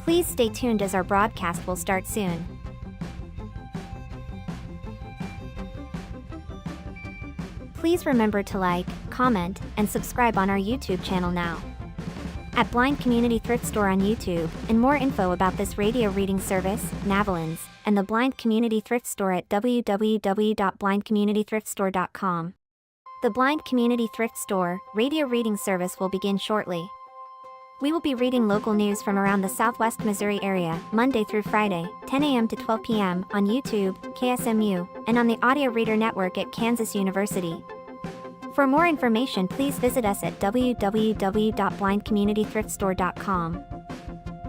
Please stay tuned as our broadcast will start soon. Please remember to like, comment, and subscribe on our YouTube channel now. At Blind Community Thrift Store on YouTube, and more info about this radio reading service, Navalins, and the Blind Community Thrift Store at www.blindcommunitythriftstore.com. The Blind Community Thrift Store radio reading service will begin shortly. We will be reading local news from around the Southwest Missouri area, Monday through Friday, 10 a.m. to 12 p.m. on YouTube, KSMU, and on the Audio Reader Network at Kansas University. For more information, please visit us at www.blindcommunitythriftstore.com.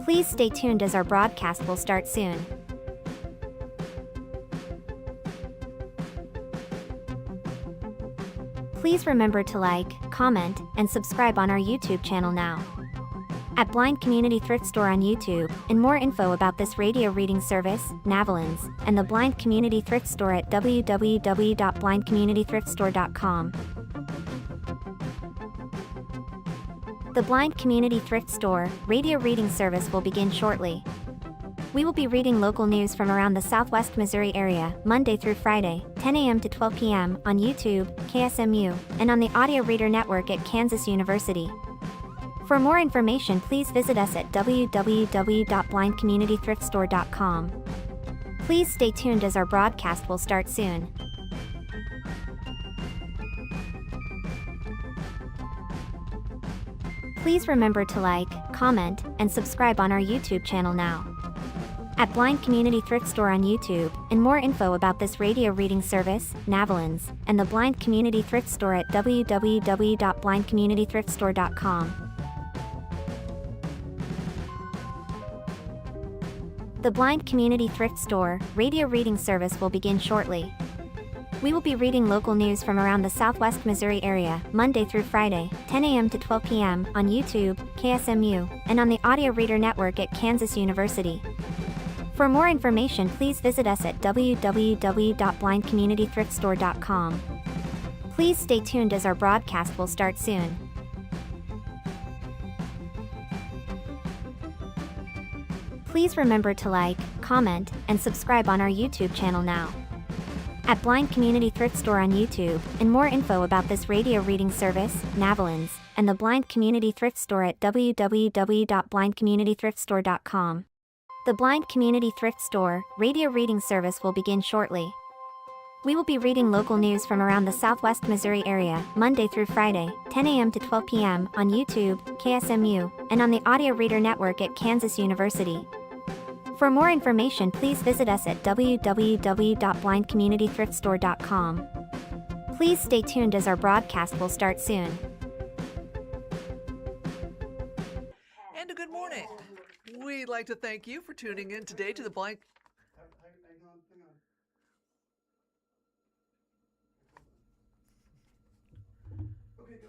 Please stay tuned as our broadcast will start soon. Please remember to like, comment, and subscribe on our YouTube channel now. At Blind Community Thrift Store on YouTube, and more info about this radio reading service, Navalins, and the Blind Community Thrift Store at www.blindcommunitythriftstore.com. The Blind Community Thrift Store radio reading service will begin shortly. We will be reading local news from around the Southwest Missouri area, Monday through Friday, 10 a.m. to 12 p.m. on YouTube, KSMU, and on the Audio Reader Network at Kansas University. For more information, please visit us at www.blindcommunitythriftstore.com. Please stay tuned as our broadcast will start soon. Please remember to like, comment, and subscribe on our YouTube channel now. At Blind Community Thrift Store on YouTube, and more info about this radio reading service, Navalins, and the Blind Community Thrift Store at www.blindcommunitythriftstore.com. The Blind Community Thrift Store radio reading service will begin shortly. We will be reading local news from around the Southwest Missouri area, Monday through Friday, 10 a.m. to 12 p.m. on YouTube, KSMU, and on the Audio Reader Network at Kansas University. For more information, please visit us at www.blindcommunitythriftstore.com. Please stay tuned as our broadcast will start soon. Please remember to like, comment, and subscribe on our YouTube channel now. At Blind Community Thrift Store on YouTube, and more info about this radio reading service, Navalins, and the Blind Community Thrift Store at www.blindcommunitythriftstore.com. The Blind Community Thrift Store radio reading service will begin shortly. We will be reading local news from around the Southwest Missouri area, Monday through Friday, 10 a.m. to 12 p.m. on YouTube, KSMU, and on the Audio Reader Network at Kansas University. For more information, please visit us at www.blindcommunitythriftstore.com. Please stay tuned as our broadcast will start soon. And a good morning. We'd like to thank you for tuning in today to the Blind... Hang on. Okay, go.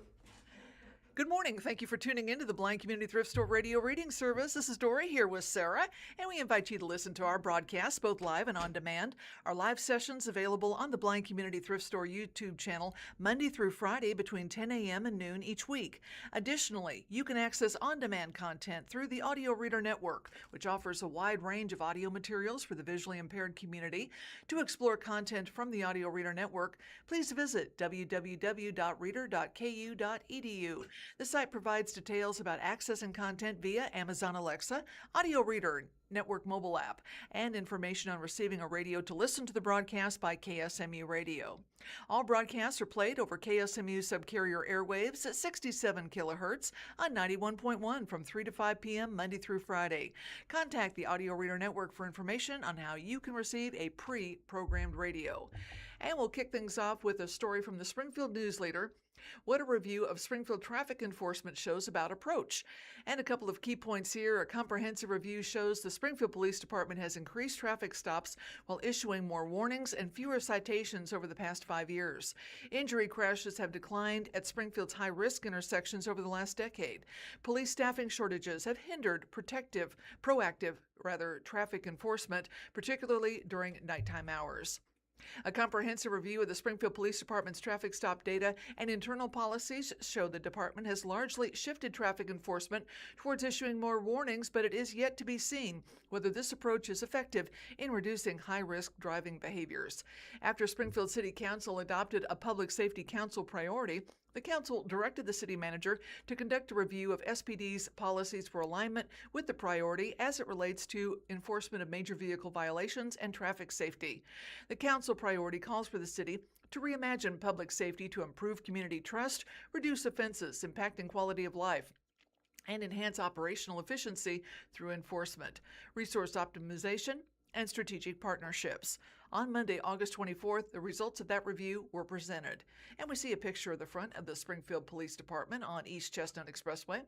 Good morning. Thank you for tuning in to the Blind Community Thrift Store radio reading service. This is Dory here with Sarah, and we invite you to listen to our broadcasts, both live and on demand. Our live sessions available on the Blind Community Thrift Store YouTube channel Monday through Friday between 10 a.m. and noon each week. Additionally, you can access on-demand content through the Audio Reader Network, which offers a wide range of audio materials for the visually impaired community. To explore content from the Audio Reader Network, please visit www.reader.ku.edu. The site provides details about accessing content via Amazon Alexa, Audio Reader Network mobile app, and information on receiving a radio to listen to the broadcast by KSMU Radio. All broadcasts are played over KSMU subcarrier airwaves at 67 kilohertz on 91.1 from 3 to 5 p.m. Monday through Friday. Contact the Audio Reader Network for information on how you can receive a pre-programmed radio. And we'll kick things off with a story from the Springfield News Leader. What a review of Springfield traffic enforcement shows about approach. And a couple of key points here. A comprehensive review shows the Springfield Police Department has increased traffic stops while issuing more warnings and fewer citations over the past 5 years. Injury crashes have declined at Springfield's high-risk intersections over the last decade. Police staffing shortages have hindered proactive traffic enforcement, particularly during nighttime hours. A comprehensive review of the Springfield Police Department's traffic stop data and internal policies show the department has largely shifted traffic enforcement towards issuing more warnings, but it is yet to be seen whether this approach is effective in reducing high-risk driving behaviors. After Springfield City Council adopted a Public Safety Council priority, the council directed the city manager to conduct a review of SPD's policies for alignment with the priority as it relates to enforcement of major vehicle violations and traffic safety. The council priority calls for the city to reimagine public safety to improve community trust, reduce offenses impacting quality of life, and enhance operational efficiency through enforcement, resource optimization, and strategic partnerships. On Monday, August 24th, the results of that review were presented, and we see a picture of the front of the Springfield Police Department on East Chestnut Expressway.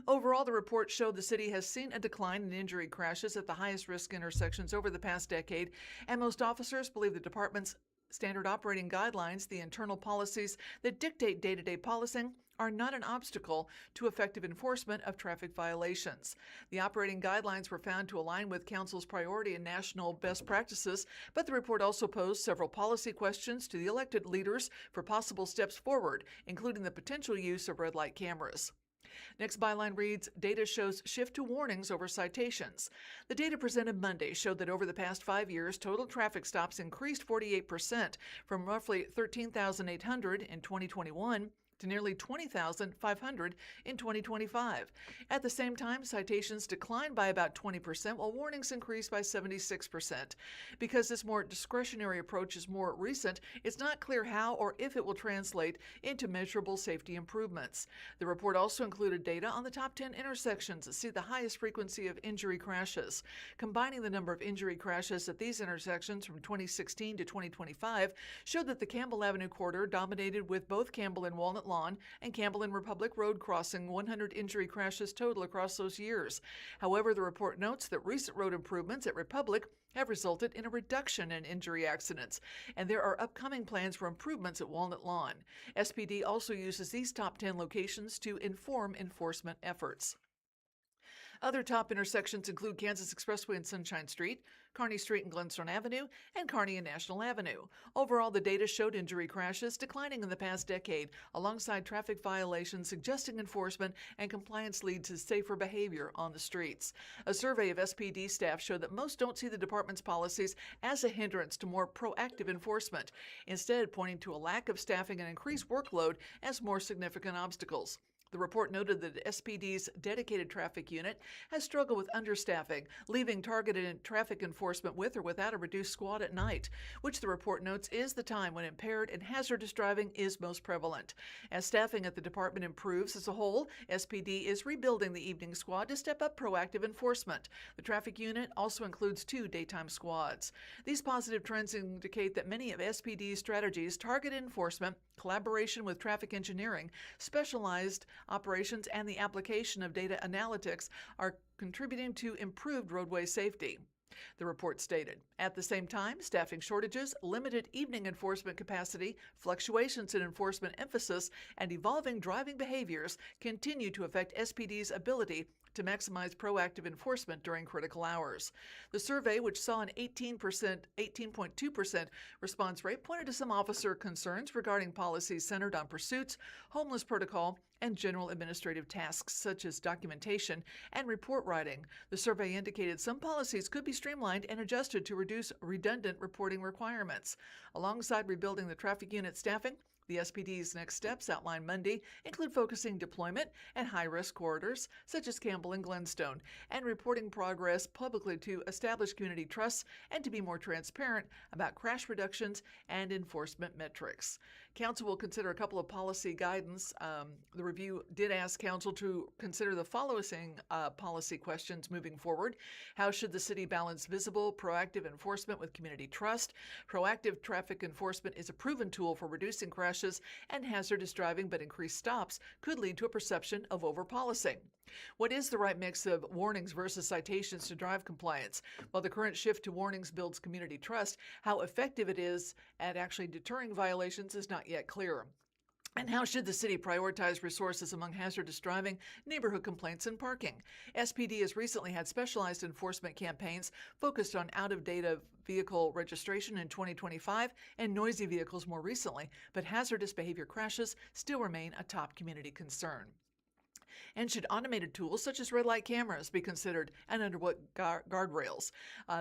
Overall, the report showed the city has seen a decline in injury crashes at the highest risk intersections over the past decade, and most officers believe the department's standard operating guidelines, the internal policies that dictate day-to-day policing, are not an obstacle to effective enforcement of traffic violations. The operating guidelines were found to align with Council's priority and national best practices, but the report also posed several policy questions to the elected leaders for possible steps forward, including the potential use of red light cameras. Next byline reads, data shows shift to warnings over citations. The data presented Monday showed that over the past 5 years, total traffic stops increased 48% from roughly 13,800 in 2021 to nearly 20,500 in 2025. At the same time, citations declined by about 20%, while warnings increased by 76%. Because this more discretionary approach is more recent, it's not clear how or if it will translate into measurable safety improvements. The report also included data on the top 10 intersections that see the highest frequency of injury crashes. Combining the number of injury crashes at these intersections from 2016 to 2025 showed that the Campbell Avenue corridor dominated, with both Campbell and Walnut Lawn and Campbell and Republic Road crossing 100 injury crashes total across those years. However, the report notes that recent road improvements at Republic have resulted in a reduction in injury accidents, and there are upcoming plans for improvements at Walnut Lawn. SPD also uses these top 10 locations to inform enforcement efforts. Other top intersections include Kansas Expressway and Sunshine Street, Kearney Street and Glenstone Avenue, and Kearney and National Avenue. Overall, the data showed injury crashes declining in the past decade, alongside traffic violations suggesting enforcement and compliance lead to safer behavior on the streets. A survey of SPD staff showed that most don't see the department's policies as a hindrance to more proactive enforcement, instead pointing to a lack of staffing and increased workload as more significant obstacles. The report noted that SPD's dedicated traffic unit has struggled with understaffing, leaving targeted traffic enforcement with or without a reduced squad at night, which the report notes is the time when impaired and hazardous driving is most prevalent. As staffing at the department improves as a whole, SPD is rebuilding the evening squad to step up proactive enforcement. The traffic unit also includes 2 daytime squads. These positive trends indicate that many of SPD's strategies target enforcement, collaboration with traffic engineering, specialized operations, and the application of data analytics are contributing to improved roadway safety. The report stated. At the same time, staffing shortages, limited evening enforcement capacity, fluctuations in enforcement emphasis, and evolving driving behaviors continue to affect SPD's ability to maximize proactive enforcement during critical hours. The survey, which saw an 18.2% response rate, pointed to some officer concerns regarding policies centered on pursuits, homeless protocol, and general administrative tasks such as documentation and report writing. The survey indicated some policies could be streamlined and adjusted to reduce redundant reporting requirements. Alongside rebuilding the traffic unit staffing, the SPD's next steps outlined Monday include focusing deployment at high-risk corridors such as Campbell and Glenstone, and reporting progress publicly to establish community trust and to be more transparent about crash reductions and enforcement metrics. Council will consider a couple of policy guidance. The review did ask Council to consider the following policy questions moving forward. How should the city balance visible, proactive enforcement with community trust? Proactive traffic enforcement is a proven tool for reducing crashes and hazardous driving, but increased stops could lead to a perception of over-policing. What is the right mix of warnings versus citations to drive compliance? While the current shift to warnings builds community trust, how effective it is at actually deterring violations is not yet clear. And how should the city prioritize resources among hazardous driving, neighborhood complaints, and parking? SPD has recently had specialized enforcement campaigns focused on out-of-date vehicle registration in 2025 and noisy vehicles more recently, but hazardous behavior crashes still remain a top community concern. And should automated tools such as red light cameras be considered, and under what guardrails?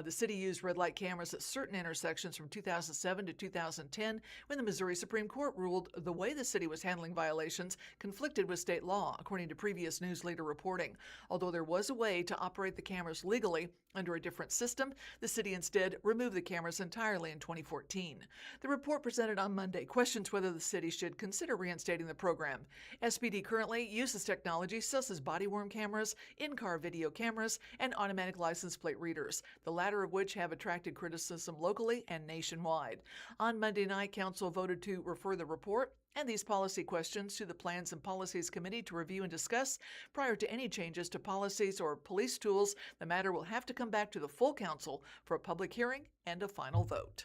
The city used red light cameras at certain intersections from 2007 to 2010 when the Missouri Supreme Court ruled the way the city was handling violations conflicted with state law, according to previous news leader reporting. Although there was a way to operate the cameras legally under a different system, the city instead removed the cameras entirely in 2014. The report presented on Monday questions whether the city should consider reinstating the program. SPD currently uses technology such as body-worn cameras, in-car video cameras, and automatic license plate readers, the latter of which have attracted criticism locally and nationwide. On Monday night, Council voted to refer the report and these policy questions to the Plans and Policies Committee to review and discuss. Prior to any changes to policies or police tools, the matter will have to come back to the full council for a public hearing and a final vote.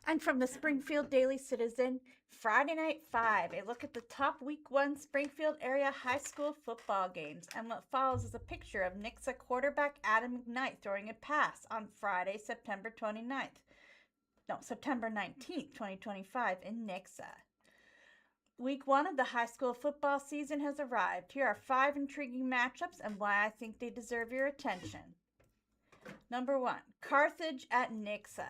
And from the Springfield Daily Citizen, Friday Night 5, a look at the top Week 1 Springfield area high school football games. And what follows is a picture of Nixa quarterback Adam McKnight throwing a pass on Friday, September 19th, 2025 in Nixa. Week 1 of the high school football season has arrived. Here are 5 intriguing matchups and why I think they deserve your attention. Number 1, Carthage at Nixa.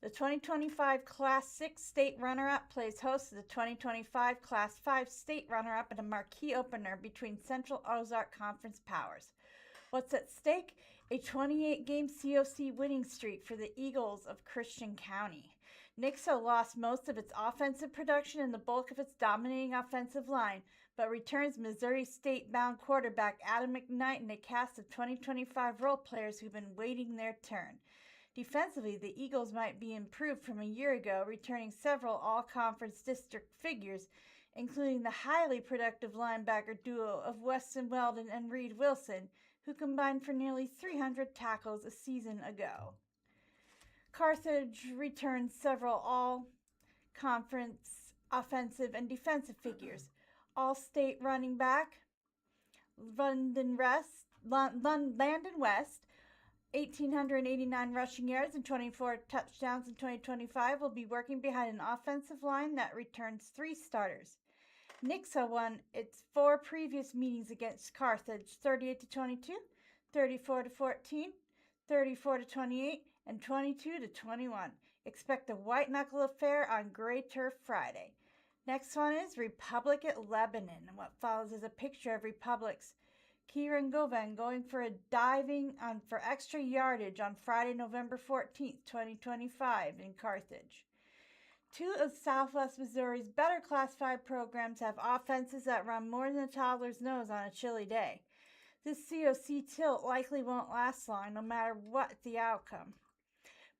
The 2025 Class 6 state runner-up plays host to the 2025 Class 5 state runner-up in a marquee opener between Central Ozark Conference powers. What's at stake? A 28-game COC winning streak for the Eagles of Christian County. Nixa lost most of its offensive production and the bulk of its dominating offensive line, but returns Missouri State-bound quarterback Adam McKnight and a cast of 2025 role players who've been waiting their turn. Defensively, the Eagles might be improved from a year ago, returning several all-conference district figures, including the highly productive linebacker duo of Weston Weldon and Reed Wilson, who combined for nearly 300 tackles a season ago. Carthage returns several all-conference offensive and defensive figures. All-state running back Landon West, 1,889 rushing yards and 24 touchdowns in 2025, will be working behind an offensive line that returns 3 starters. Nixa won its 4 previous meetings against Carthage, 38-22, 34-14, 34-28, and 22-21. Expect a white-knuckle affair on Gray Turf Friday. Next one is Republic at Lebanon, and what follows is a picture of Republic's Kieran Govan going for a diving for extra yardage on Friday, November 14th, 2025 in Carthage. 2 of Southwest Missouri's better Class 5 programs have offenses that run more than a toddler's nose on a chilly day. This COC tilt likely won't last long, no matter what the outcome.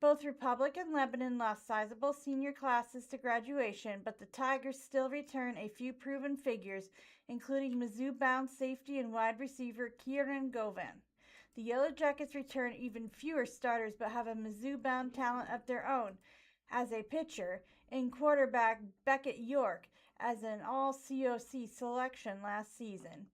Both Republic and Lebanon lost sizable senior classes to graduation, but the Tigers still return a few proven figures, including Mizzou-bound safety and wide receiver Kieran Govan. The Yellow Jackets return even fewer starters, but have a Mizzou-bound talent of their own as a pitcher in quarterback Beckett York as an all-COC selection last season.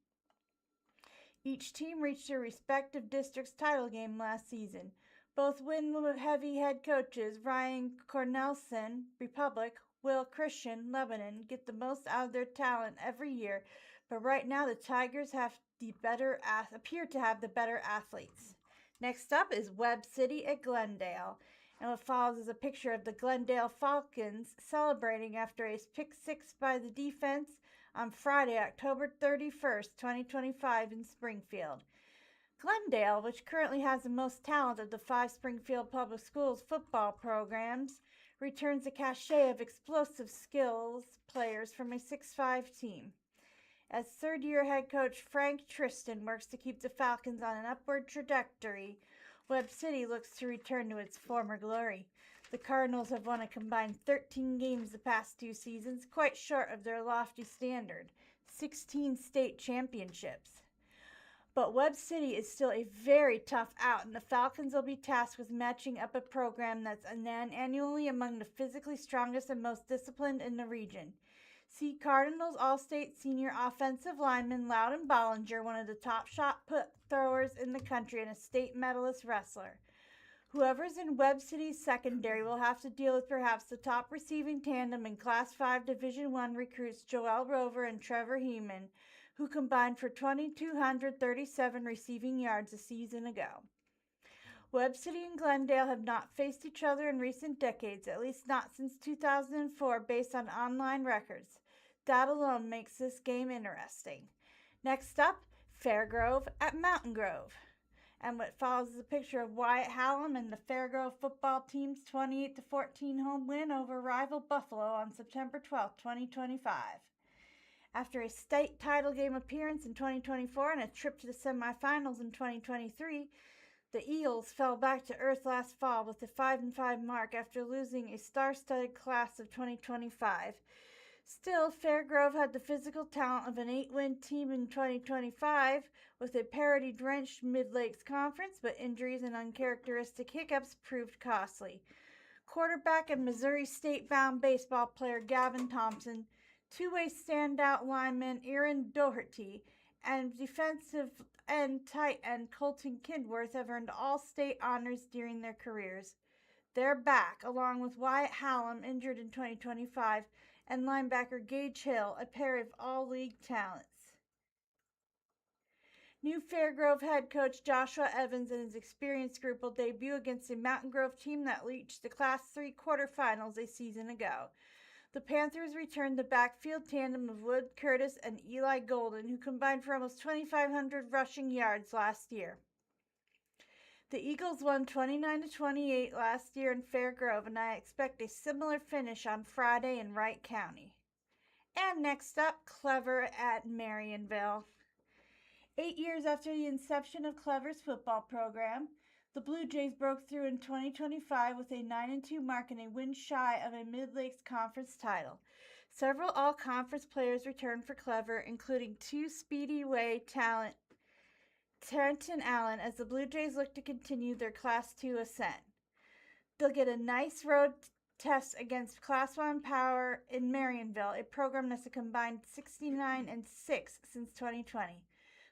Each team reached their respective district's title game last season. Both win-heavy head coaches Ryan Cornelson, Republic, Will Christian, Lebanon, get the most out of their talent every year, but right now the Tigers appear to have the better athletes. Next up is Webb City at Glendale, and what follows is a picture of the Glendale Falcons celebrating after a pick 6 by the defense on Friday, October 31st, 2025 in Springfield. Glendale, which currently has the most talent of the 5 Springfield Public Schools football programs, returns a cachet of explosive skills players from a 6'5 team. As third-year head coach Frank Tristan works to keep the Falcons on an upward trajectory, Webb City looks to return to its former glory. The Cardinals have won a combined 13 games the past 2 seasons, quite short of their lofty standard, 16 state championships. But Webb City is still a very tough out, and the Falcons will be tasked with matching up a program that's annually among the physically strongest and most disciplined in the region. See Cardinals All-State senior offensive lineman Loudon Bollinger, one of the top shot put throwers in the country and a state medalist wrestler. Whoever's in Webb City's secondary will have to deal with perhaps the top receiving tandem in Class 5 Division I recruits Joel Rover and Trevor Heeman, who combined for 2,237 receiving yards a season ago. Webb City and Glendale have not faced each other in recent decades, at least not since 2004, based on online records. That alone makes this game interesting. Next up, Fairgrove at Mountain Grove. And what follows is a picture of Wyatt Hallam and the Fairgrove football team's 28-14 home win over rival Buffalo on September 12, 2025. After a state title game appearance in 2024 and a trip to the semifinals in 2023, the Eagles fell back to earth last fall with a 5-5 mark after losing a star-studded class of 2025. Still, Fairgrove had the physical talent of an 8-win team in 2025 with a parity-drenched Mid-Lakes Conference, but injuries and uncharacteristic hiccups proved costly. Quarterback and Missouri State-bound baseball player Gavin Thompson, two-way standout lineman Aaron Doherty, and defensive end tight end Colton Kidworth have earned all-state honors during their careers. They're back, along with Wyatt Hallam, injured in 2025, and linebacker Gage Hill, a pair of all-league talents. New Fairgrove head coach Joshua Evans and his experienced group will debut against a Mountain Grove team that reached the Class 3 quarterfinals a season ago. The Panthers returned the backfield tandem of Wood Curtis and Eli Golden, who combined for almost 2,500 rushing yards last year. The Eagles won 29-28 last year in Fairgrove, and I expect a similar finish on Friday in Wright County. And next up, Clever at Marionville. 8 years after the inception of Clever's football program, the Blue Jays broke through in 2025 with a 9-2 mark and a win shy of a Mid-Lakes Conference title. Several all-conference players returned for Clever, including two Speedy Way talent Trenton Allen, as the Blue Jays look to continue their Class 2 ascent. They'll get a nice road test against Class 1 Power in Marionville, a program that's a combined 69-6 since 2020.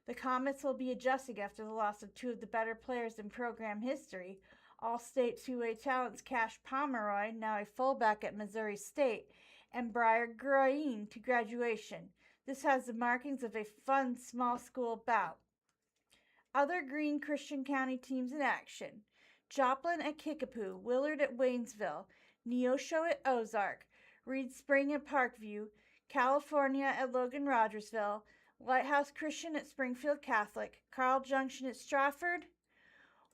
The Comets will be adjusting after the loss of two of the better players in program history, All-State two-way talents Cash Pomeroy, now a fullback at Missouri State, and Briar Green to graduation. This has the markings of a fun small school bout. Other Green Christian County teams in action: Joplin at Kickapoo, Willard at Waynesville, Neosho at Ozark, Reed Spring at Parkview, California at Logan Rogersville, Lighthouse Christian at Springfield Catholic, Carl Junction at Stratford,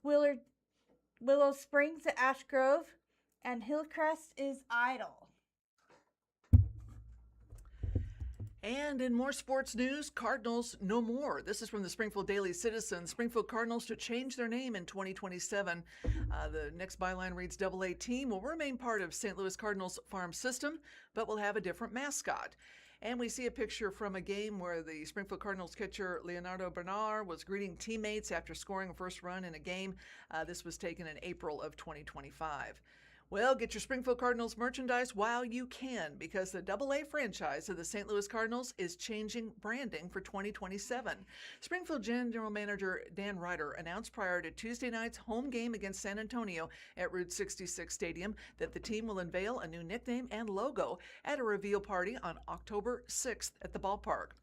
Willow Springs at Ash Grove, and Hillcrest is Idle. And in more sports news, Cardinals no more. This is from the Springfield Daily Citizen. Springfield Cardinals to change their name in 2027. The next byline reads, AA team will remain part of St. Louis Cardinals farm system, but will have a different mascot. And we see a picture from a game where the Springfield Cardinals catcher Leonardo Bernard was greeting teammates after scoring a first run in a game. This was taken in April of 2025. Well, get your Springfield Cardinals merchandise while you can, because the AA franchise of the St. Louis Cardinals is changing branding for 2027. Springfield General Manager Dan Ryder announced prior to Tuesday night's home game against San Antonio at Route 66 Stadium that the team will unveil a new nickname and logo at a reveal party on October 6th at the ballpark.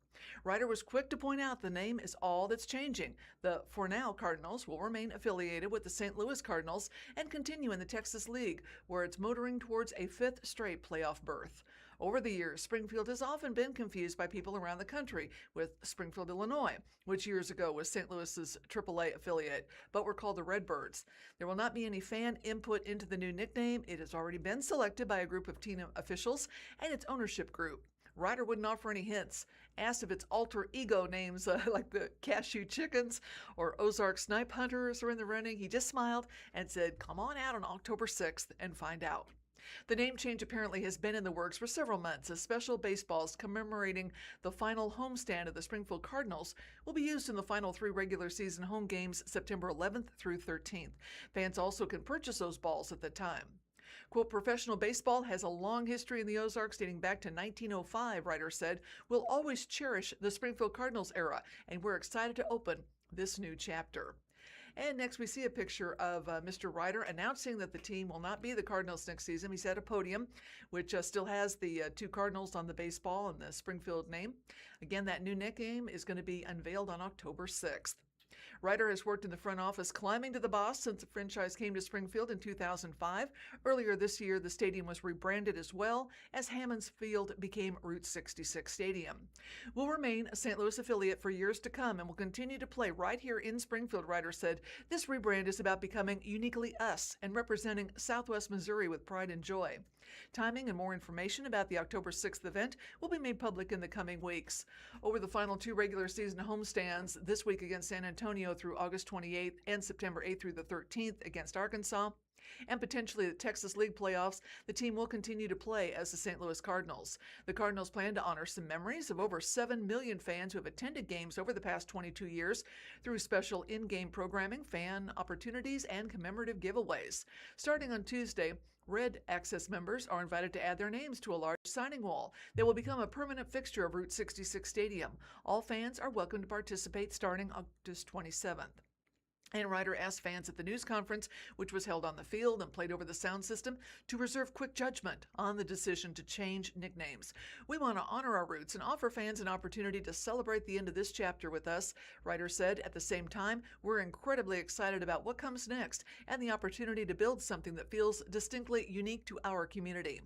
Ryder was quick to point out the name is all that's changing. The For Now Cardinals will remain affiliated with the St. Louis Cardinals and continue in the Texas League, where it's motoring towards a fifth straight playoff berth. Over the years, Springfield has often been confused by people around the country with Springfield, Illinois, which years ago was St. Louis's AAA affiliate, but were called the Redbirds. There will not be any fan input into the new nickname. It has already been selected by a group of team officials and its ownership group. Ryder wouldn't offer any hints. Asked if its alter ego names like the Cashew Chickens or Ozark Snipe Hunters are in the running, he just smiled and said, "Come on out on October 6th and find out." The name change apparently has been in the works for several months, as special baseballs commemorating the final homestand of the Springfield Cardinals will be used in the final 3 regular season home games September 11th through 13th. Fans also can purchase those balls at the time. Quote, professional baseball has a long history in the Ozarks dating back to 1905, Ryder said. We'll always cherish the Springfield Cardinals era, and we're excited to open this new chapter. And next, we see a picture of Mr. Ryder announcing that the team will not be the Cardinals next season. He's at a podium, which still has the two Cardinals on the baseball and the Springfield name. Again, that new nickname is going to be unveiled on October 6th. Ryder has worked in the front office climbing to the boss since the franchise came to Springfield in 2005. Earlier this year, the stadium was rebranded as well as Hammons Field became Route 66 Stadium. We'll remain a St. Louis affiliate for years to come and will continue to play right here in Springfield, Ryder said. This rebrand is about becoming uniquely us and representing Southwest Missouri with pride and joy. Timing and more information about the October 6th event will be made public in the coming weeks. Over the final two regular season homestands this week against San Antonio through August 28th and September 8th through the 13th against Arkansas, and potentially the Texas League playoffs, the team will continue to play as the St. Louis Cardinals. The Cardinals plan to honor some memories of over 7 million fans who have attended games over the past 22 years through special in-game programming, fan opportunities, and commemorative giveaways. Starting on Tuesday, Red Access members are invited to add their names to a large signing wall that will become a permanent fixture of Route 66 Stadium. All fans are welcome to participate starting August 27th. And Ryder asked fans at the news conference, which was held on the field and played over the sound system, to reserve quick judgment on the decision to change nicknames. We want to honor our roots and offer fans an opportunity to celebrate the end of this chapter with us, Ryder said. At the same time, we're incredibly excited about what comes next and the opportunity to build something that feels distinctly unique to our community.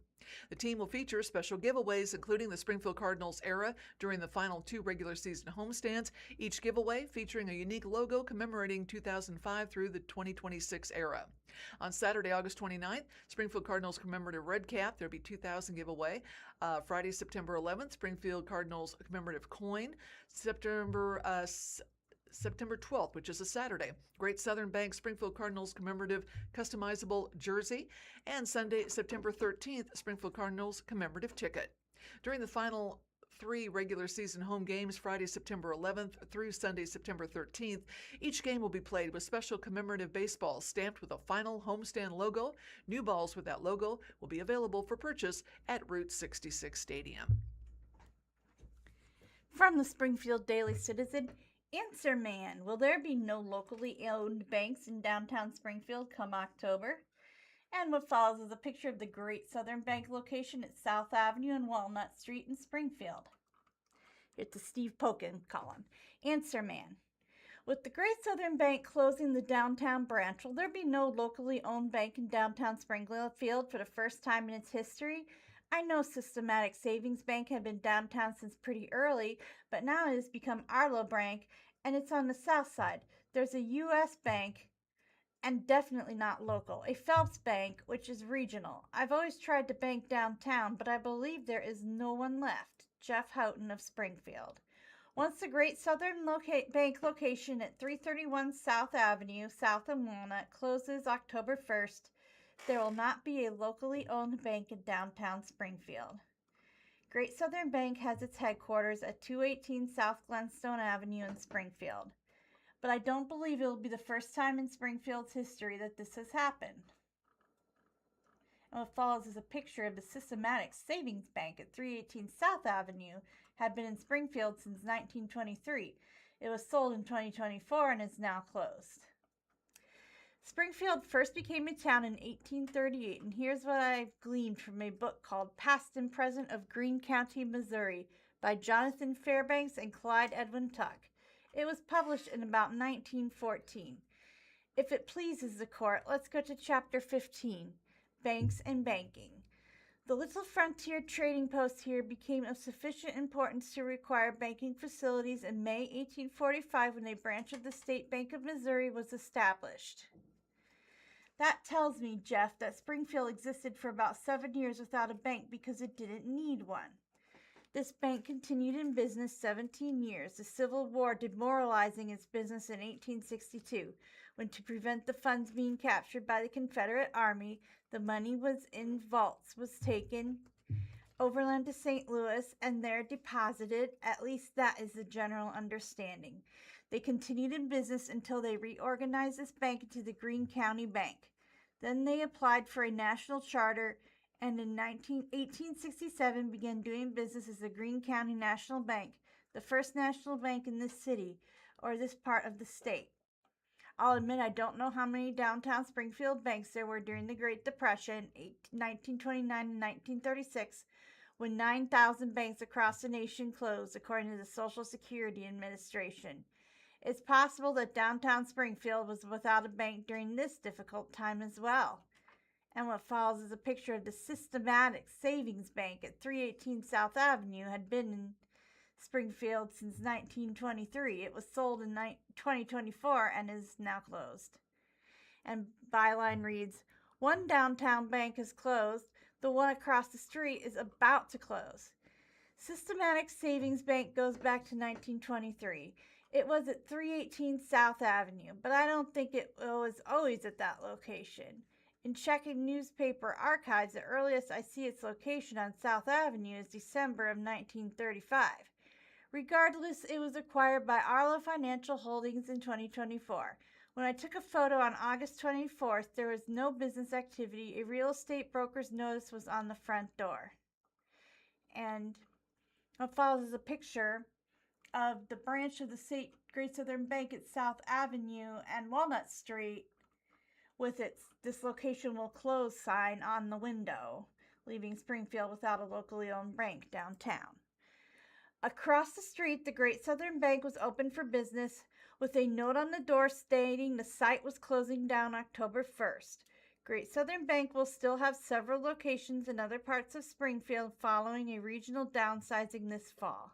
The team will feature special giveaways, including the Springfield Cardinals era during the final two regular season homestands, each giveaway featuring a unique logo commemorating 2005 through the 2026 era. On Saturday, August 29th, Springfield Cardinals commemorative red cap, there'll be 2,000 giveaway. Friday, September 11th, Springfield Cardinals commemorative coin. September 12th, which is a Saturday, Great Southern Bank Springfield Cardinals commemorative customizable jersey, and Sunday, September 13th, Springfield Cardinals commemorative ticket. During the final three regular season home games, Friday, September 11th through Sunday, September 13th, each game will be played with special commemorative baseballs stamped with a final homestand logo. New balls with that logo will be available for purchase at Route 66 Stadium. From the Springfield Daily Citizen, Answer Man, will there be no locally owned banks in downtown Springfield come October? And what follows is a picture of the Great Southern Bank location at South Avenue and Walnut Street in Springfield. It's the Steve Pokin column. Answer Man. With the Great Southern Bank closing the downtown branch, will there be no locally owned bank in downtown Springfield for the first time in its history? I know Systematic Savings Bank had been downtown since pretty early, but now it has become Arlo Bank, and it's on the south side. There's a U.S. Bank, and definitely not local. A Phelps Bank, which is regional. I've always tried to bank downtown, but I believe there is no one left. Jeff Houghton of Springfield. Once the Great Southern Bank location at 331 South Avenue, south of Walnut, closes October 1st, there will not be a locally owned bank in downtown Springfield. Great Southern Bank has its headquarters at 218 South Glenstone Avenue in Springfield. But I don't believe it will be the first time in Springfield's history that this has happened. And what follows is a picture of the Systematic Savings Bank at 318 South Avenue, had been in Springfield since 1923. It was sold in 2024 and is now closed. Springfield first became a town in 1838, and here's what I've gleaned from a book called Past and Present of Greene County, Missouri by Jonathan Fairbanks and Clyde Edwin Tuck. It was published in about 1914. If it pleases the court, let's go to Chapter 15, Banks and Banking. The little frontier trading post here became of sufficient importance to require banking facilities in May 1845 when a branch of the State Bank of Missouri was established. That tells me, Jeff, that Springfield existed for about 7 years without a bank because it didn't need one. This bank continued in business 17 years, the Civil War demoralizing its business in 1862, when to prevent the funds being captured by the Confederate Army, the money was in vaults, was taken overland to St. Louis, and there deposited. At least that is the general understanding. They continued in business until they reorganized this bank into the Greene County Bank. Then they applied for a national charter and in 1867 began doing business as the Greene County National Bank, the first national bank in this city or this part of the state. I'll admit I don't know how many downtown Springfield banks there were during the Great Depression, 1929 and 1936, when 9,000 banks across the nation closed, according to the Social Security Administration. It's possible that downtown Springfield was without a bank during this difficult time as well. And what follows is a picture of the Systematic Savings Bank at 318 South Avenue. Had been in Springfield since 1923. It was sold in 2024 and is now closed. And byline reads, one downtown bank is closed. The one across the street is about to close. Systematic Savings Bank goes back to 1923. It was at 318 South Avenue, but I don't think it was always at that location. In checking newspaper archives, the earliest I see its location on South Avenue is December of 1935. Regardless, it was acquired by Arlo Financial Holdings in 2024. When I took a photo on August 24th, there was no business activity. A real estate broker's notice was on the front door. And what follows is a picture of the branch of the Great Southern Bank at South Avenue and Walnut Street with its "This location will close" sign on the window, leaving Springfield without a locally owned bank downtown. Across the street, the Great Southern Bank was open for business with a note on the door stating the site was closing down October 1st. Great Southern Bank will still have several locations in other parts of Springfield following a regional downsizing this fall.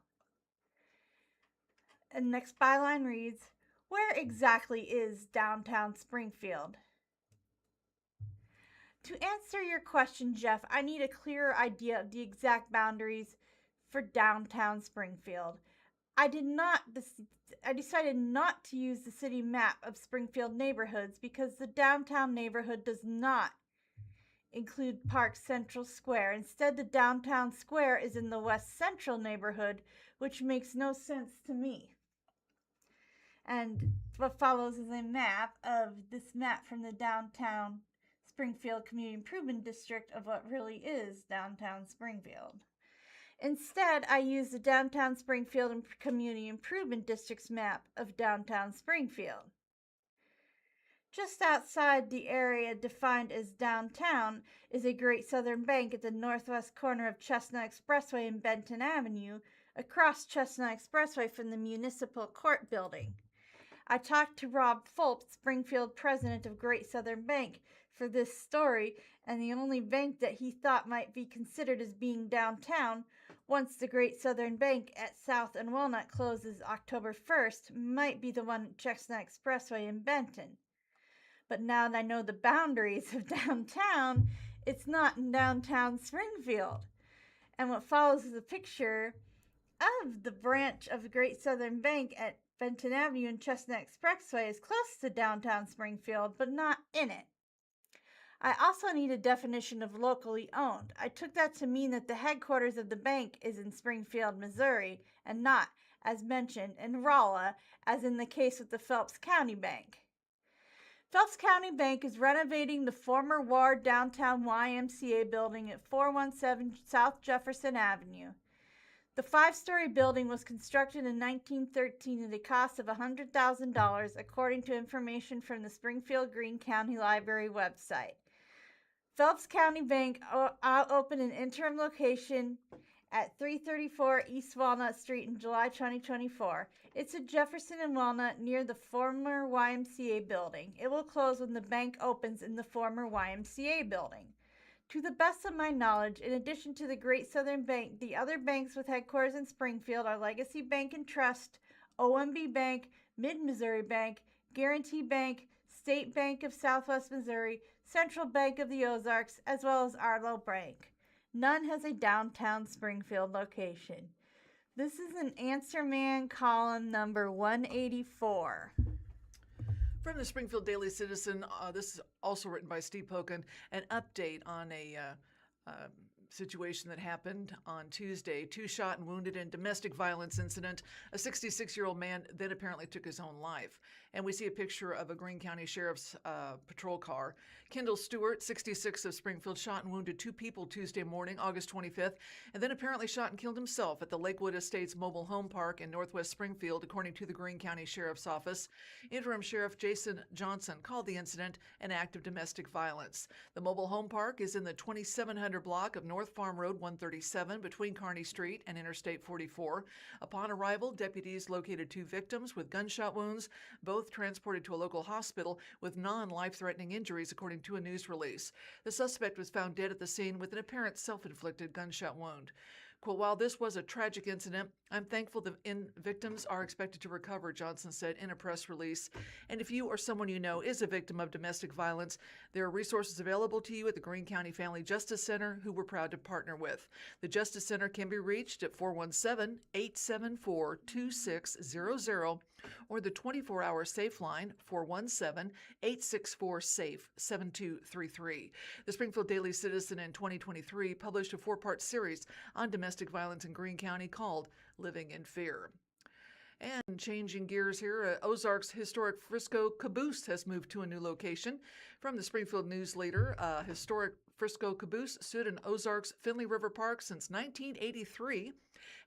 And next byline reads, where exactly is downtown Springfield? To answer your question, Jeff, I need a clearer idea of the exact boundaries for downtown Springfield. I decided not to use the city map of Springfield neighborhoods because the downtown neighborhood does not include Park Central Square. Instead, the downtown square is in the West Central neighborhood, which makes no sense to me. And what follows is a map of this map from the downtown Springfield Community Improvement District of what really is downtown Springfield. Instead, I used the Downtown Springfield Community Improvement District's map of downtown Springfield. Just outside the area defined as downtown is a Great Southern Bank at the northwest corner of Chestnut Expressway and Benton Avenue, across Chestnut Expressway from the Municipal Court Building. I talked to Rob Fulp, Springfield president of Great Southern Bank, for this story, and the only bank that he thought might be considered as being downtown once the Great Southern Bank at South and Walnut closes October 1st might be the one at Chestnut Expressway in Benton. But now that I know the boundaries of downtown, it's not in downtown Springfield. And what follows is a picture of the branch of the Great Southern Bank at Benton Avenue and Chestnut Expressway is close to downtown Springfield, but not in it. I also need a definition of locally owned. I took that to mean that the headquarters of the bank is in Springfield, Missouri, and not, as mentioned, in Rolla, as in the case with the Phelps County Bank. Phelps County Bank is renovating the former Ward downtown YMCA building at 417 South Jefferson Avenue. The 5-story building was constructed in 1913 at a cost of $100,000, according to information from the Springfield Greene County Library website. Phelps County Bank opened an interim location at 334 East Walnut Street in July 2024. It's at Jefferson and Walnut near the former YMCA building. It will close when the bank opens in the former YMCA building. To the best of my knowledge, in addition to the Great Southern Bank, the other banks with headquarters in Springfield are Legacy Bank and Trust, OMB Bank, Mid-Missouri Bank, Guarantee Bank, State Bank of Southwest Missouri, Central Bank of the Ozarks, as well as Arlo Bank. None has a downtown Springfield location. This is an Answer Man column number 184. From the Springfield Daily Citizen, this is also written by Steve Pokin, an update on a situation that happened on Tuesday. 2 shot and wounded in domestic violence incident. A 66-year-old man then apparently took his own life. And we see a picture of a Greene County Sheriff's patrol car. Kendall Stewart, 66 of Springfield, shot and wounded 2 people Tuesday morning, August 25th, and then apparently shot and killed himself at the Lakewood Estates Mobile Home Park in northwest Springfield, according to the Greene County Sheriff's Office. Interim Sheriff Jason Johnson called the incident an act of domestic violence. The mobile home park is in the 2700 block of North Farm Road 137 between Kearney Street and Interstate 44. Upon arrival, deputies located 2 victims with gunshot wounds, both transported to a local hospital with non-life-threatening injuries, according to a news release. The suspect was found dead at the scene with an apparent self-inflicted gunshot wound. Quote, while this was a tragic incident, I'm thankful the victims are expected to recover, Johnson said in a press release. And if you or someone you know is a victim of domestic violence, there are resources available to you at the Greene County Family Justice Center, who we're proud to partner with. The Justice Center can be reached at 417-874-2600 or the 24-hour Safe line, 417-864-SAFE-7233. The Springfield Daily Citizen in 2023 published a 4-part series on domestic violence in Greene County called Living in Fear. And changing gears here, Ozark's historic Frisco Caboose has moved to a new location. From the Springfield News Leader, historic Frisco Caboose stood in Ozark's Finley River Park since 1983,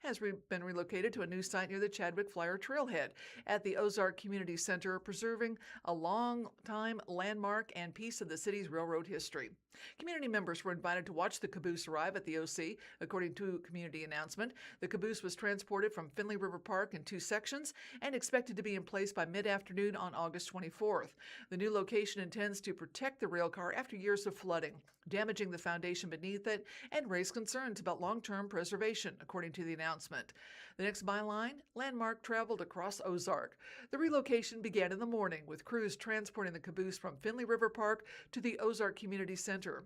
has been relocated to a new site near the Chadwick Flyer Trailhead at the Ozark Community Center, preserving a long-time landmark and piece of the city's railroad history. Community members were invited to watch the caboose arrive at the OC, according to a community announcement. The caboose was transported from Finley River Park in 2 sections and expected to be in place by mid-afternoon on August 24th. The new location intends to protect the railcar after years of flooding, damaging the foundation beneath it, and raise concerns about long-term preservation, according to the announcement. The next byline, landmark traveled across Ozark. The relocation began in the morning, with crews transporting the caboose from Finley River Park to the Ozark Community Center.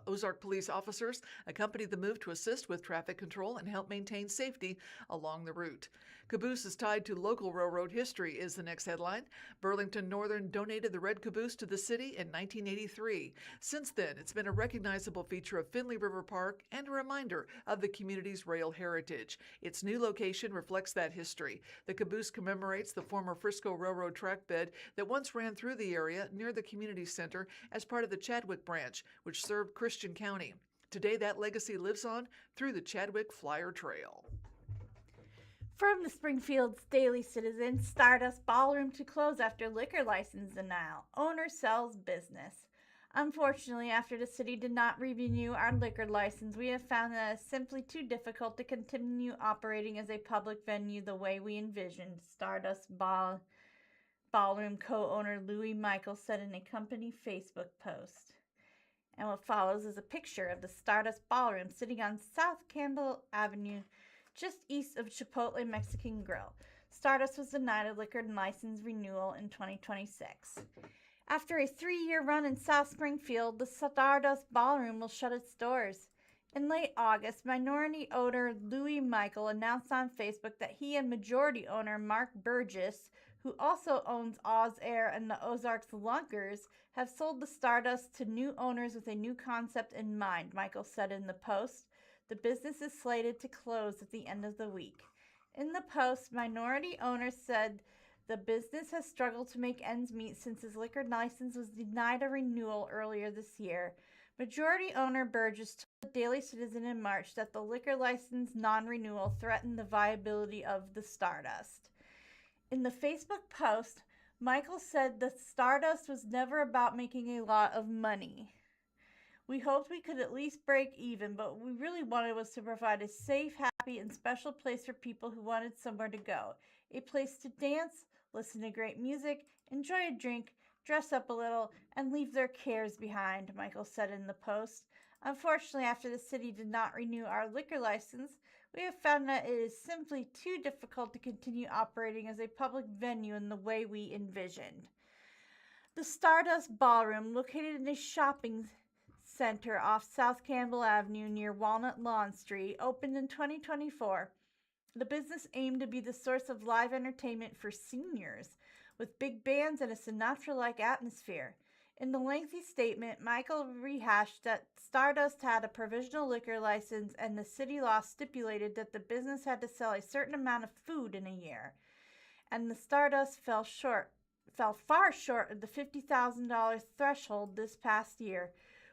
Ozark police officers accompanied the move to assist with traffic control and help maintain safety along the route. Caboose is tied to local railroad history is the next headline. Burlington Northern donated the red caboose to the city in 1983. Since then, it's been a recognizable feature of Finley River Park and a reminder of the community's rail heritage. Its new location reflects that history. The caboose commemorates the former Frisco Railroad track bed that once ran through the area near the community center as part of the Chadwick branch, which served Christian County. Today, that legacy lives on through the Chadwick Flyer Trail. From the Springfield's Daily Citizen, Stardust Ballroom to close after liquor license denial. Owner sells business. Unfortunately, after the city did not renew our liquor license, we have found that it is simply too difficult to continue operating as a public venue the way we envisioned, Stardust Ballroom co-owner Louis Michael said in a company Facebook post. And what follows is a picture of the Stardust Ballroom sitting on South Campbell Avenue, just east of Chipotle Mexican Grill. Stardust was denied a liquor license renewal in 2026. After a 3-year run in South Springfield, the Stardust Ballroom will shut its doors. In late August, minority owner Louis Michael announced on Facebook that he and majority owner Mark Burgess, who also owns Oz Air and the Ozarks Lunkers, have sold the Stardust to new owners with a new concept in mind, Michael said in the post. The business is slated to close at the end of the week. In the post, minority owner said the business has struggled to make ends meet since his liquor license was denied a renewal earlier this year. Majority owner Burgess told the Daily Citizen in March that the liquor license non-renewal threatened the viability of the Stardust. In the Facebook post, Michael said the Stardust was never about making a lot of money. We hoped we could at least break even, but what we really wanted was to provide a safe, happy, and special place for people who wanted somewhere to go. A place to dance, listen to great music, enjoy a drink, dress up a little, and leave their cares behind, Michael said in the post. Unfortunately, after the city did not renew our liquor license, we have found that it is simply too difficult to continue operating as a public venue in the way we envisioned. The Stardust Ballroom, located in a shopping center off South Campbell Avenue near Walnut Lawn Street, opened in 2024. The business aimed to be the source of live entertainment for seniors, with big bands and a Sinatra-like atmosphere. In the lengthy statement, Michael rehashed that Stardust had a provisional liquor license and the city law stipulated that the business had to sell a certain amount of food in a year. and the Stardust fell far short of the $50,000 threshold this past year.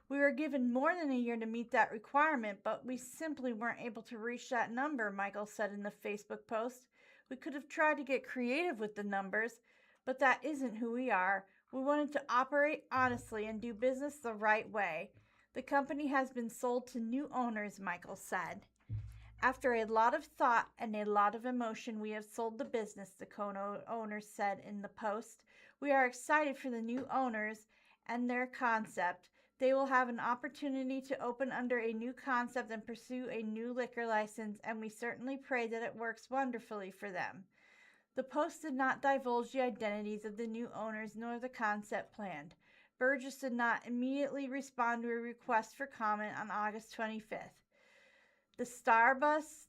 We were given more than a year to meet that requirement, but we simply weren't able to reach that number, Michael said in the Facebook post. We could have tried to get creative with the numbers, but that isn't who we are. We wanted to operate honestly and do business the right way. The company has been sold to new owners, Michael said. After a lot of thought and a lot of emotion, we have sold the business, the co-owner said in the post. We are excited for the new owners and their concept. They will have an opportunity to open under a new concept and pursue a new liquor license, and we certainly pray that it works wonderfully for them. The post did not divulge the identities of the new owners nor the concept planned. Burgess did not immediately respond to a request for comment on August 25th. The Stardust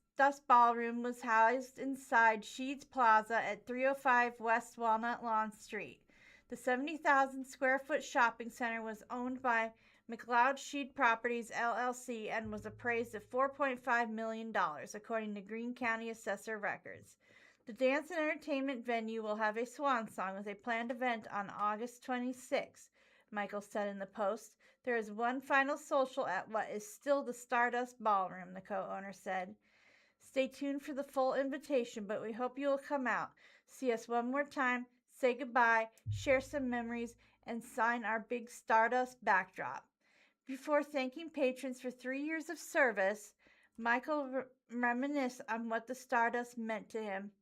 Ballroom was housed inside Sheets Plaza at 305 West Walnut Lawn Street. The 70,000 square foot shopping center was owned by McLeod Sheed Properties LLC and was appraised at $4.5 million, according to Greene County Assessor records. The dance and entertainment venue will have a swan song with a planned event on August 26th, Michael said in the post. There is one final social at what is still the Stardust Ballroom, the co-owner said. Stay tuned for the full invitation, but we hope you will come out, see us one more time, say goodbye, share some memories, and sign our big Stardust backdrop. Before thanking patrons for 3 years of service, Michael reminisced on what the Stardust meant to him.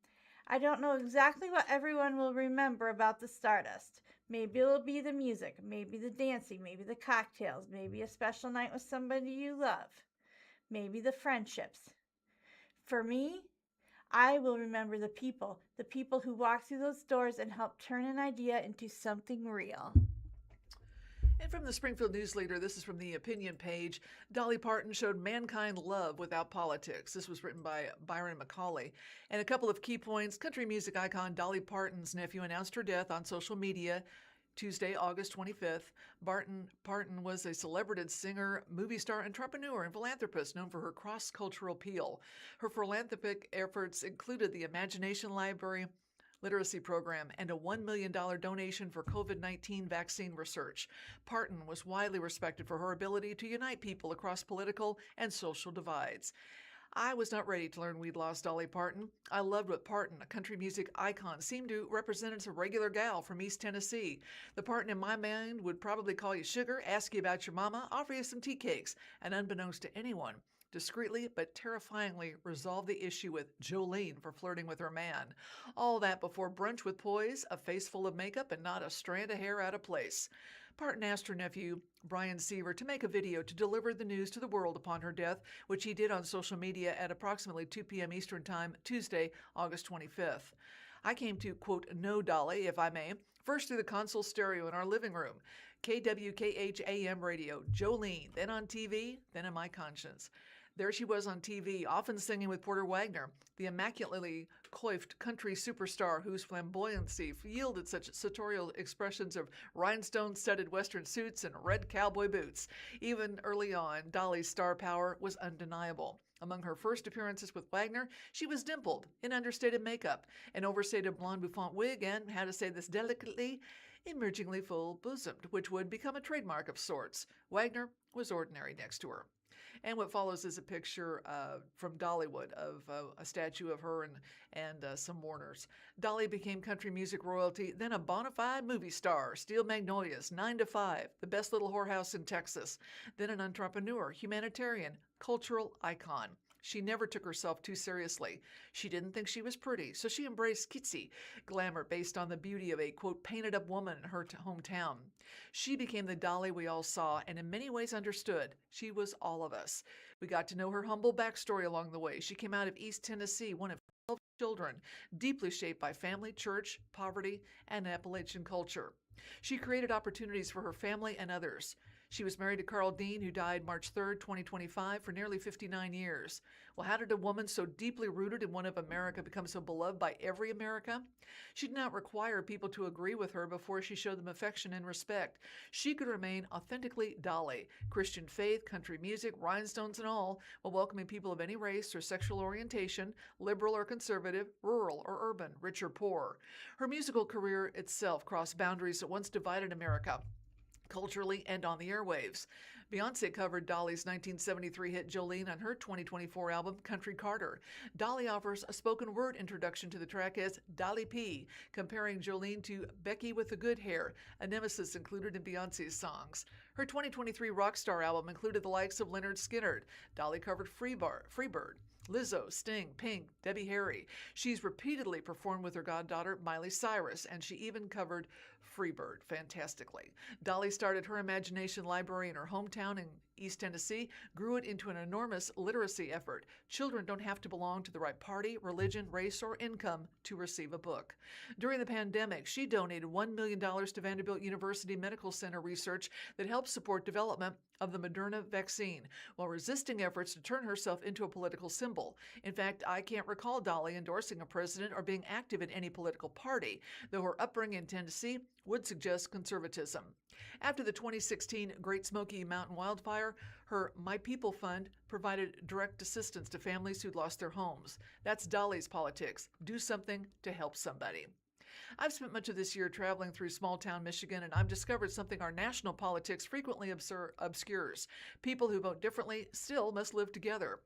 I don't know exactly what everyone will remember about the Stardust. Maybe it'll be the music, maybe the dancing, maybe the cocktails, maybe a special night with somebody you love, maybe the friendships. For me, I will remember the people who walked through those doors and helped turn an idea into something real. And from the Springfield News Leader, this is from the opinion page. Dolly Parton showed mankind love without politics. This was written by Byron McCauley. And a couple of key points. Country music icon Dolly Parton's nephew announced her death on social media Tuesday, August 25th. Parton was a celebrated singer, movie star, entrepreneur, and philanthropist known for her cross-cultural appeal. Her philanthropic efforts included the Imagination Library Literacy Program and a $1 million donation for COVID-19 vaccine research. Parton was widely respected for her ability to unite people across political and social divides. I was not ready to learn we'd lost Dolly Parton. I loved what Parton, a country music icon, seemed to represent as a regular gal from East Tennessee. The Parton in my mind would probably call you sugar, ask you about your mama, offer you some tea cakes, and unbeknownst to anyone, discreetly but terrifyingly resolve the issue with Jolene for flirting with her man. All that before brunch with poise, a face full of makeup, and not a strand of hair out of place. Parton asked her nephew, Brian Seaver, to make a video to deliver the news to the world upon her death, which he did on social media at approximately 2 p.m. Eastern Time, Tuesday, August 25th. I came to, quote, know Dolly, if I may, first through the console stereo in our living room, KWKH AM radio, Jolene, then on TV, then in my conscience. There she was on TV, often singing with Porter Wagoner, the immaculately coiffed country superstar whose flamboyancy yielded such sartorial expressions of rhinestone-studded western suits and red cowboy boots. Even early on, Dolly's star power was undeniable. Among her first appearances with Wagner, she was dimpled in understated makeup, an overstated blonde bouffant wig, and, how to say this delicately, emergingly full-bosomed, which would become a trademark of sorts. Wagner was ordinary next to her. And what follows is a picture from Dollywood of a statue of her and some mourners. Dolly became country music royalty, then a bona fide movie star, Steel Magnolias, 9 to 5, The Best Little Whorehouse in Texas, then an entrepreneur, humanitarian, cultural icon. She never took herself too seriously. She didn't think she was pretty, so she embraced kitschy glamour based on the beauty of a, quote, painted-up woman in her hometown. She became the Dolly we all saw and in many ways understood. She was all of us. We got to know her humble backstory along the way. She came out of East Tennessee, one of 12 children, deeply shaped by family, church, poverty, and Appalachian culture. She created opportunities for her family and others. She was married to Carl Dean, who died March 3rd, 2025, for nearly 59 years. Well, how did a woman so deeply rooted in one of America become so beloved by every America? She did not require people to agree with her before she showed them affection and respect. She could remain authentically Dolly, Christian faith, country music, rhinestones and all, while welcoming people of any race or sexual orientation, liberal or conservative, rural or urban, rich or poor. Her musical career itself crossed boundaries that once divided America, culturally and on the airwaves. Beyoncé covered Dolly's 1973 hit Jolene on her 2024 album Country Carter. Dolly offers a spoken word introduction to the track as Dolly P, comparing Jolene to Becky with the Good Hair, a nemesis included in Beyoncé's songs. Her 2023 Rockstar album included the likes of Lynyrd Skynyrd. Dolly covered Freebird, Lizzo, Sting, Pink, Debbie Harry. She's repeatedly performed with her goddaughter, Miley Cyrus, and she even covered Freebird fantastically. Dolly started her imagination library in her hometown in East Tennessee, grew it into an enormous literacy effort. Children don't have to belong to the right party, religion, race, or income to receive a book. During the pandemic, she donated $1 million to Vanderbilt University Medical Center research that helps support development of the Moderna vaccine, while resisting efforts to turn herself into a political symbol. In fact, I can't recall Dolly endorsing a president or being active in any political party, though her upbringing in Tennessee would suggest conservatism. After the 2016 Great Smoky Mountain wildfire, her My People Fund provided direct assistance to families who'd lost their homes. That's Dolly's politics. Do something to help somebody. I've spent much of this year traveling through small-town Michigan, and I've discovered something our national politics frequently obscures. People who vote differently still must live together.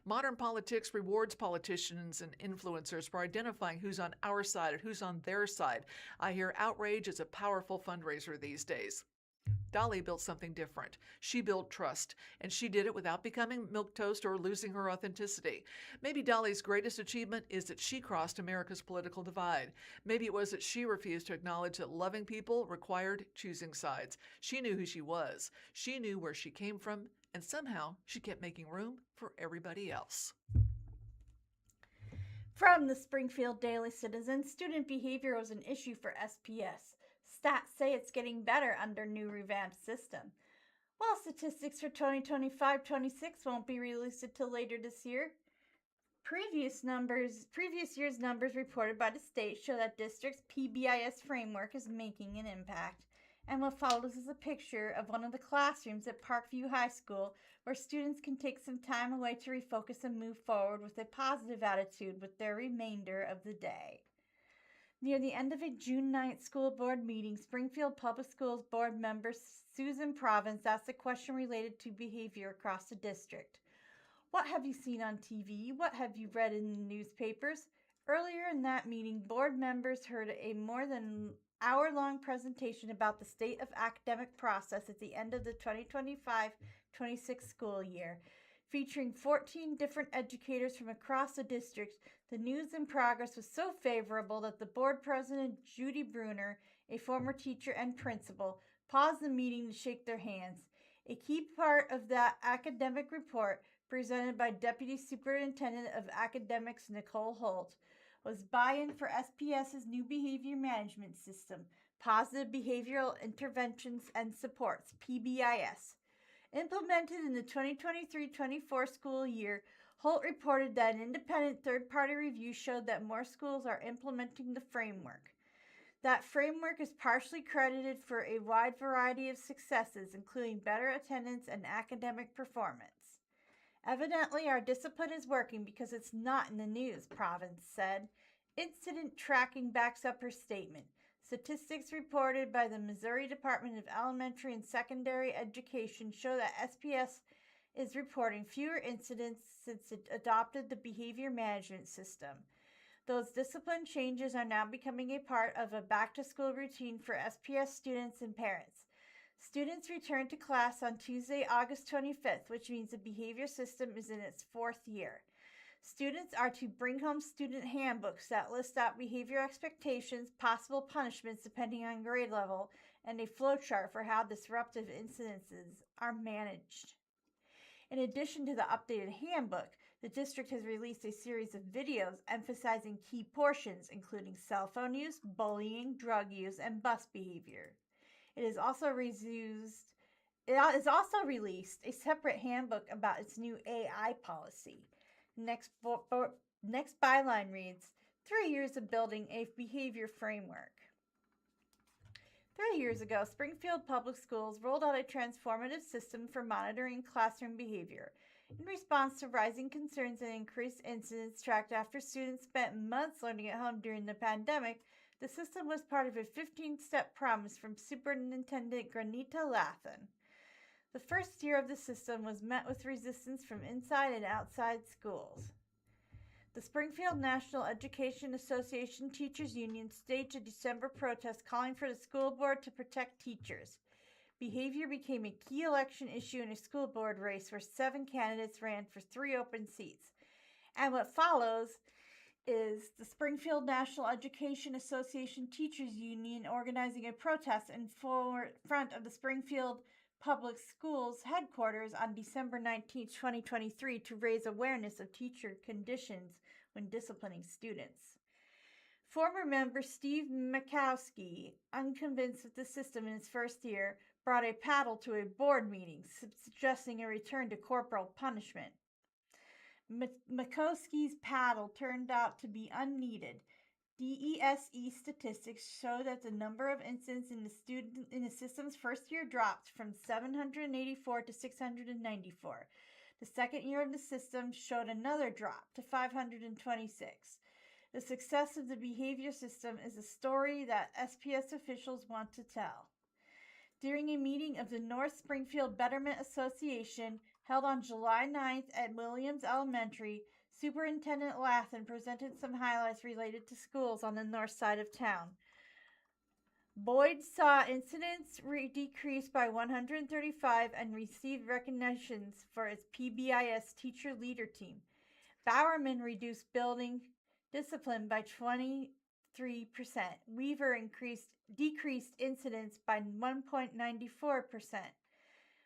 Modern politics rewards politicians and influencers for identifying who's on our side and who's on their side. I hear outrage is a powerful fundraiser these days. Dolly built something different. She built trust, and she did it without becoming milquetoast or losing her authenticity. Maybe Dolly's greatest achievement is that she crossed America's political divide. Maybe it was that she refused to acknowledge that loving people required choosing sides. She knew who she was. She knew where she came from, and somehow she kept making room for everybody else. From the Springfield Daily Citizen, student behavior was an issue for SPS. Stats say it's getting better under new revamped system. While statistics for 2025-26 won't be released until later this year, previous year's numbers reported by the state show that district's PBIS framework is making an impact. And what follows is a picture of one of the classrooms at Parkview High School, where students can take some time away to refocus and move forward with a positive attitude with their remainder of the day. Near the end of a June 9th school board meeting, Springfield Public Schools board member Susan Province asked a question related to behavior across the district. What have you seen on TV? What have you read in the newspapers? Earlier in that meeting, board members heard a more than hour-long presentation about the state of academic process at the end of the 2025-26 school year. Featuring 14 different educators from across the district, the news and progress was so favorable that the board president, Judy Bruner, a former teacher and principal, paused the meeting to shake their hands. A key part of that academic report, presented by Deputy Superintendent of Academics Nicole Holt, was buy-in for SPS's new behavior management system, Positive Behavioral Interventions and Supports, PBIS. Implemented in the 2023-24 school year, Holt reported that an independent third-party review showed that more schools are implementing the framework. That framework is partially credited for a wide variety of successes, including better attendance and academic performance. Evidently, our discipline is working because it's not in the news, Province said. Incident tracking backs up her statement. Statistics reported by the Missouri Department of Elementary and Secondary Education show that SPS is reporting fewer incidents since it adopted the behavior management system. Those discipline changes are now becoming a part of a back-to-school routine for SPS students and parents. Students return to class on Tuesday, August 25th, which means the behavior system is in its fourth year. Students are to bring home student handbooks that list out behavior expectations, possible punishments depending on grade level, and a flowchart for how disruptive incidences are managed. In addition to the updated handbook, the district has released a series of videos emphasizing key portions, including cell phone use, bullying, drug use, and bus behavior. It has also has also released a separate handbook about its new AI policy. Next byline reads, 3 years of building a behavior framework. 3 years ago, Springfield Public Schools rolled out a transformative system for monitoring classroom behavior. In response to rising concerns and increased incidents tracked after students spent months learning at home during the pandemic, the system was part of a 15-step promise from Superintendent Granita Lathan. The first year of the system was met with resistance from inside and outside schools. The Springfield National Education Association Teachers Union staged a December protest calling for the school board to protect teachers. Behavior became a key election issue in a school board race where 7 candidates ran for 3 open seats. And what follows is the Springfield National Education Association Teachers Union organizing a protest in front of the Springfield Public Schools headquarters on December 19, 2023 to raise awareness of teacher conditions when disciplining students. Former member Steve Makowski, unconvinced with the system in his first year, brought a paddle to a board meeting, suggesting a return to corporal punishment. Makowski's paddle turned out to be unneeded. DESE statistics show that the number of incidents in the system's first year dropped from 784 to 694. The second year of the system showed another drop to 526. The success of the behavior system is a story that SPS officials want to tell. During a meeting of the North Springfield Betterment Association held on July 9th at Williams Elementary, Superintendent Lathan presented some highlights related to schools on the north side of town. Boyd saw incidents decrease by 135 and received recognitions for its PBIS teacher leader team. Bowerman reduced building discipline by 23%. Weaver decreased incidents by 1.94%.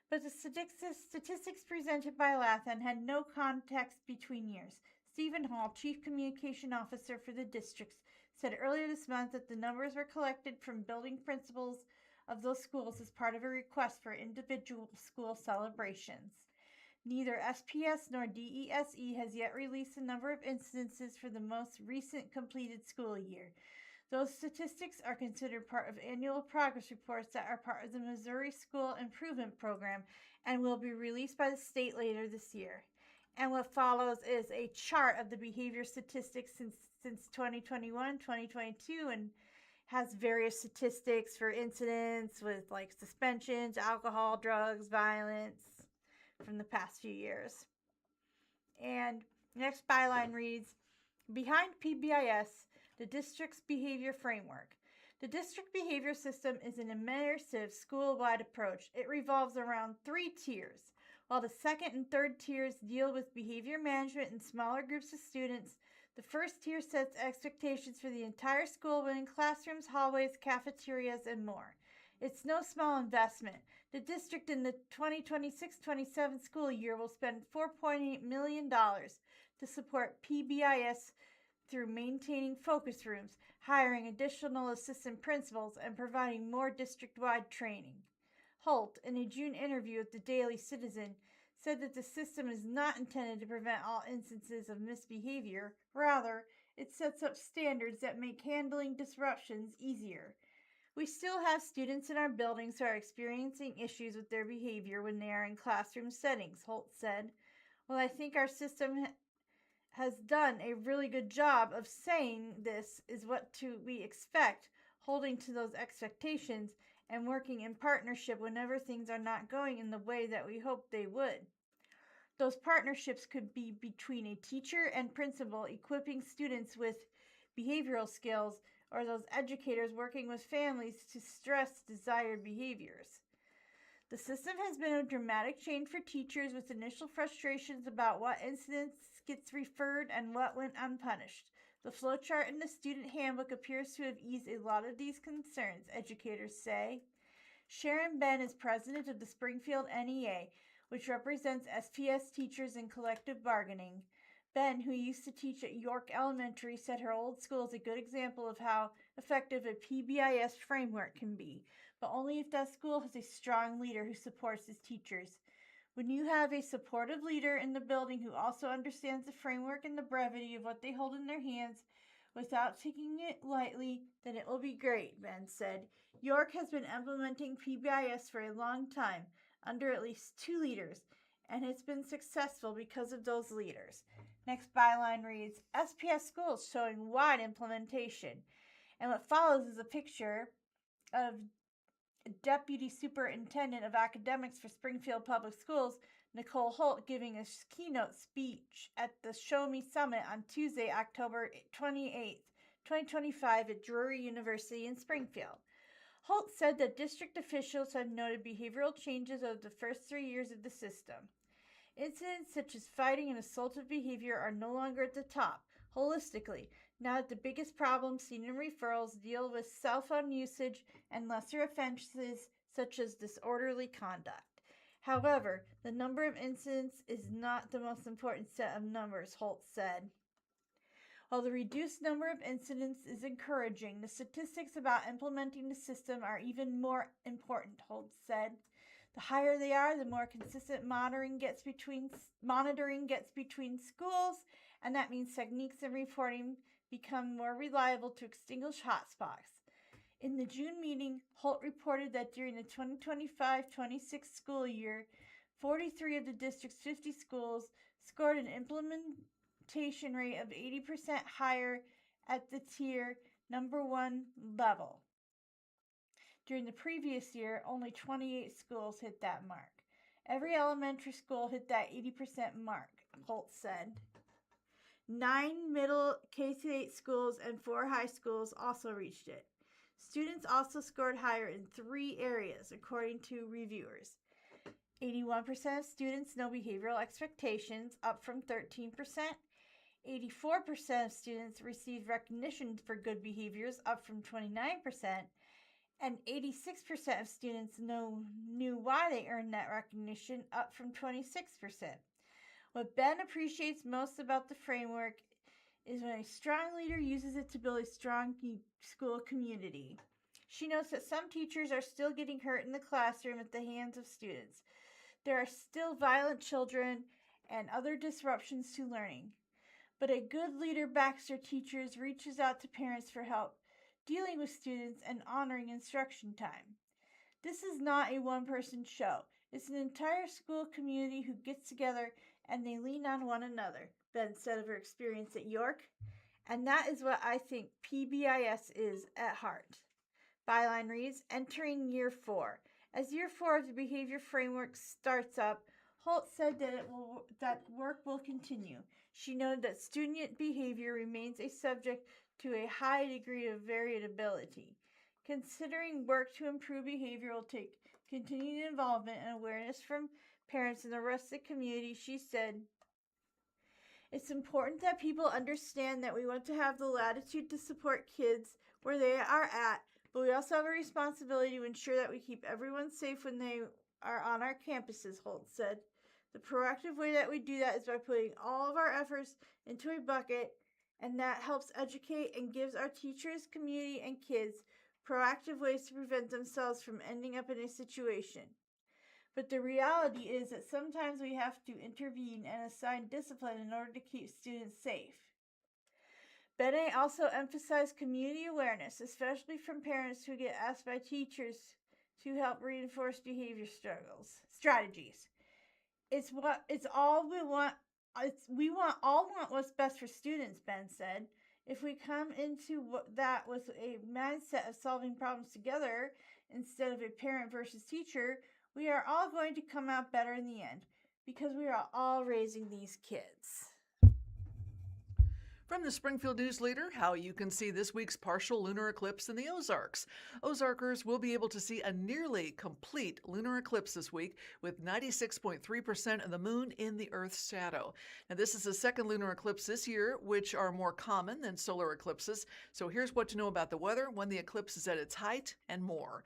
But the statistics presented by Lathan had no context between years. Stephen Hall, Chief Communication Officer for the districts, said earlier this month that the numbers were collected from building principals of those schools as part of a request for individual school celebrations. Neither SPS nor DESE has yet released the number of incidences for the most recent completed school year. Those statistics are considered part of annual progress reports that are part of the Missouri School Improvement Program and will be released by the state later this year. And what follows is a chart of the behavior statistics since 2021, 2022, and has various statistics for incidents with like suspensions, alcohol, drugs, violence from the past few years. And next byline reads, behind PBIS, the district's behavior framework. The district behavior system is an immersive school-wide approach. It revolves around 3 tiers. While the second and third tiers deal with behavior management in smaller groups of students, the first tier sets expectations for the entire school within classrooms, hallways, cafeterias, and more. It's no small investment. The district in the 2026-27 school year will spend $4.8 million to support PBIS through maintaining focus rooms, hiring additional assistant principals, and providing more district-wide training. Holt, in a June interview with the Daily Citizen, said that the system is not intended to prevent all instances of misbehavior. Rather, it sets up standards that make handling disruptions easier. We still have students in our buildings who are experiencing issues with their behavior when they are in classroom settings, Holt said. Well, I think our system has done a really good job of saying this is what we expect, holding to those expectations, and working in partnership whenever things are not going in the way that we hope they would. Those partnerships could be between a teacher and principal equipping students with behavioral skills, or those educators working with families to stress desired behaviors. The system has been a dramatic change for teachers with initial frustrations about what incidents gets referred and what went unpunished. The flowchart in the student handbook appears to have eased a lot of these concerns, educators say. Sharon Ben is president of the Springfield NEA, which represents SPS teachers in collective bargaining. Ben, who used to teach at York Elementary, said her old school is a good example of how effective a PBIS framework can be. but only if that school has a strong leader who supports his teachers. When you have a supportive leader in the building who also understands the framework and the brevity of what they hold in their hands without taking it lightly, then it will be great, Ben said. York has been implementing PBIS for a long time, under at least 2 leaders, and it's been successful because of those leaders. Next byline reads, SPS schools showing wide implementation. And what follows is a picture of Deputy Superintendent of Academics for Springfield Public Schools, Nicole Holt, giving a keynote speech at the Show Me Summit on Tuesday, October 28th, 2025 at Drury University in Springfield. Holt said that district officials have noted behavioral changes over the first 3 years of the system. Incidents such as fighting and assaultive behavior are no longer at the top. Holistically, now that the biggest problems seen in referrals deal with cell phone usage and lesser offenses such as disorderly conduct. However, the number of incidents is not the most important set of numbers, Holt said. While the reduced number of incidents is encouraging, the statistics about implementing the system are even more important, Holt said. The higher they are, the more consistent monitoring gets between schools, and that means techniques and reporting become more reliable to extinguish hotspots. In the June meeting, Holt reported that during the 2025-26 school year, 43 of the district's 50 schools scored an implementation rate of 80% higher at the tier number 1 level. During the previous year, only 28 schools hit that mark. Every elementary school hit that 80% mark, Holt said. 9 middle K-8 schools and 4 high schools also reached it. Students also scored higher in 3 areas, according to reviewers. 81% of students know behavioral expectations, up from 13%. 84% of students received recognition for good behaviors, up from 29%. And 86% of students knew why they earned that recognition, up from 26%. What Ben appreciates most about the framework is when a strong leader uses it to build a strong school community. She notes that some teachers are still getting hurt in the classroom at the hands of students. There are still violent children and other disruptions to learning. But a good leader backs their teachers, reaches out to parents for help, dealing with students, and honoring instruction time. This is not a one-person show. It's an entire school community who gets together and they lean on one another, Ben said of her experience at York. And that is what I think PBIS is at heart. Byline reads, entering year 4. As year 4 of the behavior framework starts up, Holt said that work will continue. She noted that student behavior remains a subject to a high degree of variability. Considering work to improve behavior will take continued involvement and awareness from parents and the rest of the community, she said. It's important that people understand that we want to have the latitude to support kids where they are at, but we also have a responsibility to ensure that we keep everyone safe when they are on our campuses, Holt said. The proactive way that we do that is by putting all of our efforts into a bucket, and that helps educate and gives our teachers, community, and kids proactive ways to prevent themselves from ending up in a situation. But the reality is that sometimes we have to intervene and assign discipline in order to keep students safe. Bene also emphasized community awareness, especially from parents who get asked by teachers to help reinforce behavior strategies. We all want what's best for students, Ben said. If we come into that with a mindset of solving problems together instead of a parent versus teacher, we are all going to come out better in the end because we are all raising these kids. From the Springfield News Leader, how you can see this week's partial lunar eclipse in the Ozarks. Ozarkers will be able to see a nearly complete lunar eclipse this week with 96.3% of the moon in the Earth's shadow. Now, this is the second lunar eclipse this year, which are more common than solar eclipses. So here's what to know about the weather, when the eclipse is at its height, and more.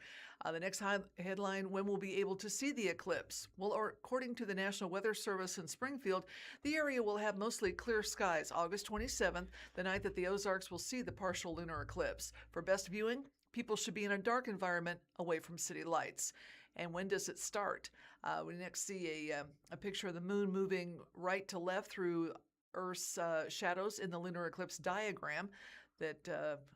The next headline, when we'll be able to see the eclipse. Well, according to the National Weather Service in Springfield, the area will have mostly clear skies August 27th, the night that the Ozarks will see the partial lunar eclipse. For best viewing, People should be in a dark environment away from city lights. And when does it start? We next see a picture of the moon moving right to left through Earth's shadows in the lunar eclipse diagram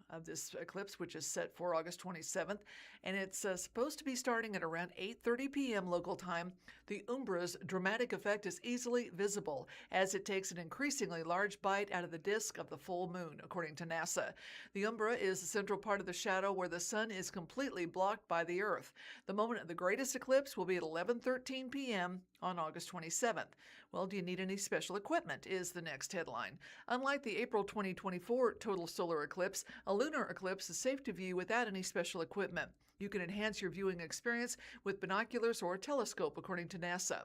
of this eclipse, which is set for August 27th, and it's supposed to be starting at around 8:30 p.m. local time. The umbra's dramatic effect is easily visible as it takes an increasingly large bite out of the disk of the full moon, according to NASA. The umbra is the central part of the shadow where the sun is completely blocked by the Earth. The moment of the greatest eclipse will be at 11:13 p.m. on August 27th. Well, do you need any special equipment, is the next headline. Unlike the April 2024 total solar eclipse, a lunar eclipse is safe to view without any special equipment. You can enhance your viewing experience with binoculars or a telescope, according to NASA.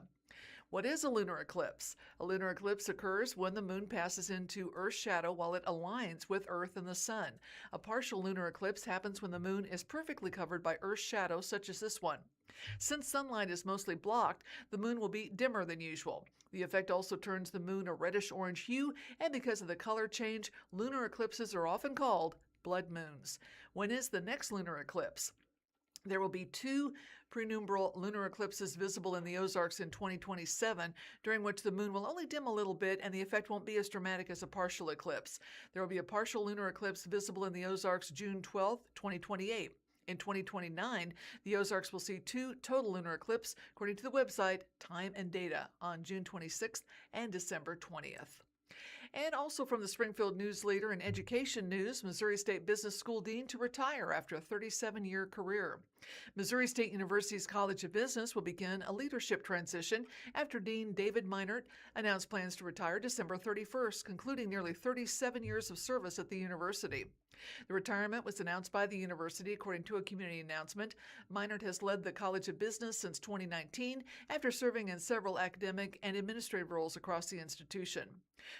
What is a lunar eclipse? A lunar eclipse occurs when the moon passes into Earth's shadow while it aligns with Earth and the sun. A partial lunar eclipse happens when the moon is perfectly covered by Earth's shadow, such as this one. Since sunlight is mostly blocked, the moon will be dimmer than usual. The effect also turns the moon a reddish-orange hue, and because of the color change, lunar eclipses are often called blood moons. When is the next lunar eclipse? There will be 2 prenumbral lunar eclipses visible in the Ozarks in 2027, during which the moon will only dim a little bit and the effect won't be as dramatic as a partial eclipse. There will be a partial lunar eclipse visible in the Ozarks June 12, 2028. In 2029, the Ozarks will see 2 total lunar eclipses, according to the website Time and Data, on June 26th and December 20th. And also from the Springfield News Leader in education news, Missouri State Business School Dean to retire after a 37-year career. Missouri State University's College of Business will begin a leadership transition after Dean David Meinert announced plans to retire December 31st, concluding nearly 37 years of service at the university. The retirement was announced by the university, according to a community announcement. Meinert has led the College of Business since 2019 after serving in several academic and administrative roles across the institution.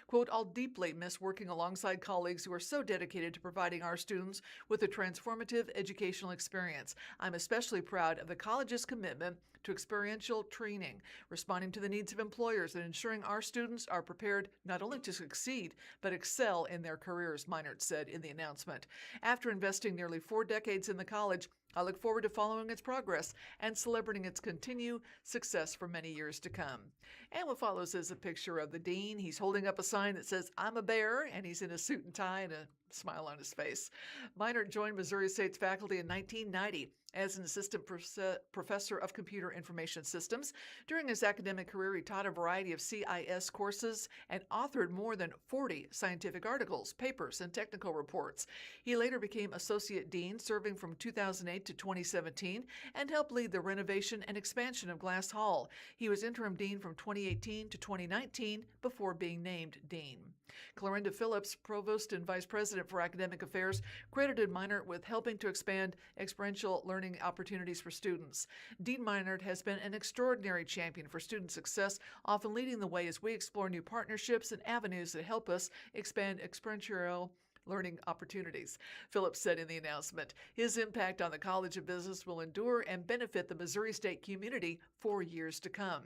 Quote, "I'll deeply miss working alongside colleagues who are so dedicated to providing our students with a transformative educational experience. I'm especially proud of the college's commitment to experiential training, responding to the needs of employers, and ensuring our students are prepared not only to succeed, but excel in their careers," Meinert said in the announcement. After investing nearly 4 decades in the college, I look forward to following its progress and celebrating its continued success for many years to come. And what follows is a picture of the dean. He's holding up a sign that says, "I'm a bear," and he's in a suit and tie and a smile on his face. Meinert joined Missouri State's faculty in 1990 as an assistant professor of computer information systems. During his academic career, he taught a variety of CIS courses and authored more than 40 scientific articles, papers, and technical reports. He later became associate dean, serving from 2008 to 2017, and helped lead the renovation and expansion of Glass Hall. He was interim dean from 2018 to 2019 before being named dean. Clorinda Phillips, provost and vice president for academic affairs, credited Meinert with helping to expand experiential learning opportunities for students. Dean Meinert has been an extraordinary champion for student success, often leading the way as we explore new partnerships and avenues that help us expand experiential learning opportunities, Phillips said in the announcement. His impact on the College of Business will endure and benefit the Missouri State community for years to come.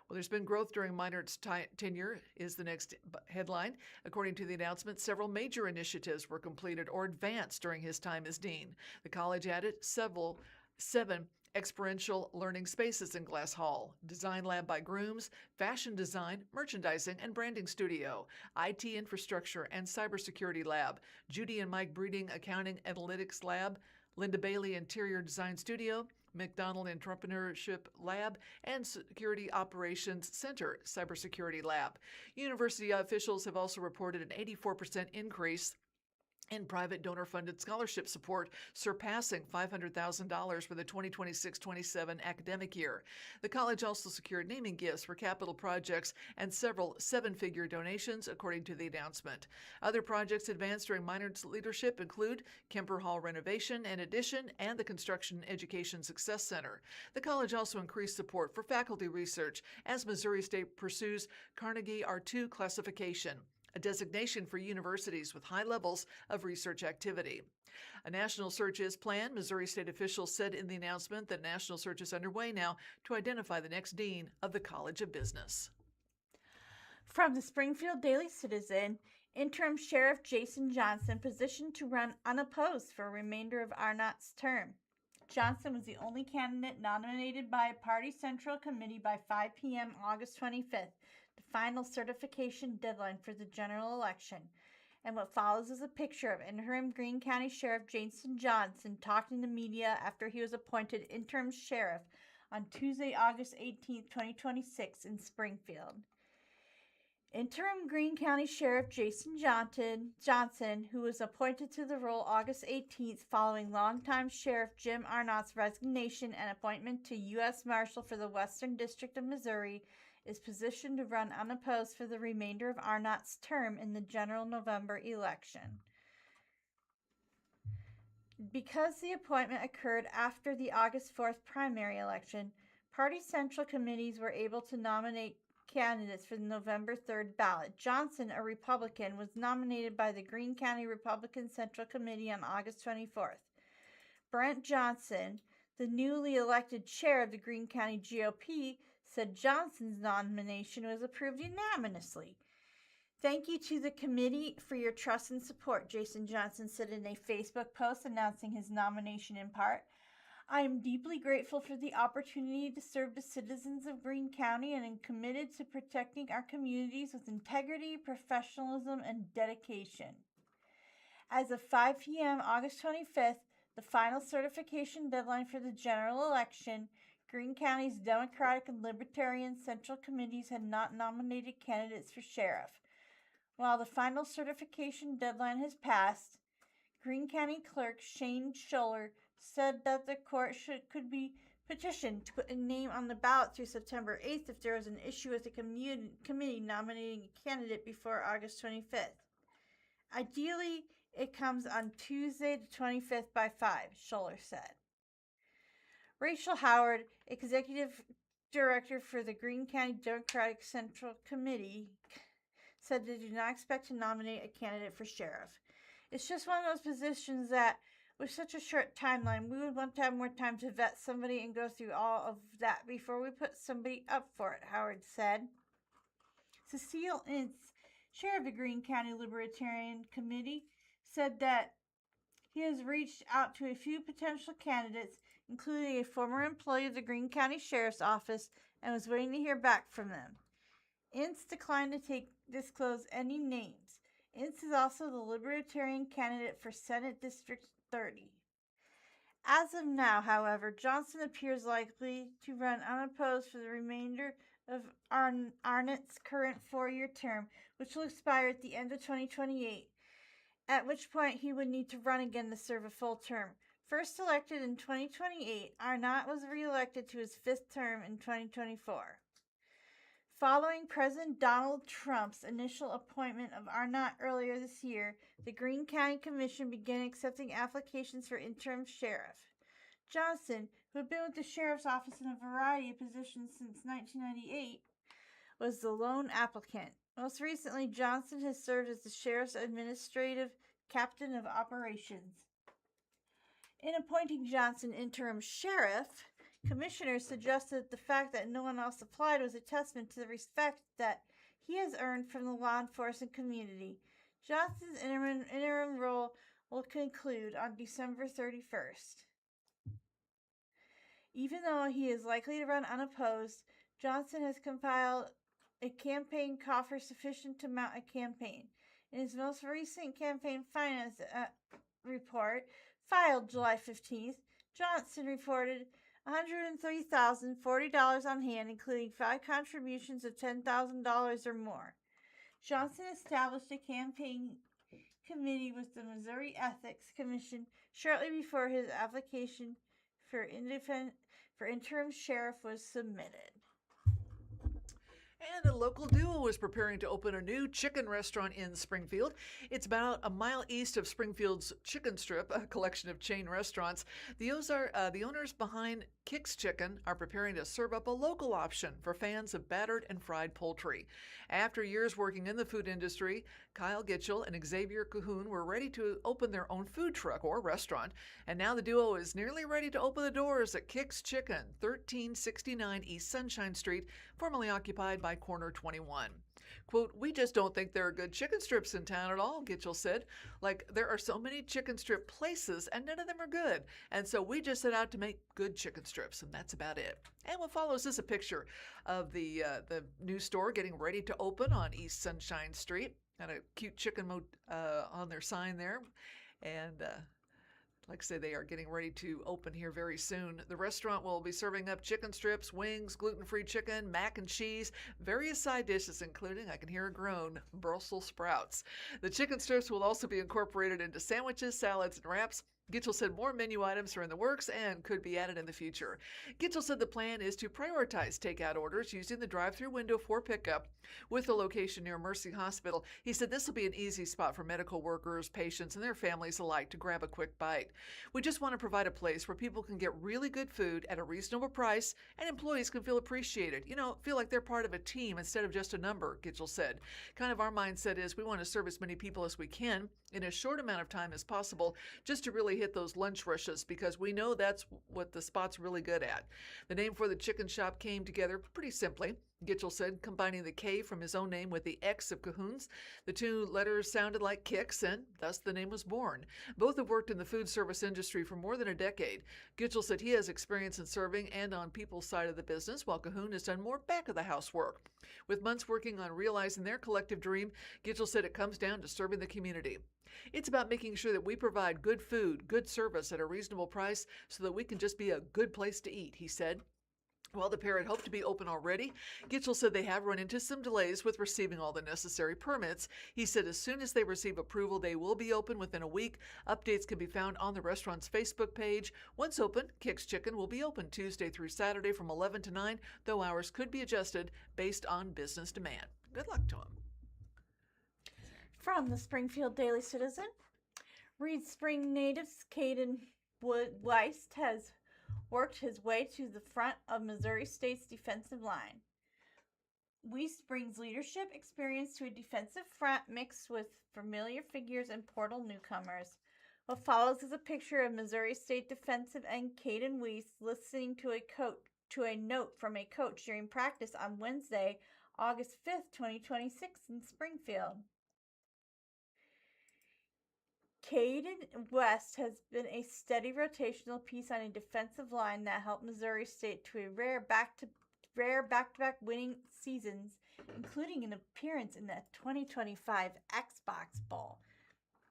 Well, there's been growth during Meinert's tenure, is the next headline. According to the announcement, several major initiatives were completed or advanced during his time as dean. The college added 7 experiential learning spaces in Glass Hall: Design Lab by Grooms, Fashion Design, Merchandising and Branding Studio, IT Infrastructure and Cybersecurity Lab, Judy and Mike Breeding Accounting Analytics Lab, Linda Bailey Interior Design Studio, McDonald Entrepreneurship Lab, and Security Operations Center Cybersecurity Lab. University officials have also reported an 84% increase in private donor-funded scholarship support, surpassing $500,000 for the 2026-27 academic year. The college also secured naming gifts for capital projects and several 7-figure donations, according to the announcement. Other projects advanced during Meinert's leadership include Kemper Hall renovation and addition and the Construction Education Success Center. The college also increased support for faculty research as Missouri State pursues Carnegie R2 classification, a designation for universities with high levels of research activity. A national search is planned. Missouri State officials said in the announcement that a national search is underway now to identify the next dean of the College of Business. From the Springfield Daily Citizen, Interim Sheriff Jason Johnson positioned to run unopposed for a remainder of Arnott's term. Johnson was the only candidate nominated by a party central committee by 5 p.m. August 25th, the final certification deadline for the general election. And what follows is a picture of interim Greene County Sheriff Jason Johnson talking to media after he was appointed interim sheriff on Tuesday, August 18, 2026 in Springfield. Interim Greene County Sheriff Jason Johnson, who was appointed to the role August 18th following longtime Sheriff Jim Arnott's resignation and appointment to U.S. Marshal for the Western District of Missouri, is positioned to run unopposed for the remainder of Arnott's term in the general November election. Because the appointment occurred after the August 4th primary election, party central committees were able to nominate candidates for the November 3rd ballot. Johnson, a Republican, was nominated by the Greene County Republican Central Committee on August 24th. Brent Johnson, the newly elected chair of the Greene County GOP, said Johnson's nomination was approved unanimously. Thank you to the committee for your trust and support, Jason Johnson said in a Facebook post announcing his nomination in part. I am deeply grateful for the opportunity to serve the citizens of Greene County and am committed to protecting our communities with integrity, professionalism, and dedication. As of 5 p.m. August 25th, the final certification deadline for the general election, Greene County's Democratic and Libertarian Central Committees had not nominated candidates for sheriff. While the final certification deadline has passed, Greene County Clerk Shane Schuller said that the court could be petitioned to put a name on the ballot through September 8th if there was an issue with the committee nominating a candidate before August 25th. Ideally, it comes on Tuesday the 25th by 5, Schuller said. Rachel Howard, Executive Director for the Greene County Democratic Central Committee, said they do not expect to nominate a candidate for sheriff. It's just one of those positions that, with such a short timeline, we would want to have more time to vet somebody and go through all of that before we put somebody up for it, Howard said. Cecile Ince, chair of the Greene County Libertarian Committee, said that he has reached out to a few potential candidates, including a former employee of the Greene County Sheriff's Office, and was waiting to hear back from them. Ince declined to disclose any names. Ince is also the Libertarian candidate for Senate District 30. As of now, however, Johnson appears likely to run unopposed for the remainder of Arnott's current 4-year term, which will expire at the end of 2028, at which point he would need to run again to serve a full term. First elected in 2028, Arnott was reelected to his 5th term in 2024. Following President Donald Trump's initial appointment of Arnott earlier this year, the Greene County Commission began accepting applications for interim sheriff. Johnson, who had been with the sheriff's office in a variety of positions since 1998, was the lone applicant. Most recently, Johnson has served as the sheriff's administrative captain of operations. In appointing Johnson interim sheriff, commissioners suggested that the fact that no one else applied was a testament to the respect that he has earned from the law enforcement community. Johnson's interim role will conclude on December 31st. Even though he is likely to run unopposed, Johnson has compiled a campaign coffer sufficient to mount a campaign. In his most recent campaign finance report, filed July 15th, Johnson reported $103,040 on hand, including 5 contributions of $10,000 or more. Johnson established a campaign committee with the Missouri Ethics Commission shortly before his application for interim sheriff was submitted. And a local duo is preparing to open a new chicken restaurant in Springfield. It's about a mile east of Springfield's Chicken Strip, a collection of chain restaurants. The owners behind Kicks Chicken are preparing to serve up a local option for fans of battered and fried poultry. After years working in the food industry, Kyle Gitchell and Xavier Cahoon were ready to open their own food truck or restaurant, and now the duo is nearly ready to open the doors at Kicks Chicken, 1369 East Sunshine Street, formerly occupied by Corner 21. Quote, "We just don't think there are good chicken strips in town at all," Gitchell said. "Like, there are so many chicken strip places and none of them are good. And so we just set out to make good chicken strips, and that's about it." And what follows is a picture of the new store getting ready to open on East Sunshine Street. Got a cute chicken on their sign there. And like I say, they are getting ready to open here very soon. The restaurant will be serving up chicken strips, wings, gluten-free chicken, mac and cheese, various side dishes, including, I can hear a groan, Brussels sprouts. The chicken strips will also be incorporated into sandwiches, salads, and wraps. Gitchell said more menu items are in the works and could be added in the future. Gitchell said the plan is to prioritize takeout orders using the drive-through window for pickup with the location near Mercy Hospital. He said this will be an easy spot for medical workers, patients, and their families alike to grab a quick bite. "We just want to provide a place where people can get really good food at a reasonable price and employees can feel appreciated. Feel like they're part of a team instead of just a number," Gitchell said. Kind of our mindset is we want to serve as many people as we can in as short amount of time as possible just to really hit those lunch rushes because we know that's what the spot's really good at. The name for the chicken shop came together pretty simply. Gitchell said, combining the K from his own name with the X of Cahoon's. The two letters sounded like kicks, and thus the name was born. Both have worked in the food service industry for more than a decade. Gitchell said he has experience in serving and on people's side of the business, while Cahoon has done more back-of-the-house work. With months working on realizing their collective dream, Gitchell said it comes down to serving the community. "It's about making sure that we provide good food, good service at a reasonable price so that we can just be a good place to eat," he said. While the pair had hoped to be open already, Gitchell said they have run into some delays with receiving all the necessary permits. He said as soon as they receive approval, they will be open within a week. Updates can be found on the restaurant's Facebook page. Once open, Kicks Chicken will be open Tuesday through Saturday from 11 to 9, though hours could be adjusted based on business demand. Good luck to them. From the Springfield Daily Citizen, Reed Spring natives Caden Weist has worked his way to the front of Missouri State's defensive line. Weist brings leadership experience to a defensive front mixed with familiar figures and portal newcomers. What follows is a picture of Missouri State defensive end Caden Weist listening to a note from a coach during practice on Wednesday, August 5th, 2026 in Springfield. Caden West has been a steady rotational piece on a defensive line that helped Missouri State to a rare back-to-back winning seasons, including an appearance in the 2025 Xbox Bowl.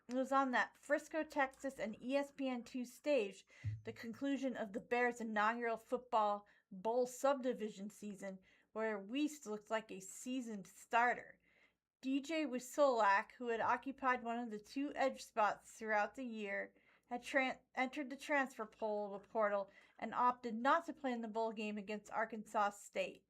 It was on that Frisco, Texas and ESPN2 stage, the conclusion of the Bears' inaugural football bowl subdivision season, where Weist looked like a seasoned starter. DJ Wisolak, who had occupied one of the two edge spots throughout the year, had entered the transfer portal and opted not to play in the bowl game against Arkansas State.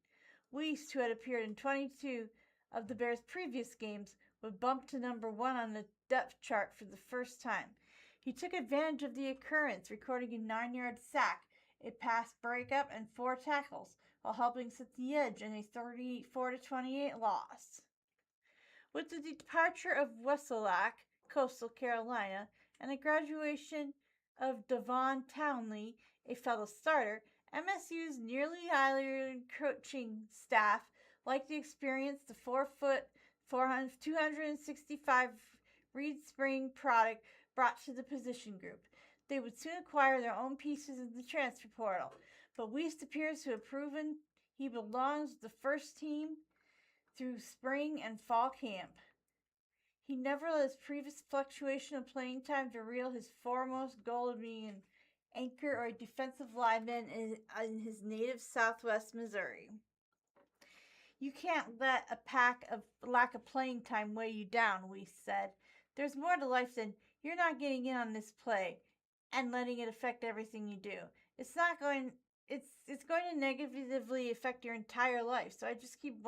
Weist, who had appeared in 22 of the Bears' previous games, would bump to number 1 on the depth chart for the first time. He took advantage of the occurrence, recording a 9-yard sack, a pass breakup, and 4 tackles, while helping set the edge in a 34-28 loss. With the departure of Wesolak, Coastal Carolina, and the graduation of Devon Townley, a fellow starter, MSU's nearly hired coaching staff liked the experience the 4-foot, 265 Reed Spring product brought to the position group. They would soon acquire their own pieces in the transfer portal, but Weist appears to have proven he belongs with the first team through spring and fall camp. He never let his previous fluctuation of playing time derail his foremost goal of being an anchor or a defensive lineman in his native Southwest Missouri. "You can't let a lack of playing time weigh you down," Weist said. "There's more to life than you're not getting in on this play and letting it affect everything you do. It's going to negatively affect your entire life. So I just keep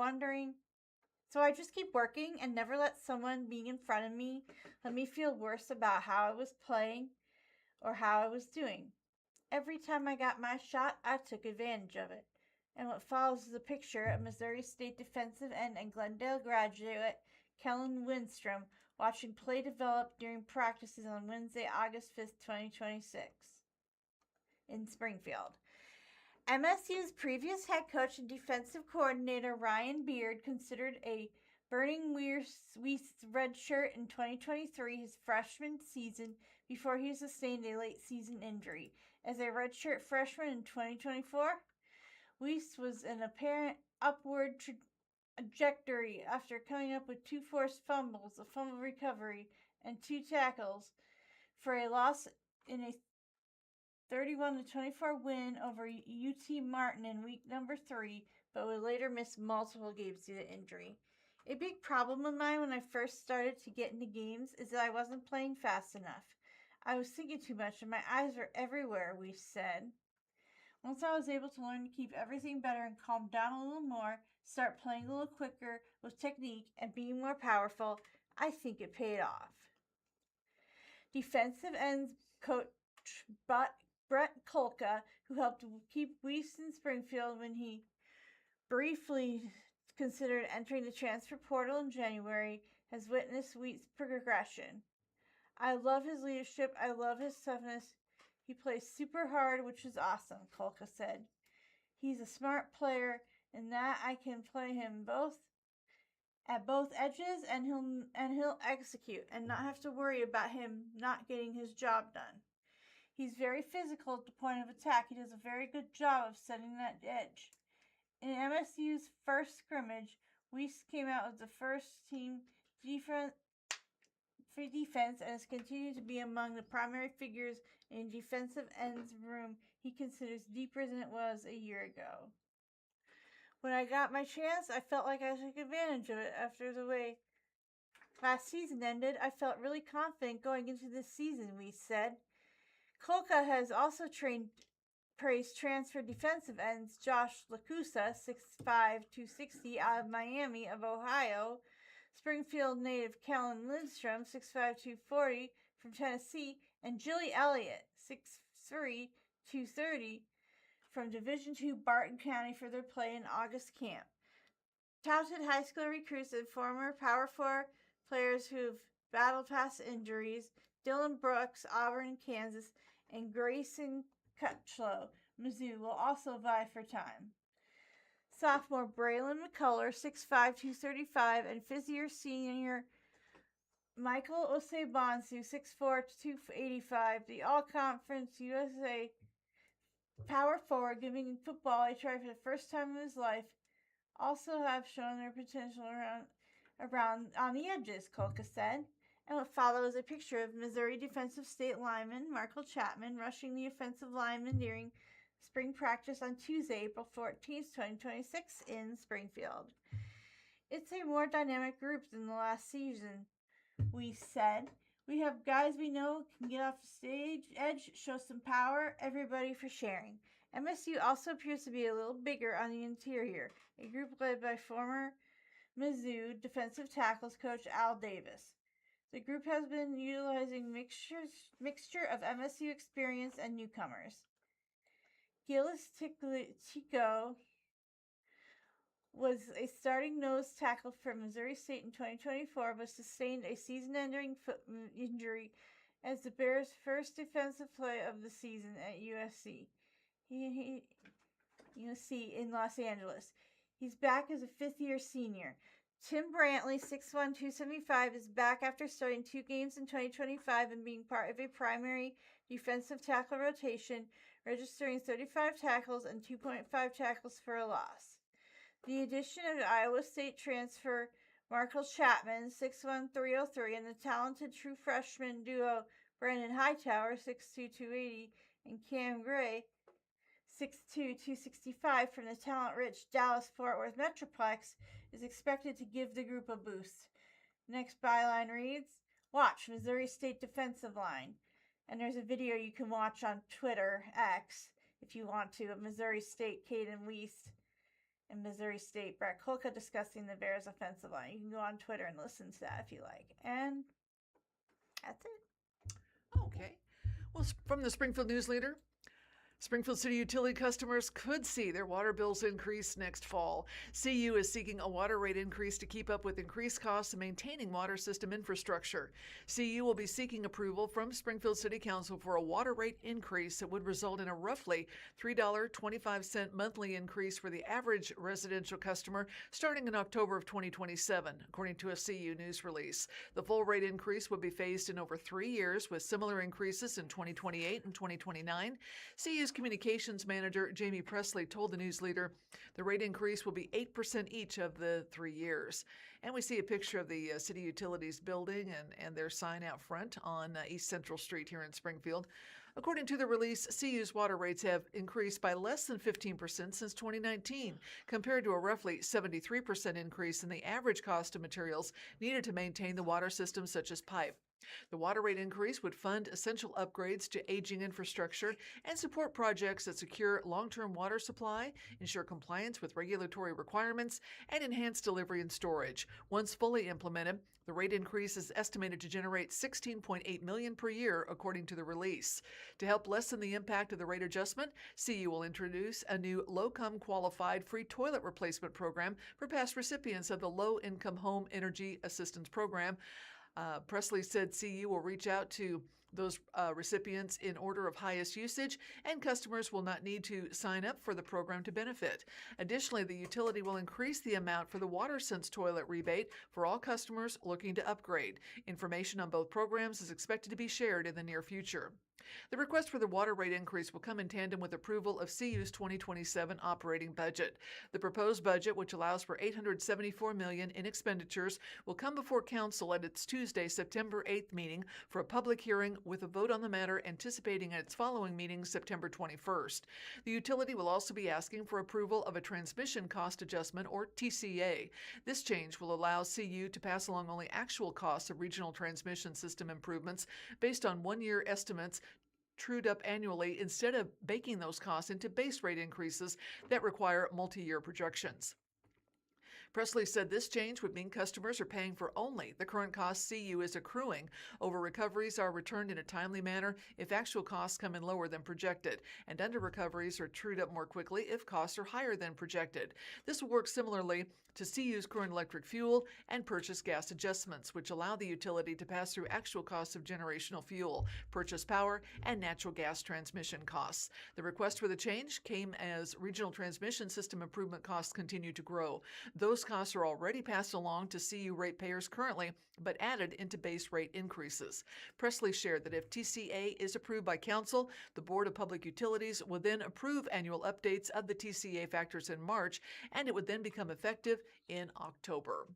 working and never let someone being in front of me let me feel worse about how I was playing or how I was doing. Every time I got my shot, I took advantage of it. And what follows is a picture of Missouri State defensive end and Glendale graduate Kellen Lindstrom watching play develop during practices on Wednesday, August 5th, 2026 in Springfield. MSU's previous head coach and defensive coordinator Ryan Beard considered a burning Weiss red shirt in 2023, his freshman season, before he sustained a late season injury. As a redshirt freshman in 2024, Weiss was an apparent upward trajectory after coming up with 2 forced fumbles, a fumble recovery, and 2 tackles for a loss in a 31-24 win over UT Martin in week number 3, but would later miss multiple games due to injury. A big problem of mine when I first started to get into games is that I wasn't playing fast enough. I was thinking too much and my eyes were everywhere, we said. Once I was able to learn to keep everything better and calm down a little more, start playing a little quicker with technique and being more powerful, I think it paid off. Defensive ends coach Brett Kolka, who helped keep Weiss in Springfield when he briefly considered entering the transfer portal in January, has witnessed Weiss' progression. I love his leadership. I love his toughness. He plays super hard, which is awesome, Kolka said. He's a smart player, and that I can play him at both edges, and he'll execute and not have to worry about him not getting his job done. He's very physical at the point of attack. He does a very good job of setting that edge. In MSU's first scrimmage, Weiss came out as the first team defense and has continued to be among the primary figures in defensive ends room he considers deeper than it was a year ago. When I got my chance, I felt like I took advantage of it. After the way last season ended, I felt really confident going into this season, Weiss said. Kolka has also praised transfer defensive ends Josh Lacusa, 6'5", 260, out of Miami of Ohio, Springfield native Kellen Lindstrom, 6'5", 240, from Tennessee, and Jilly Elliott, 6'3", 230, from Division II Barton County for their play in August camp. Touted high school recruits and former Power 4 players who've battled past injuries, Dylan Brooks, Auburn, Kansas, and Grayson Cutchlow, Mizzou, will also vie for time. Sophomore Braylon McCuller, 6'5", 235, and fifth-year senior Michael Osei-Bonsu, 6'4", 285, the All-Conference USA Power Forward, giving football a try for the first time in his life, also have shown their potential around on the edges, Kolka said. And what follows a picture of Missouri defensive state lineman Markel Chapman rushing the offensive lineman during spring practice on Tuesday, April 14th, 2026 in Springfield. It's a more dynamic group than the last season, we said. We have guys we know can get off the stage edge, show some power, everybody for sharing. MSU also appears to be a little bigger on the interior, a group led by former Mizzou defensive tackles coach Al Davis. The group has been utilizing mixture of MSU experience and newcomers. Gillis Tico was a starting nose tackle for Missouri State in 2024, but sustained a season-ending foot injury as the Bears' first defensive play of the season at USC in Los Angeles. He's back as a fifth-year senior. Tim Brantley, 6'1", 275, is back after starting 2 games in 2025 and being part of a primary defensive tackle rotation, registering 35 tackles and 2.5 tackles for a loss. The addition of Iowa State transfer Markel Chapman, 6'1", 303, and the talented true freshman duo Brandon Hightower, 6'2", 280, and Cam Gray, 6'2", 265, from the talent-rich Dallas-Fort Worth Metroplex, is expected to give the group a boost. Next byline reads, "Watch Missouri State defensive line." And there's a video you can watch on Twitter, X, if you want to, of Missouri State Caden Weiss and Missouri State Brett Kolka discussing the Bears offensive line. You can go on Twitter and listen to that if you like. And that's it. Okay. Well, from the Springfield News Leader, Springfield City Utility customers could see their water bills increase next fall. CU is seeking a water rate increase to keep up with increased costs of maintaining water system infrastructure. CU will be seeking approval from Springfield City Council for a water rate increase that would result in a roughly $3.25 monthly increase for the average residential customer starting in October of 2027, according to a CU news release. The full rate increase would be phased in over 3 years, with similar increases in 2028 and 2029. CU's communications manager, Jamie Presley, told the news leader the rate increase will be 8% each of the 3 years. And we see a picture of the City Utilities building and their sign out front on East Central Street here in Springfield. According to the release, CU's water rates have increased by less than 15% since 2019, compared to a roughly 73% increase in the average cost of materials needed to maintain the water system, such as pipe. The water rate increase would fund essential upgrades to aging infrastructure and support projects that secure long-term water supply, ensure compliance with regulatory requirements, and enhance delivery and storage. Once fully implemented, the rate increase is estimated to generate $16.8 million per year, according to the release. To help lessen the impact of the rate adjustment, CU will introduce a new low-income qualified free toilet replacement program for past recipients of the Low-Income Home Energy Assistance Program. Presley said CU will reach out to those recipients in order of highest usage, and customers will not need to sign up for the program to benefit. Additionally, the utility will increase the amount for the WaterSense toilet rebate for all customers looking to upgrade. Information on both programs is expected to be shared in the near future. The request for the water rate increase will come in tandem with approval of CU's 2027 operating budget. The proposed budget, which allows for $874 million in expenditures, will come before Council at its Tuesday, September 8th meeting for a public hearing with a vote on the matter anticipating at its following meeting, September 21st. The utility will also be asking for approval of a transmission cost adjustment, or TCA. This change will allow CU to pass along only actual costs of regional transmission system improvements based on one-year estimates trued up annually, instead of baking those costs into base rate increases that require multi-year projections. Presley said this change would mean customers are paying for only the current costs CU is accruing over recoveries are returned in a timely manner if actual costs come in lower than projected, and under recoveries are trued up more quickly if costs are higher than projected. This will work similarly to CU's current electric fuel and purchase gas adjustments, which allow the utility to pass through actual costs of generational fuel, purchase power, and natural gas transmission costs. The request for the change came as regional transmission system improvement costs continue to grow. Those costs are already passed along to CU ratepayers currently, but added into base rate increases. Presley shared that if TCA is approved by Council, the Board of Public Utilities will then approve annual updates of the TCA factors in March, and it would then become effective in October.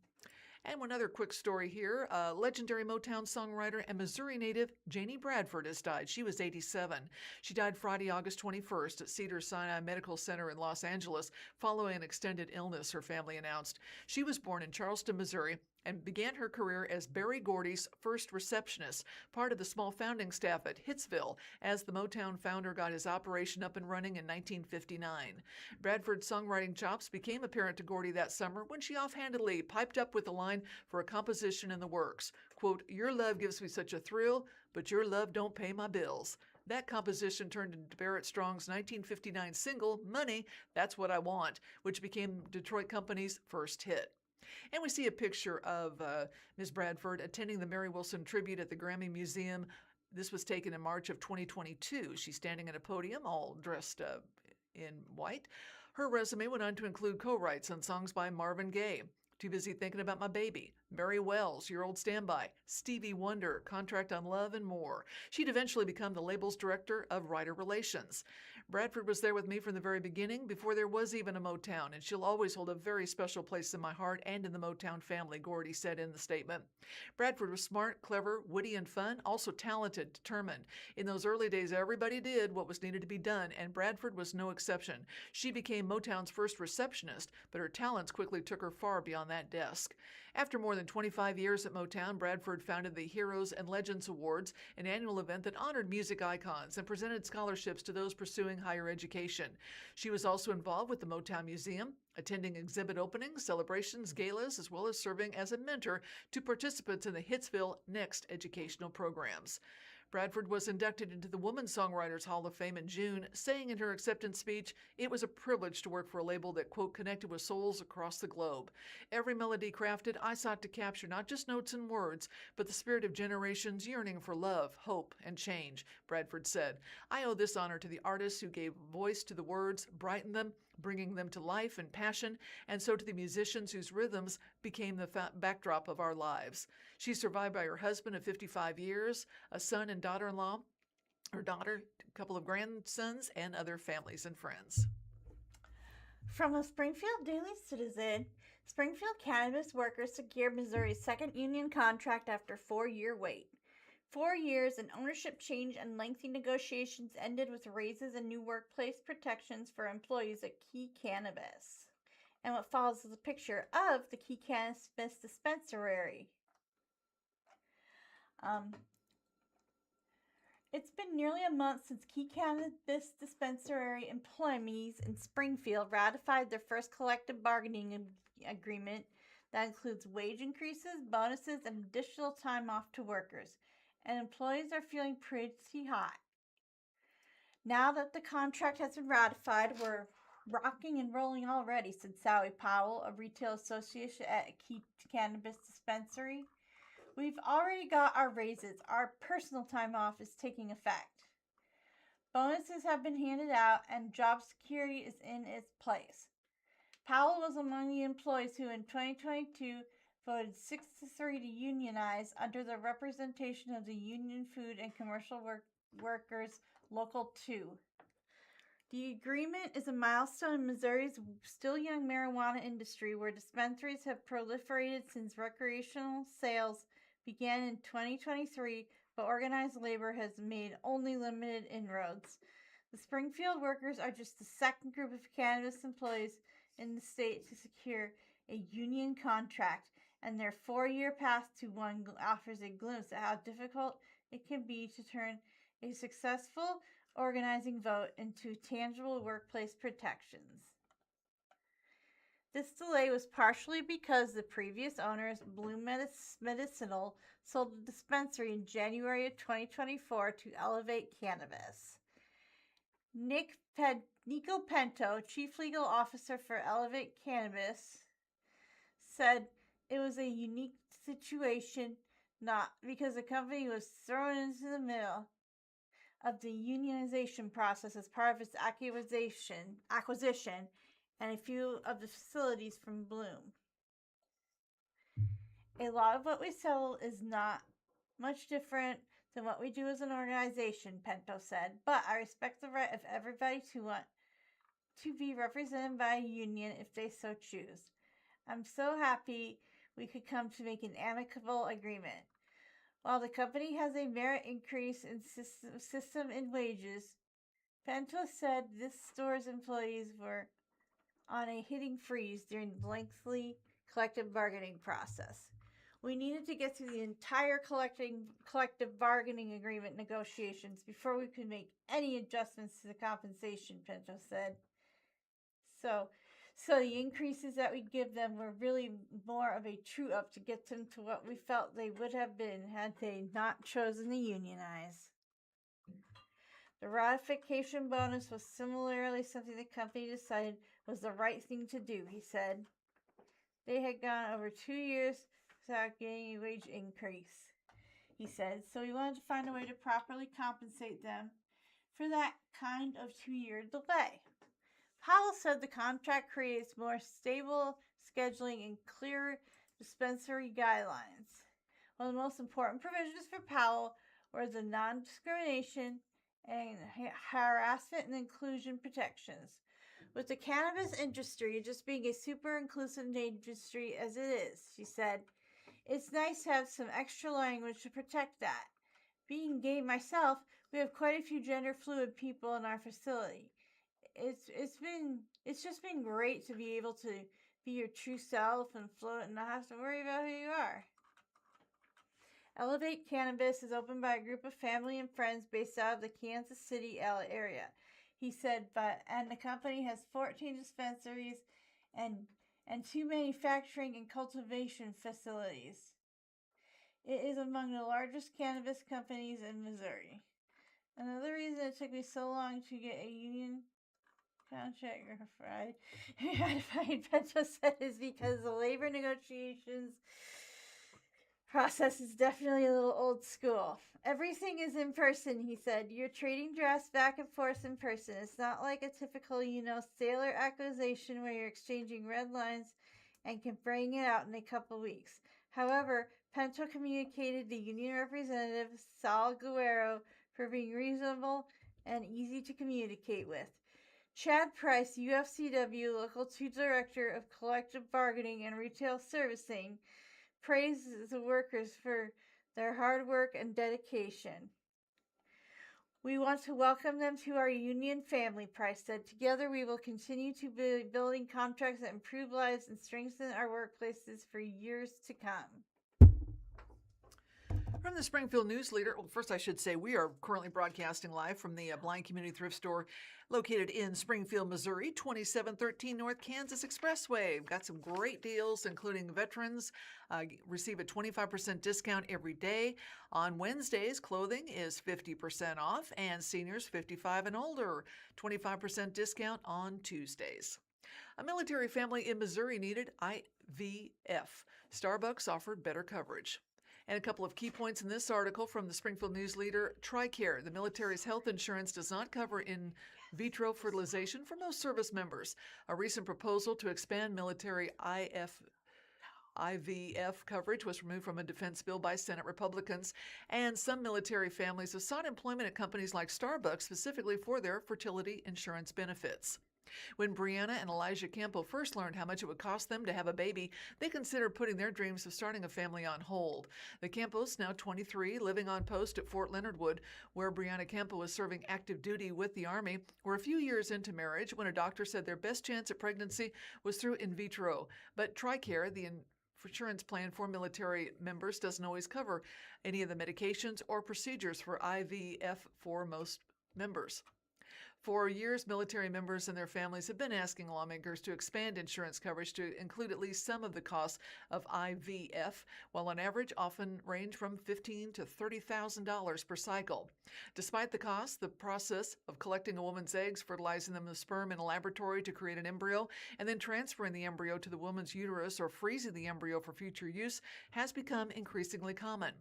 And one other quick story here. Legendary Motown songwriter and Missouri native Janie Bradford has died. She was 87. She died Friday, August 21st at Cedars-Sinai Medical Center in Los Angeles following an extended illness, her family announced. She was born in Charleston, Missouri, and began her career as Berry Gordy's first receptionist, part of the small founding staff at Hitsville, as the Motown founder got his operation up and running in 1959. Bradford's songwriting chops became apparent to Gordy that summer when she offhandedly piped up with a line for a composition in the works. Quote, "Your love gives me such a thrill, but your love don't pay my bills." That composition turned into Barrett Strong's 1959 single, Money, That's What I Want, which became Detroit Company's first hit. And we see a picture of Ms. Bradford attending the Mary Wilson tribute at the Grammy Museum. This was taken in March of 2022. She's standing at a podium, all dressed in white. Her resume went on to include co-writes on songs by Marvin Gaye, Too Busy Thinking About My Baby, Mary Wells, Your Old Standby, Stevie Wonder, Contract on Love, and more. She'd eventually become the label's director of writer relations. Bradford was there with me from the very beginning, before there was even a Motown, and she'll always hold a very special place in my heart and in the Motown family, Gordy said in the statement. Bradford was smart, clever, witty, and fun, also talented, determined. In those early days, everybody did what was needed to be done, and Bradford was no exception. She became Motown's first receptionist, but her talents quickly took her far beyond that desk. After more than 25 years at Motown, Bradford founded the Heroes and Legends Awards, an annual event that honored music icons and presented scholarships to those pursuing higher education. She was also involved with the Motown Museum, attending exhibit openings, celebrations, galas, as well as serving as a mentor to participants in the Hitsville Next educational programs. Bradford was inducted into the Woman Songwriters Hall of Fame in June, saying in her acceptance speech, "It was a privilege to work for a label that, quote, connected with souls across the globe. Every melody crafted, I sought to capture not just notes and words, but the spirit of generations yearning for love, hope, and change," Bradford said. "I owe this honor to the artists who gave voice to the words, brightened them, bringing them to life and passion, and so to the musicians whose rhythms became the backdrop of our lives." She's survived by her husband of 55 years, a son and daughter-in-law, her daughter, a couple of grandsons, and other families and friends. From a Springfield Daily Citizen, Springfield cannabis workers secured Missouri's second union contract after 4-year wait. 4 years, an ownership change and lengthy negotiations ended with raises and new workplace protections for employees at Key Cannabis. And what follows is a picture of the Key Cannabis dispensary. It's been nearly a month since Key Cannabis dispensary employees in Springfield ratified their first collective bargaining agreement that includes wage increases, bonuses, and additional time off to workers, and employees are feeling pretty hot. Now that the contract has been ratified, we're rocking and rolling already, said Sally Powell, a retail associate at Key Cannabis dispensary. "We've already got our raises. Our personal time off is taking effect. Bonuses have been handed out and job security is in its place." Powell was among the employees who in 2022 voted 6-3 to unionize under the representation of the Union Food and Commercial Workers Local 2. The agreement is a milestone in Missouri's still young marijuana industry, where dispensaries have proliferated since recreational sales began in 2023, but organized labor has made only limited inroads. The Springfield workers are just the second group of cannabis employees in the state to secure a union contract, and their 4-year path to one offers a glimpse at how difficult it can be to turn a successful organizing vote into tangible workplace protections. This delay was partially because the previous owners, Bloom Medicinal, sold the dispensary in January of 2024 to Elevate Cannabis. Nico Pinto, chief legal officer for Elevate Cannabis, said it was a unique situation, not because the company was thrown into the middle of the unionization process as part of its acquisition and a few of the facilities from Bloom. "A lot of what we sell is not much different than what we do as an organization," Pinto said, "but I respect the right of everybody to want to be represented by a union if they so choose. I'm so happy we could come to make an amicable agreement. While the company has a merit increase in system in wages," Pinto said this store's employees were on a hitting freeze during the lengthy collective bargaining process. "We needed to get through the entire collective bargaining agreement negotiations before we could make any adjustments to the compensation," Pinto said. So the increases that we give them were really more of a true-up to get them to what we felt they would have been had they not chosen to unionize. The ratification bonus was similarly something the company decided was the right thing to do, he said. They had gone over 2 years without getting a wage increase, he said, so we wanted to find a way to properly compensate them for that kind of 2-year delay. Powell said the contract creates more stable scheduling and clearer dispensary guidelines. One of the most important provisions for Powell were the non-discrimination and harassment and inclusion protections. With the cannabis industry just being a super inclusive industry as it is, she said, it's nice to have some extra language to protect that. Being gay myself, we have quite a few gender fluid people in our facility. It's just been great to be able to be your true self and float and not have to worry about who you are. Elevate Cannabis is opened by a group of family and friends based out of the Kansas City area, he said, and the company has 14 dispensaries and 2 manufacturing and cultivation facilities. It is among the largest cannabis companies in Missouri. Another reason it took me so long to get a union contract ratified, Bento said, is because the labor negotiations process is definitely a little old school. Everything is in person, he said. You're trading drafts back and forth in person. It's not like a typical, sailor acquisition where you're exchanging red lines and can bring it out in a couple weeks. However, Pinto communicated the union representative, Sal Guerrero, for being reasonable and easy to communicate with. Chad Price, UFCW Local 2 Director of Collective Bargaining and Retail Servicing, praises the workers for their hard work and dedication. We want to welcome them to our union family, Price said. Together we will continue to be building contracts that improve lives and strengthen our workplaces for years to come. From the Springfield News Leader, well, first I should say we are currently broadcasting live from the Blind Community Thrift Store located in Springfield, Missouri, 2713 North Kansas Expressway. We've got some great deals, including veterans receive a 25% discount every day. On Wednesdays, clothing is 50% off, and seniors 55 and older, 25% discount on Tuesdays. A military family in Missouri needed IVF. Starbucks offered better coverage. And a couple of key points in this article from the Springfield News Leader. TRICARE, the military's health insurance, does not cover in vitro fertilization for most service members. A recent proposal to expand military IVF coverage was removed from a defense bill by Senate Republicans, and some military families have sought employment at companies like Starbucks specifically for their fertility insurance benefits. When Brianna and Elijah Campo first learned how much it would cost them to have a baby, they considered putting their dreams of starting a family on hold. The Campos, now 23, living on post at Fort Leonard Wood, where Brianna Campo was serving active duty with the Army, were a few years into marriage when a doctor said their best chance at pregnancy was through in vitro. But TRICARE, the insurance plan for military members, doesn't always cover any of the medications or procedures for IVF for most members. For years, military members and their families have been asking lawmakers to expand insurance coverage to include at least some of the costs of IVF, while on average often range from $15,000 to $30,000 per cycle. Despite the cost, the process of collecting a woman's eggs, fertilizing them with sperm in a laboratory to create an embryo, and then transferring the embryo to the woman's uterus or freezing the embryo for future use has become increasingly common.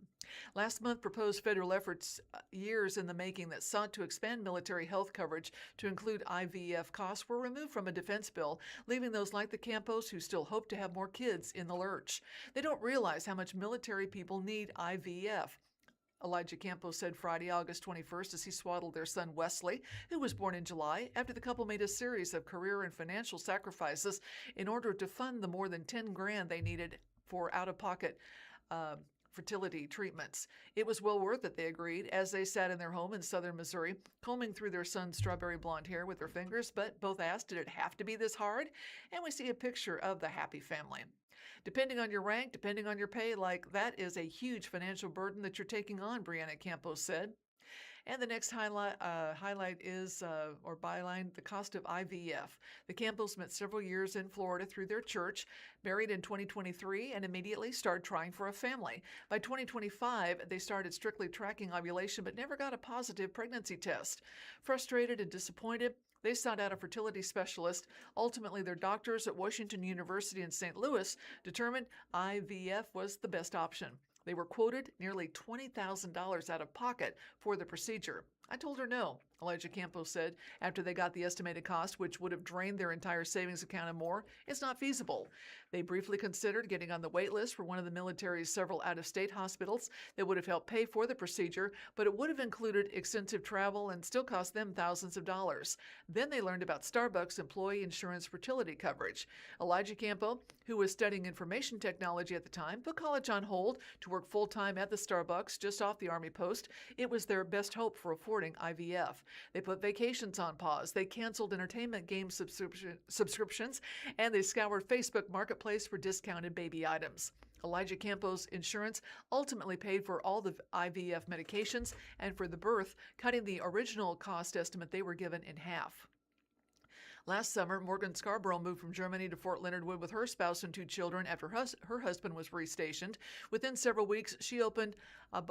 Last month, proposed federal efforts, years in the making, that sought to expand military health coverage to include IVF costs were removed from a defense bill, leaving those like the Campos who still hope to have more kids in the lurch. They don't realize how much military people need IVF. Elijah Campos said Friday, August 21st, as he swaddled their son Wesley, who was born in July, after the couple made a series of career and financial sacrifices in order to fund the more than $10,000 they needed for out-of-pocket fertility treatments. It was well worth it, they agreed, as they sat in their home in southern Missouri, combing through their son's strawberry blonde hair with their fingers, but both asked, did it have to be this hard? And we see a picture of the happy family. Depending on your rank, depending on your pay, like that is a huge financial burden that you're taking on, Brianna Campos said. And the next highlight is, or byline, the cost of IVF. The Campbells spent several years in Florida through their church, married in 2023, and immediately started trying for a family. By 2025, they started strictly tracking ovulation, but never got a positive pregnancy test. Frustrated and disappointed, they sought out a fertility specialist. Ultimately, their doctors at Washington University in St. Louis determined IVF was the best option. They were quoted nearly $20,000 out of pocket for the procedure. I told her no, Elijah Campos said, after they got the estimated cost, which would have drained their entire savings account and more. It's not feasible. They briefly considered getting on the wait list for one of the military's several out-of-state hospitals that would have helped pay for the procedure, but it would have included extensive travel and still cost them thousands of dollars. Then they learned about Starbucks employee insurance fertility coverage. Elijah Campo, who was studying information technology at the time, put college on hold to work full-time at the Starbucks just off the Army post. It was their best hope for affording IVF. They put vacations on pause. They canceled entertainment game subscriptions, and they scoured Facebook Marketplace for discounted baby items. Elijah Campos' insurance ultimately paid for all the IVF medications and for the birth, cutting the original cost estimate they were given in half. Last summer, Morgan Scarborough moved from Germany to Fort Leonard Wood with her spouse and 2 children after her husband was restationed. Within several weeks, she opened a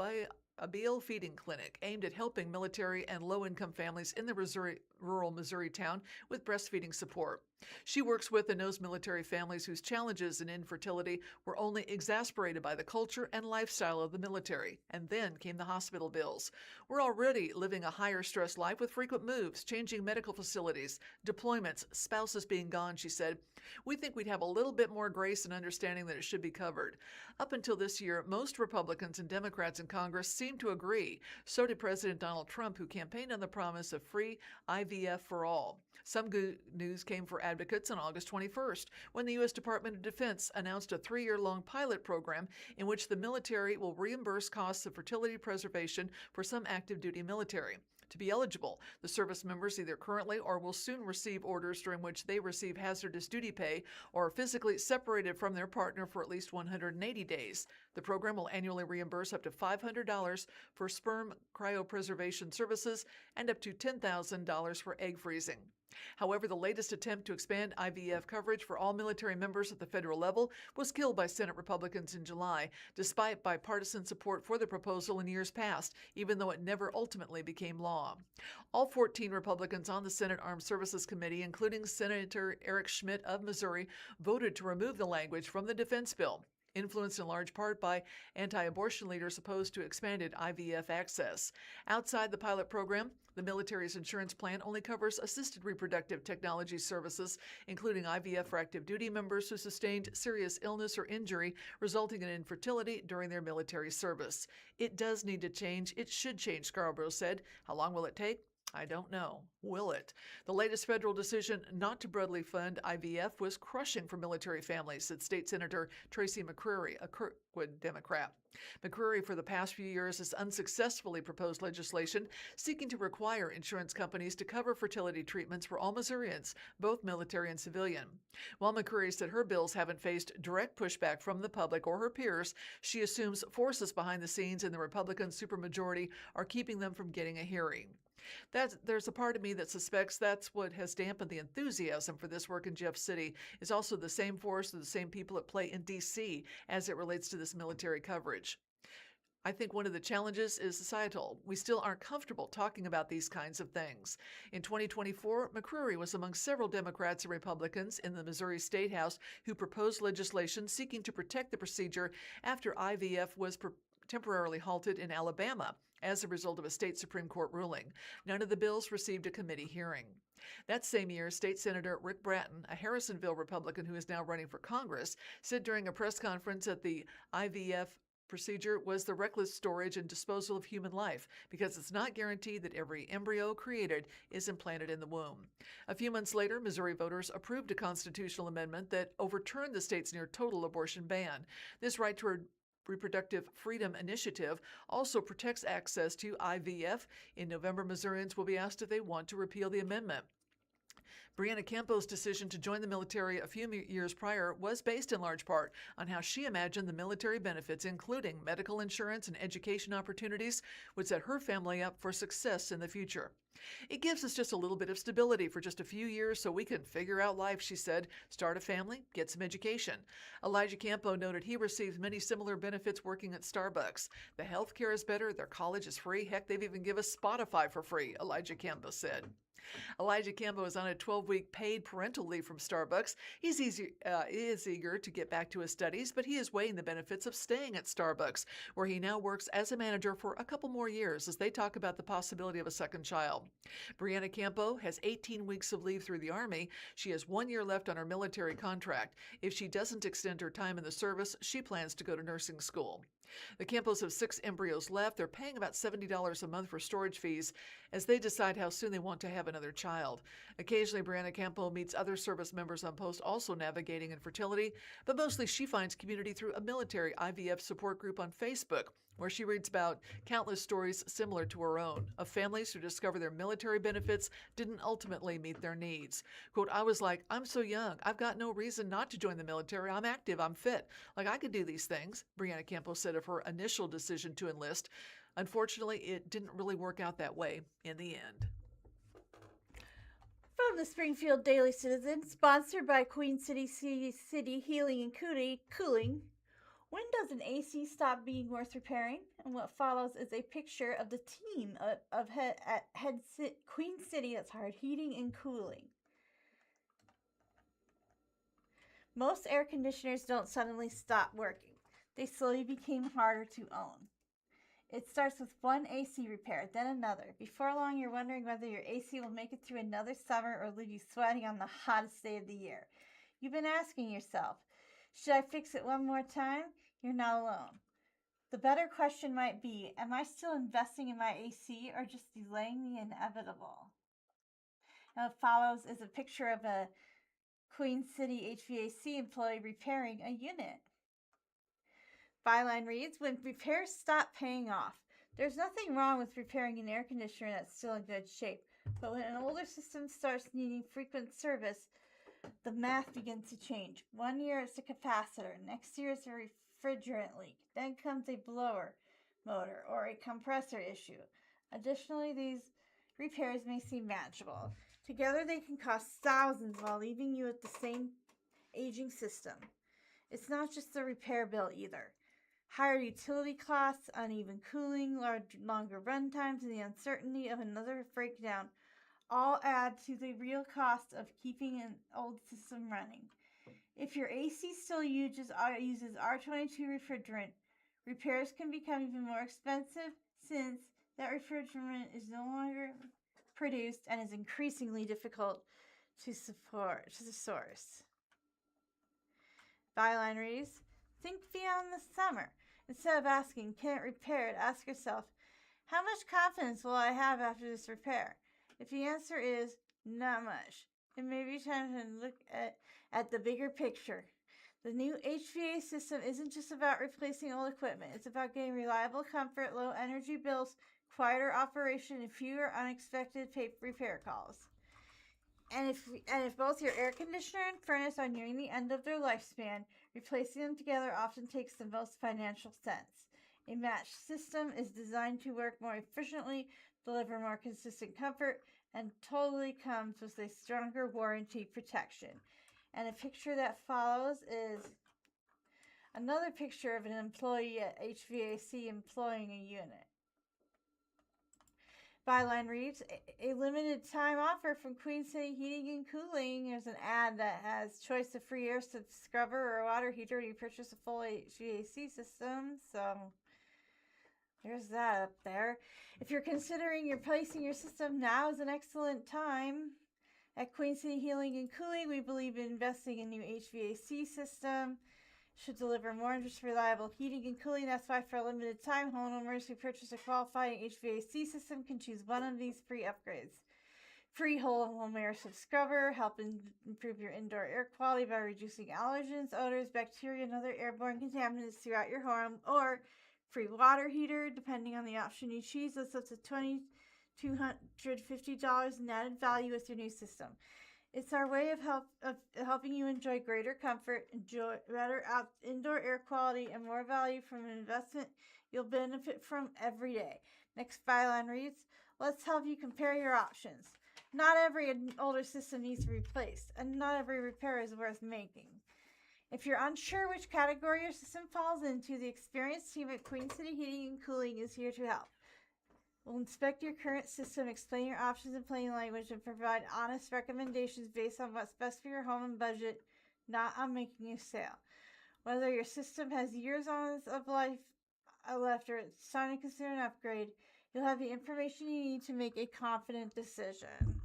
Abiel feeding clinic aimed at helping military and low-income families in the rural Missouri town with breastfeeding support. She works with and knows military families whose challenges and infertility were only exacerbated by the culture and lifestyle of the military, and then came the hospital bills. We're already living a higher stress life with frequent moves, changing medical facilities, deployments, spouses being gone, she said. We think we'd have a little bit more grace and understanding that it should be covered. Up until this year, most Republicans and Democrats in Congress seemed to agree. So did President Donald Trump, who campaigned on the promise of free IVF for all. Some good news came for advocates on August 21st, when the U.S. Department of Defense announced a 3-year-long pilot program in which the military will reimburse costs of fertility preservation for some active duty military. To be eligible, the service members either currently or will soon receive orders during which they receive hazardous duty pay or are physically separated from their partner for at least 180 days. The program will annually reimburse up to $500 for sperm cryopreservation services and up to $10,000 for egg freezing. However, the latest attempt to expand IVF coverage for all military members at the federal level was killed by Senate Republicans in July, despite bipartisan support for the proposal in years past, even though it never ultimately became law. All 14 Republicans on the Senate Armed Services Committee, including Senator Eric Schmitt of Missouri, voted to remove the language from the defense bill, influenced in large part by anti-abortion leaders opposed to expanded IVF access. Outside the pilot program, the military's insurance plan only covers assisted reproductive technology services, including IVF for active duty members who sustained serious illness or injury resulting in infertility during their military service. It does need to change. It should change, Scarborough said. How long will it take? I don't know. Will it? The latest federal decision not to broadly fund IVF was crushing for military families, said State Senator Tracy McCreary, a Kirkwood Democrat. McCreary, for the past few years, has unsuccessfully proposed legislation seeking to require insurance companies to cover fertility treatments for all Missourians, both military and civilian. While McCreary said her bills haven't faced direct pushback from the public or her peers, she assumes forces behind the scenes in the Republican supermajority are keeping them from getting a hearing. There's a part of me that suspects that's what has dampened the enthusiasm for this work in Jeff City, is also the same force or the same people at play in D.C. as it relates to this military coverage. I think one of the challenges is societal. We still aren't comfortable talking about these kinds of things. In 2024, McCreary was among several Democrats and Republicans in the Missouri State House who proposed legislation seeking to protect the procedure after IVF was temporarily halted in Alabama as a result of a state Supreme Court ruling. None of the bills received a committee hearing. That same year, State Senator Rick Bratton, a Harrisonville Republican who is now running for Congress, said during a press conference that the IVF procedure was the reckless storage and disposal of human life because it's not guaranteed that every embryo created is implanted in the womb. A few months later, Missouri voters approved a constitutional amendment that overturned the state's near-total abortion ban. This right to Reproductive Freedom Initiative also protects access to IVF. In November, Missourians will be asked if they want to repeal the amendment. Brianna Campo's decision to join the military a few years prior was based in large part on how she imagined the military benefits, including medical insurance and education opportunities, would set her family up for success in the future. It gives us just a little bit of stability for just a few years so we can figure out life, she said, start a family, get some education. Elijah Campo noted he receives many similar benefits working at Starbucks. The health care is better, their college is free, heck, they've even given us Spotify for free, Elijah Campo said. Elijah Campo is on a 12-week paid parental leave from Starbucks. He is eager to get back to his studies, but he is weighing the benefits of staying at Starbucks, where he now works as a manager for a couple more years as they talk about the possibility of a second child. Brianna Campo has 18 weeks of leave through the Army. She has 1 year left on her military contract. If she doesn't extend her time in the service, she plans to go to nursing school. The Campos have 6 embryos left. They're paying about $70 a month for storage fees as they decide how soon they want to have another child. Occasionally, Brianna Campo meets other service members on post also navigating infertility, but mostly she finds community through a military IVF support group on Facebook, where she reads about countless stories similar to her own of families who discover their military benefits didn't ultimately meet their needs. Quote, I was like, I'm so young. I've got no reason not to join the military. I'm active. I'm fit. Like I could do these things, Brianna Campo said of her initial decision to enlist. Unfortunately, it didn't really work out that way in the end. From the Springfield Daily Citizen, sponsored by Queen City Healing and Cooling. When does an AC stop being worth repairing? And what follows is a picture of the team at Queen City Heating and Cooling. Most air conditioners don't suddenly stop working. They slowly became harder to own. It starts with one AC repair, then another. Before long, you're wondering whether your AC will make it through another summer or leave you sweating on the hottest day of the year. You've been asking yourself, should I fix it one more time? You're not alone. The better question might be, am I still investing in my AC or just delaying the inevitable? Now, what follows is a picture of a Queen City HVAC employee repairing a unit. Byline reads, when repairs stop paying off. There's nothing wrong with repairing an air conditioner that's still in good shape, but when an older system starts needing frequent service, the math begins to change. 1 year it's a capacitor, next year it's a refrigerant leak, then comes a blower motor or a compressor issue. Additionally, these repairs may seem manageable. Together they can cost thousands while leaving you with the same aging system. It's not just the repair bill either. Higher utility costs, uneven cooling, longer run times, and the uncertainty of another breakdown all add to the real cost of keeping an old system running. If your AC still uses R22 refrigerant, repairs can become even more expensive since that refrigerant is no longer produced and is increasingly difficult to source. Byline reads, think beyond the summer. Instead of asking, can it repair it, ask yourself, how much confidence will I have after this repair? If the answer is not much, it may be time to look at the bigger picture. The new HVAC system isn't just about replacing old equipment. It's about getting reliable comfort, low energy bills, quieter operation, and fewer unexpected repair calls. And if both your air conditioner and furnace are nearing the end of their lifespan, replacing them together often takes the most financial sense. A matched system is designed to work more efficiently, deliver more consistent comfort, and totally comes with a stronger warranty protection. And a picture that follows is another picture of an employee at HVAC employing a unit. Byline reads, a limited time offer from Queen City Heating and Cooling. There's an ad that has choice of free air scrubber or water heater when you purchase a full HVAC system. So there's that up there. If you're considering replacing your system, now is an excellent time. At Queen City Heating and Cooling, we believe in investing in new HVAC system. Should deliver more and just reliable heating and cooling. That's why for a limited time, homeowners who purchase a qualifying HVAC system can choose one of these free upgrades. Free whole home air scrubber, help improve your indoor air quality by reducing allergens, odors, bacteria, and other airborne contaminants throughout your home. Or free water heater, depending on the option you choose. That's up to $250 in added value with your new system. It's our way of helping you enjoy greater comfort, enjoy better indoor air quality, and more value from an investment you'll benefit from every day. Next byline reads, let's help you compare your options. Not every older system needs to be replaced, and not every repair is worth making. If you're unsure which category your system falls into, the experienced team at Queen City Heating and Cooling is here to help. We'll inspect your current system, explain your options in plain language, and provide honest recommendations based on what's best for your home and budget, not on making a sale. Whether your system has years of life left or it's time to consider an upgrade, you'll have the information you need to make a confident decision.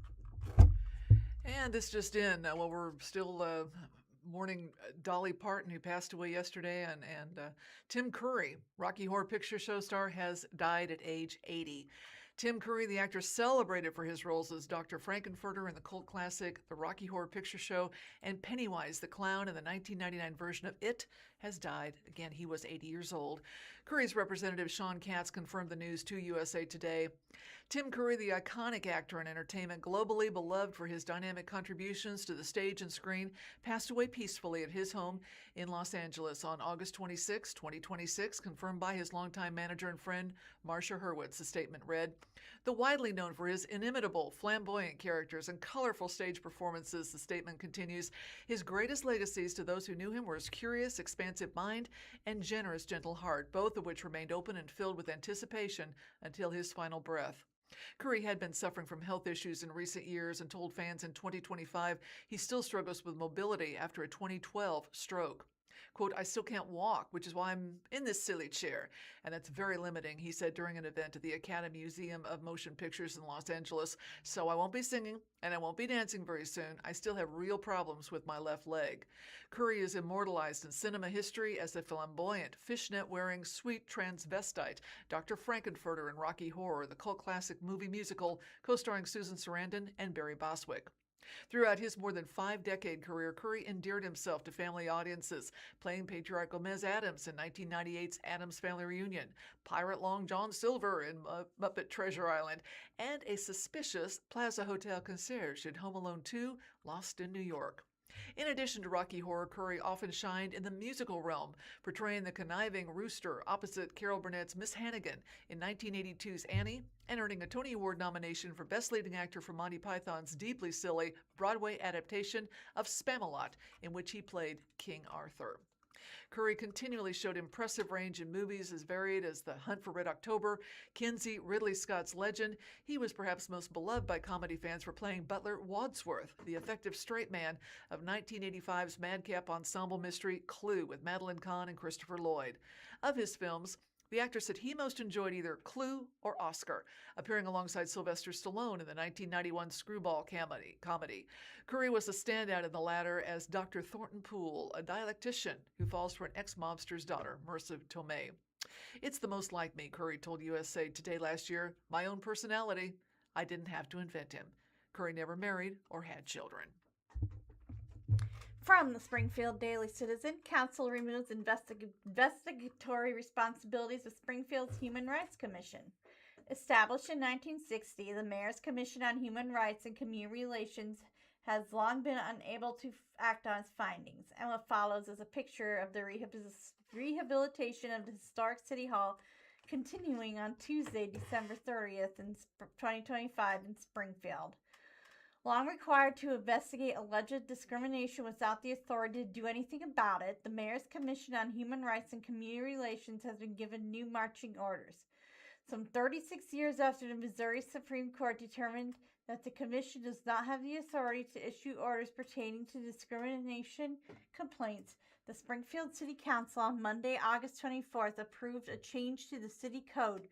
And this just in, we're still mourning Dolly Parton, who passed away yesterday, and Tim Curry, Rocky Horror Picture Show star, has died at age 80. Tim Curry, the actor celebrated for his roles as Dr. Frankenfurter in the cult classic The Rocky Horror Picture Show and Pennywise the Clown in the 1999 version of It, has died. Again, he was 80 years old. Curry's representative Sean Katz confirmed the news to USA Today. Tim Curry, the iconic actor in entertainment, globally beloved for his dynamic contributions to the stage and screen, passed away peacefully at his home in Los Angeles on August 26, 2026, confirmed by his longtime manager and friend, Marcia Hurwitz. The statement read, "The widely known for his inimitable, flamboyant characters and colorful stage performances," the statement continues, "his greatest legacies to those who knew him were his curious, expansive mind and generous, gentle heart, both of which remained open and filled with anticipation until his final breath." Curry had been suffering from health issues in recent years and told fans in 2025 he still struggles with mobility after a 2012 stroke. Quote, "I still can't walk, which is why I'm in this silly chair, and that's very limiting," he said during an event at the Academy Museum of Motion Pictures in Los Angeles. "So I won't be singing, and I won't be dancing very soon. I still have real problems with my left leg." Curry is immortalized in cinema history as the flamboyant, fishnet-wearing, sweet transvestite Dr. Frankenfurter in Rocky Horror, the cult classic movie musical co-starring Susan Sarandon and Barry Bostwick. Throughout his more than 5-decade career, Curry endeared himself to family audiences, playing patriarch Gomez Addams in 1998's Addams Family Reunion, Pirate Long John Silver in Muppet Treasure Island, and a suspicious Plaza Hotel concierge in Home Alone 2, Lost in New York. In addition to Rocky Horror, Curry often shined in the musical realm, portraying the conniving rooster opposite Carol Burnett's Miss Hannigan in 1982's Annie, and earning a Tony Award nomination for Best Leading Actor for Monty Python's deeply silly Broadway adaptation of Spamalot, in which he played King Arthur. Curry continually showed impressive range in movies as varied as The Hunt for Red October, Kinsey, Ridley Scott's Legend. He was perhaps most beloved by comedy fans for playing Butler Wadsworth, the effective straight man of 1985's madcap ensemble mystery Clue with Madeline Kahn and Christopher Lloyd. Of his films, the actor said he most enjoyed either Clue or Oscar, appearing alongside Sylvester Stallone in the 1991 Screwball comedy. Curry was a standout in the latter as Dr. Thornton Poole, a dialectician who falls for an ex-mobster's daughter, Marissa Tomei. "It's the most like me," Curry told USA Today last year. "My own personality. I didn't have to invent him." Curry never married or had children. From the Springfield Daily Citizen, Council removes investigatory responsibilities of Springfield's Human Rights Commission. Established in 1960, the Mayor's Commission on Human Rights and Community Relations has long been unable to act on its findings, and what follows is a picture of the rehabilitation of the historic City Hall continuing on Tuesday, December 30th in 2025 in Springfield. Long required to investigate alleged discrimination without the authority to do anything about it, the Mayor's Commission on Human Rights and Community Relations has been given new marching orders. Some 36 years after the Missouri Supreme Court determined that the Commission does not have the authority to issue orders pertaining to discrimination complaints, the Springfield City Council on Monday, August 24th, approved a change to the City Code,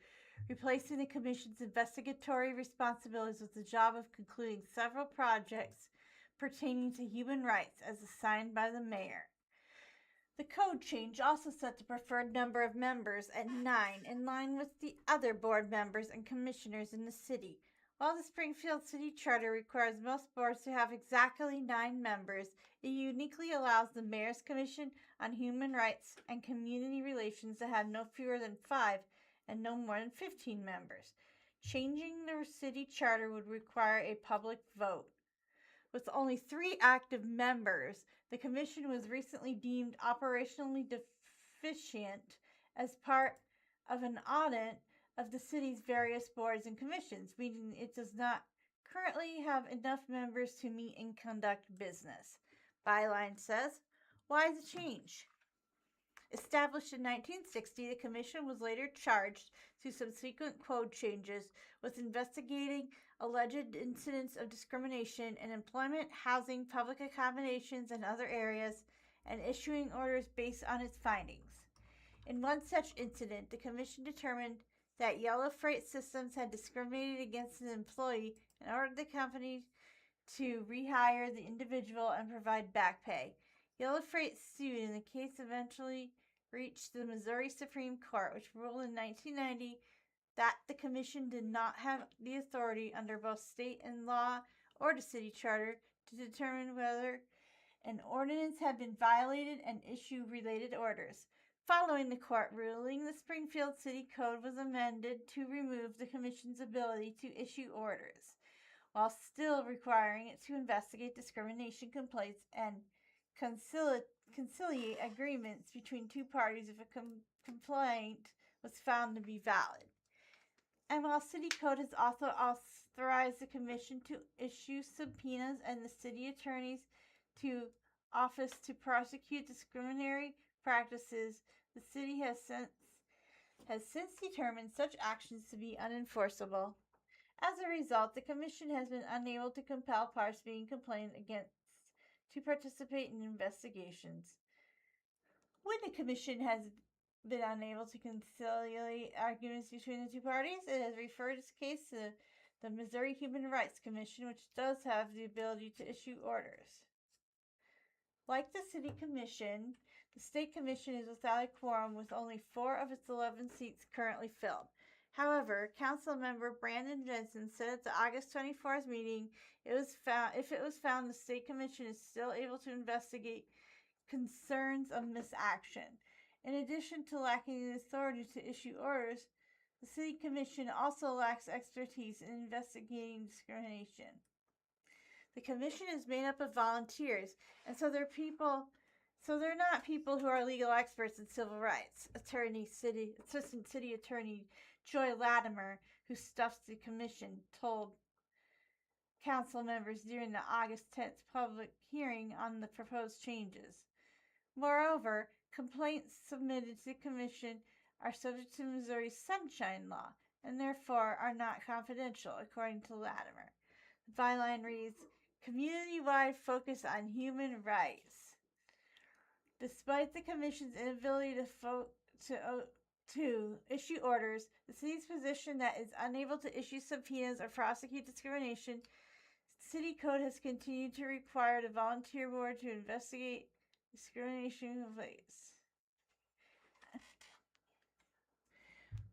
replacing the Commission's investigatory responsibilities with the job of concluding several projects pertaining to human rights as assigned by the Mayor. The code change also set the preferred number of members at 9, in line with the other board members and commissioners in the city. While the Springfield City Charter requires most boards to have exactly 9 members, it uniquely allows the Mayor's Commission on Human Rights and Community Relations to have no fewer than 5 and no more than 15 members. Changing the city charter would require a public vote. With only 3 active members, the commission was recently deemed operationally deficient as part of an audit of the city's various boards and commissions, meaning it does not currently have enough members to meet and conduct business. Byline says, why the change? Established in 1960, the Commission was later charged through subsequent code changes with investigating alleged incidents of discrimination in employment, housing, public accommodations, and other areas, and issuing orders based on its findings. In one such incident, the Commission determined that Yellow Freight Systems had discriminated against an employee and ordered the company to rehire the individual and provide back pay. Yellow Freight sued, and the case eventually reached the Missouri Supreme Court, which ruled in 1990 that the Commission did not have the authority under both state and law or the city charter to determine whether an ordinance had been violated and issue related orders. Following the court ruling, the Springfield City Code was amended to remove the Commission's ability to issue orders, while still requiring it to investigate discrimination complaints and conciliate agreements between two parties if a complaint was found to be valid. And while City Code has also authorized the Commission to issue subpoenas and the city attorney's office to prosecute discriminatory practices, the city has since determined such actions to be unenforceable. As a result, the Commission has been unable to compel parties being complained against to participate in investigations. When the Commission has been unable to conciliate arguments between the two parties, it has referred its case to the Missouri Human Rights Commission, which does have the ability to issue orders. Like the City Commission, the State Commission is without a quorum with only 4 of its 11 seats currently filled. However, Council Member Brandon Jensen said at the August 24th meeting, if it was found the State Commission is still able to investigate concerns of misaction. In addition to lacking the authority to issue orders, the City Commission also lacks expertise in investigating discrimination. The Commission is made up of volunteers, and so they're not people who are legal experts in civil rights. Assistant City Attorney Joy Latimer, who stuffs the Commission, told Council members during the August 10th public hearing on the proposed changes. Moreover, complaints submitted to the Commission are subject to Missouri's Sunshine Law and therefore are not confidential, according to Latimer. The byline reads, "Community-wide focus on human rights." Despite the Commission's inability to issue orders, the city's position that it's unable to issue subpoenas or prosecute discrimination, City Code has continued to require the volunteer board to investigate discrimination complaints.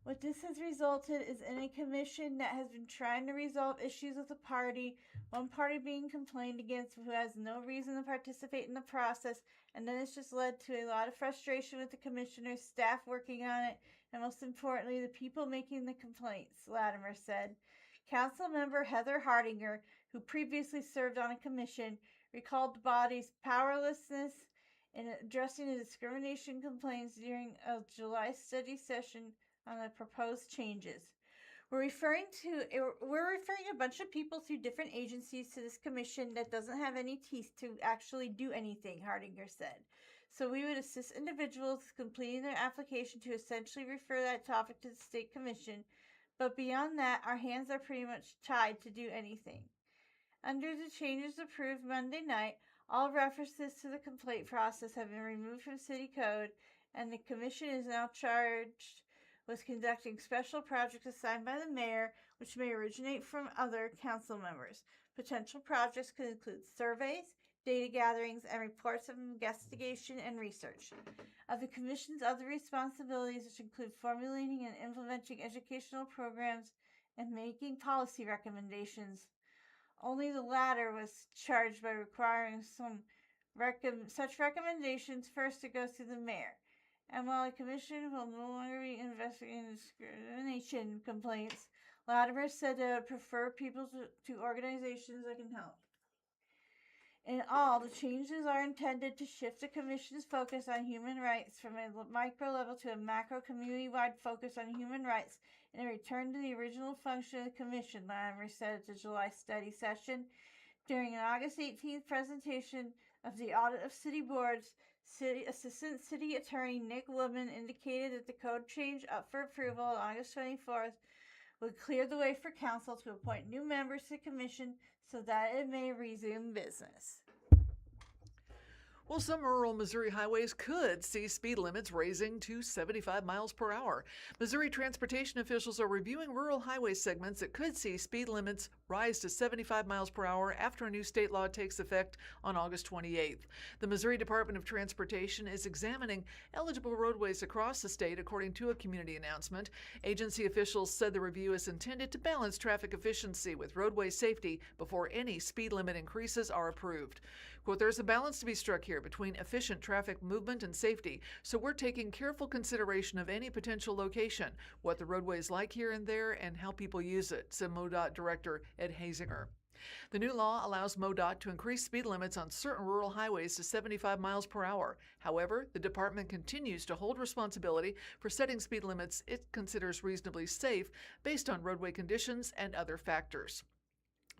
What this has resulted is in a commission that has been trying to resolve issues with a party, one party being complained against who has no reason to participate in the process, and then it's just led to a lot of frustration with the commissioners, staff working on it, and most importantly, the people making the complaints, Latimer said. Council member Heather Hardinger, who previously served on a commission, recalled the body's powerlessness in addressing the discrimination complaints during a July study session on the proposed changes. We're referring a bunch of people through different agencies to this commission that doesn't have any teeth to actually do anything, Hardinger said. So we would assist individuals completing their application to essentially refer that topic to the state commission, but beyond that, our hands are pretty much tied to do anything. Under the changes approved Monday night, all references to the complaint process have been removed from City Code, and the commission is now charged with conducting special projects assigned by the mayor, which may originate from other council members. Potential projects could include surveys, data gatherings, and reports of investigation and research. Of the commission's other responsibilities, which include formulating and implementing educational programs and making policy recommendations, only the latter was charged by requiring such recommendations first to go through the mayor. And while the commission will no longer be investigating discrimination complaints, Latimer said they would prefer people to organizations that can help. In all, the changes are intended to shift the Commission's focus on human rights from a micro level to a macro community-wide focus on human rights and a return to the original function of the Commission, Latimer said at the July study session. During an August 18th presentation of the audit of city boards, Assistant City Attorney Nick Woodman indicated that the code change up for approval on August 24th would clear the way for council to appoint new members to the commission so that it may resume business. Well, some rural Missouri highways could see speed limits raising to 75 miles per hour. Missouri transportation officials are reviewing rural highway segments that could see speed limits rise to 75 miles per hour after a new state law takes effect on August 28th. The Missouri Department of Transportation is examining eligible roadways across the state, according to a community announcement. Agency officials said the review is intended to balance traffic efficiency with roadway safety before any speed limit increases are approved. Quote, there's a balance to be struck here between efficient traffic movement and safety, so we're taking careful consideration of any potential location, what the roadway is like here and there, and how people use it, said MoDOT Director Ed Hasinger. The new law allows MoDOT to increase speed limits on certain rural highways to 75 miles per hour. However, the department continues to hold responsibility for setting speed limits it considers reasonably safe based on roadway conditions and other factors.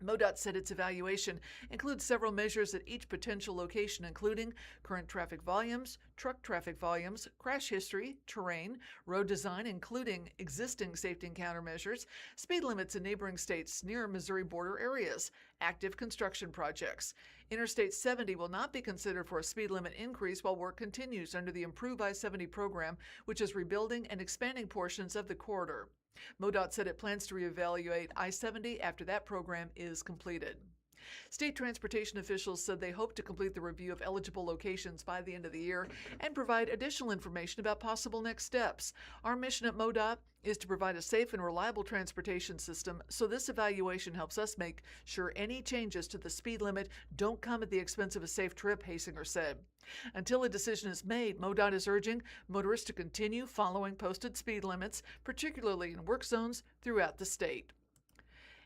MoDOT said its evaluation includes several measures at each potential location, including current traffic volumes, truck traffic volumes, crash history, terrain, road design, including existing safety and countermeasures, speed limits in neighboring states near Missouri border areas, active construction projects. Interstate 70 will not be considered for a speed limit increase while work continues under the Improve I-70 program, which is rebuilding and expanding portions of the corridor. MoDOT said it plans to reevaluate I-70 after that program is completed. State transportation officials said they hope to complete the review of eligible locations by the end of the year and provide additional information about possible next steps. Our mission at MoDOT is to provide a safe and reliable transportation system, so this evaluation helps us make sure any changes to the speed limit don't come at the expense of a safe trip, Hasinger said. Until a decision is made, MoDOT is urging motorists to continue following posted speed limits, particularly in work zones throughout the state.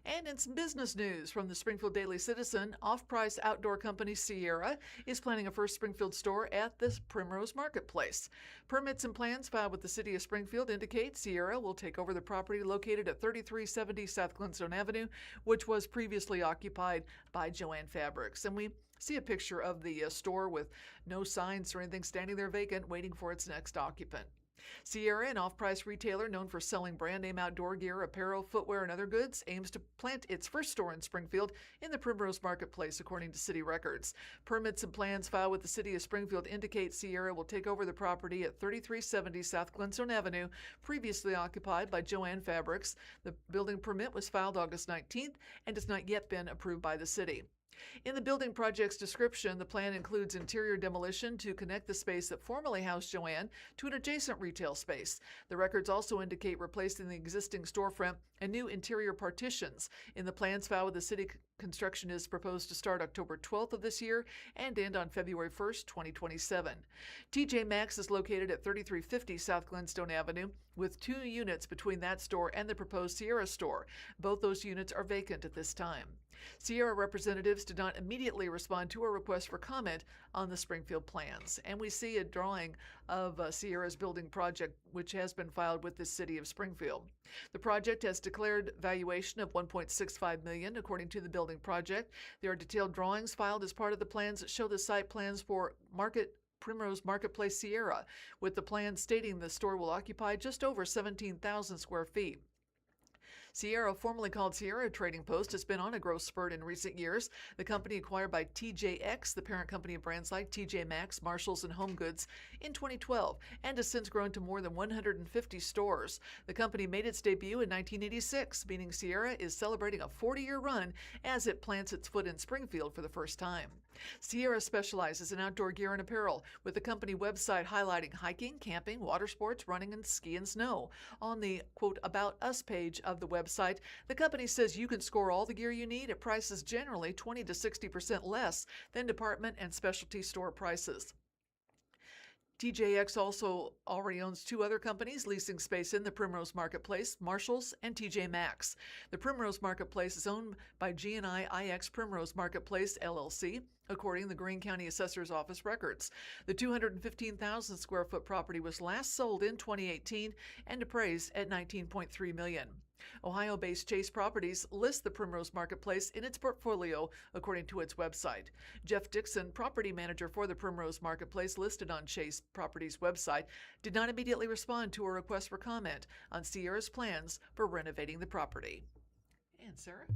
And in some business news from the Springfield Daily Citizen, off-price outdoor company Sierra is planning a first Springfield store at the Primrose Marketplace. Permits and plans filed with the City of Springfield indicate Sierra will take over the property located at 3370 South Glenstone Avenue, which was previously occupied by Joann Fabrics. And we see a picture of the store with no signs or anything, standing there vacant, waiting for its next occupant. Sierra, an off-price retailer known for selling brand-name outdoor gear, apparel, footwear, and other goods, aims to plant its first store in Springfield in the Primrose Marketplace, according to city records. Permits and plans filed with the City of Springfield indicate Sierra will take over the property at 3370 South Glenstone Avenue, previously occupied by Joann Fabrics. The building permit was filed August 19th and has not yet been approved by the city. In the building project's description, the plan includes interior demolition to connect the space that formerly housed Joann to an adjacent retail space. The records also indicate replacing the existing storefront and new interior partitions. In the plans filed with the city, construction is proposed to start October 12th of this year and end on February 1st, 2027. TJ Maxx is located at 3350 South Glenstone Avenue, with 2 units between that store and the proposed Sierra store. Both those units are vacant at this time. Sierra representatives did not immediately respond to a request for comment on the Springfield plans. And we see a drawing of Sierra's building project, which has been filed with the City of Springfield. The project has declared valuation of $1.65 million, according to the building project. There are detailed drawings filed as part of the plans that show the site plans for Primrose Marketplace Sierra, with the plan stating the store will occupy just over 17,000 square feet. Sierra, formerly called Sierra Trading Post, has been on a growth spurt in recent years. The company acquired by TJX, the parent company of brands like TJ Maxx, Marshalls, and Home Goods, in 2012, and has since grown to more than 150 stores. The company made its debut in 1986, meaning Sierra is celebrating a 40-year run as it plants its foot in Springfield for the first time. Sierra specializes in outdoor gear and apparel, with the company website highlighting hiking, camping, water sports, running, and ski and snow. On the, quote, About Us page of the website, the company says you can score all the gear you need at prices generally 20 to 60% less than department and specialty store prices. TJX also already owns 2 other companies leasing space in the Primrose Marketplace, Marshalls and TJ Maxx. The Primrose Marketplace is owned by G&I IX Primrose Marketplace, LLC, according to the Greene County Assessor's Office records. The 215,000 square foot property was last sold in 2018 and appraised at $19.3 million. Ohio-based Chase Properties lists the Primrose Marketplace in its portfolio, according to its website. Jeff Dixon, property manager for the Primrose Marketplace listed on Chase Properties' website, did not immediately respond to a request for comment on Sierra's plans for renovating the property. And Sarah?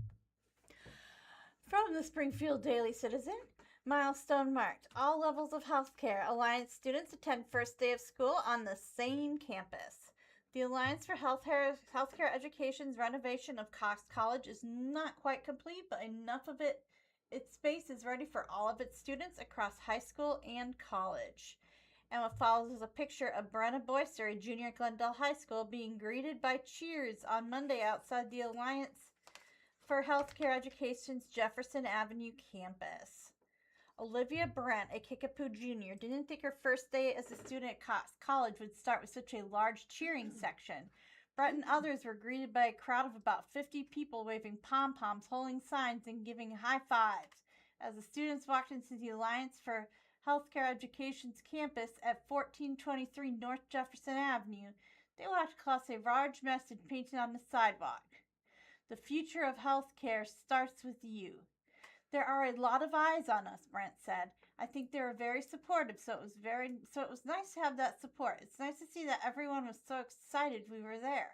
From the Springfield Daily Citizen, milestone marked. All levels of healthcare Alliance students attend first day of school on the same campus. The Alliance for Healthcare Education's renovation of Cox College is not quite complete, but enough of its space is ready for all of its students across high school and college. And what follows is a picture of Brenna Boyster, a junior at Glendale High School, being greeted by cheers on Monday outside the Alliance for Healthcare Education's Jefferson Avenue campus. Olivia Brent, a Kickapoo junior, didn't think her first day as a student at college would start with such a large cheering section. Brent and others were greeted by a crowd of about 50 people waving pom-poms, holding signs, and giving high fives. As the students walked into the Alliance for Healthcare Education's campus at 1423 North Jefferson Avenue, they walked across a large message painted on the sidewalk. The future of healthcare starts with you. There are a lot of eyes on us, Brent said. I think they were very supportive, so it was nice to have that support. It's nice to see that everyone was so excited we were there.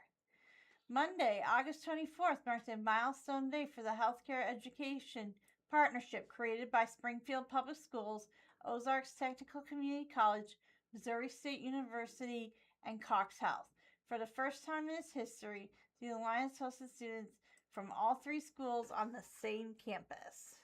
Monday, August 24th, marked a milestone day for the Healthcare Education Partnership created by Springfield Public Schools, Ozarks Technical Community College, Missouri State University, and Cox Health. For the first time in its history, the Alliance hosted students from all three schools on the same campus.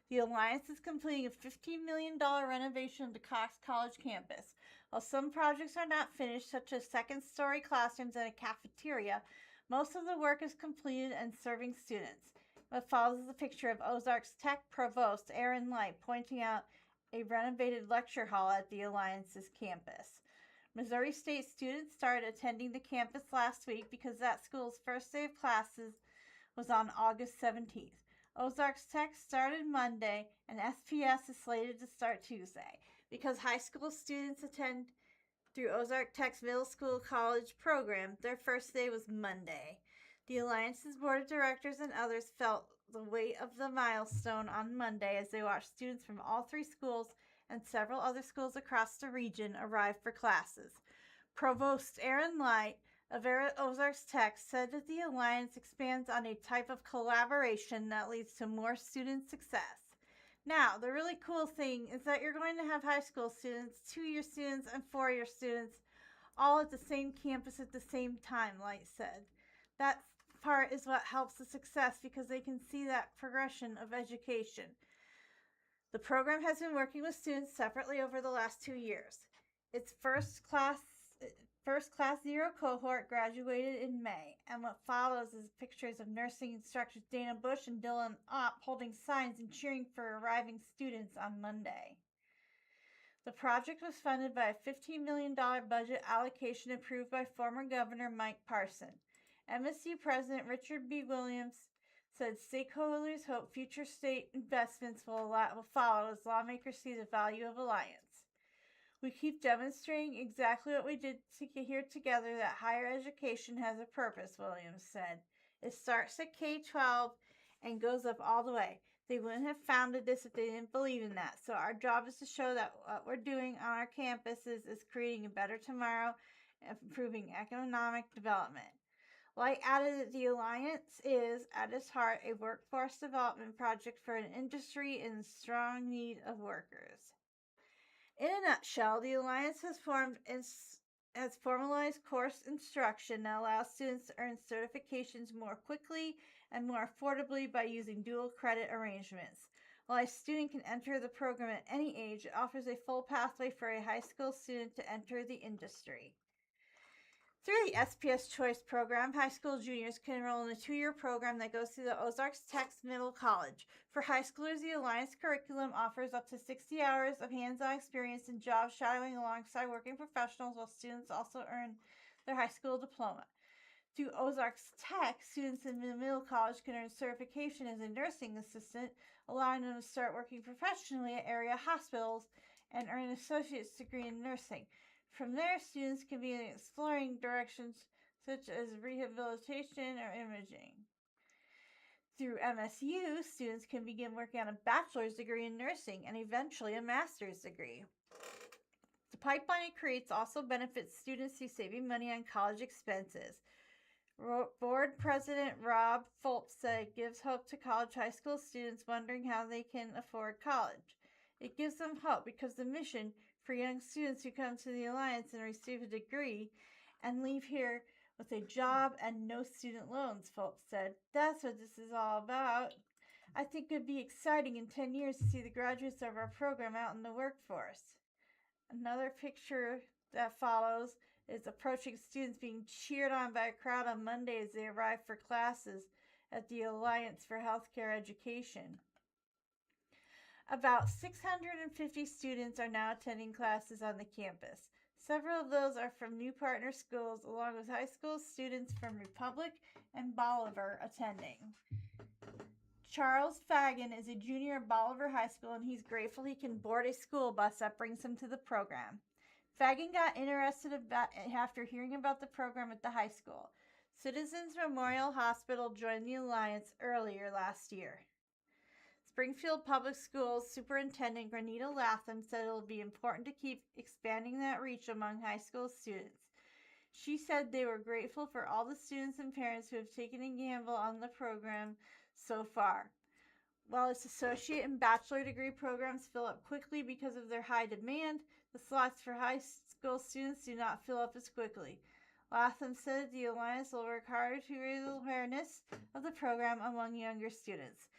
The Alliance is completing a $15 million renovation of the Cox College campus. While some projects are not finished, such as second-story classrooms and a cafeteria, most of the work is completed and serving students. What follows is a picture of Ozarks Tech Provost Aaron Light pointing out a renovated lecture hall at the Alliance's campus. Missouri State students started attending the campus last week because that school's first day of classes was on August 17th. Ozarks Tech started Monday, and SPS is slated to start Tuesday. Because high school students attend through Ozark Tech's middle school college program, their first day was Monday. The Alliance's board of directors and others felt the weight of the milestone on Monday as they watched students from all three schools and several other schools across the region arrive for classes. Provost Aaron Light of Ozarks Tech said that the Alliance expands on a type of collaboration that leads to more student success. Now, the really cool thing is that you're going to have high school students, 2-year students, and 4-year students all at the same campus at the same time, Light said. That part is what helps the success because they can see that progression of education. The program has been working with students separately over the last 2 years. Its first class 0 cohort graduated in May, and what follows is pictures of nursing instructors Dana Bush and Dylan Opp holding signs and cheering for arriving students on Monday. The project was funded by a $15 million budget allocation approved by former Governor Mike Parson. MSU President Richard B. Williams said stakeholders hope future state investments will follow as lawmakers see the value of Alliance. We keep demonstrating exactly what we did here together, that higher education has a purpose, Williams said. It starts at K-12 and goes up all the way. They wouldn't have founded this if they didn't believe in that. So our job is to show that what we're doing on our campuses is creating a better tomorrow and improving economic development. Light added that the Alliance is, at its heart, a workforce development project for an industry in strong need of workers. In a nutshell, the Alliance has formalized course instruction that allows students to earn certifications more quickly and more affordably by using dual credit arrangements. While a student can enter the program at any age, it offers a full pathway for a high school student to enter the industry. Through the SPS Choice program, high school juniors can enroll in a 2-year program that goes through the Ozarks Tech Middle College. For high schoolers, the Alliance curriculum offers up to 60 hours of hands-on experience and job shadowing alongside working professionals, while students also earn their high school diploma. Through Ozarks Tech, students in the middle college can earn certification as a nursing assistant, allowing them to start working professionally at area hospitals and earn an associate's degree in nursing. From there, students can begin exploring directions such as rehabilitation or imaging. Through MSU, students can begin working on a bachelor's degree in nursing and eventually a master's degree. The pipeline it creates also benefits students through saving money on college expenses. Board President Rob Fultz said it gives hope to college high school students wondering how they can afford college. It gives them hope because the mission for young students who come to the Alliance and receive a degree and leave here with a job and no student loans, Fultz said. That's what this is all about. I think it would be exciting in 10 years to see the graduates of our program out in the workforce. Another picture that follows is approaching students being cheered on by a crowd on Monday as they arrive for classes at the Alliance for Healthcare Education. About 650 students are now attending classes on the campus. Several of those are from new partner schools, along with high school students from Republic and Bolivar attending. Charles Fagan is a junior at Bolivar High School, and he's grateful he can board a school bus that brings him to the program. Fagan got interested after hearing about the program at the high school. Citizens Memorial Hospital joined the Alliance earlier last year. Springfield Public Schools Superintendent Granita Latham said it will be important to keep expanding that reach among high school students. She said they were grateful for all the students and parents who have taken a gamble on the program so far. While its associate and bachelor degree programs fill up quickly because of their high demand, the slots for high school students do not fill up as quickly. Latham said the Alliance will work hard to raise awareness of the program among younger students.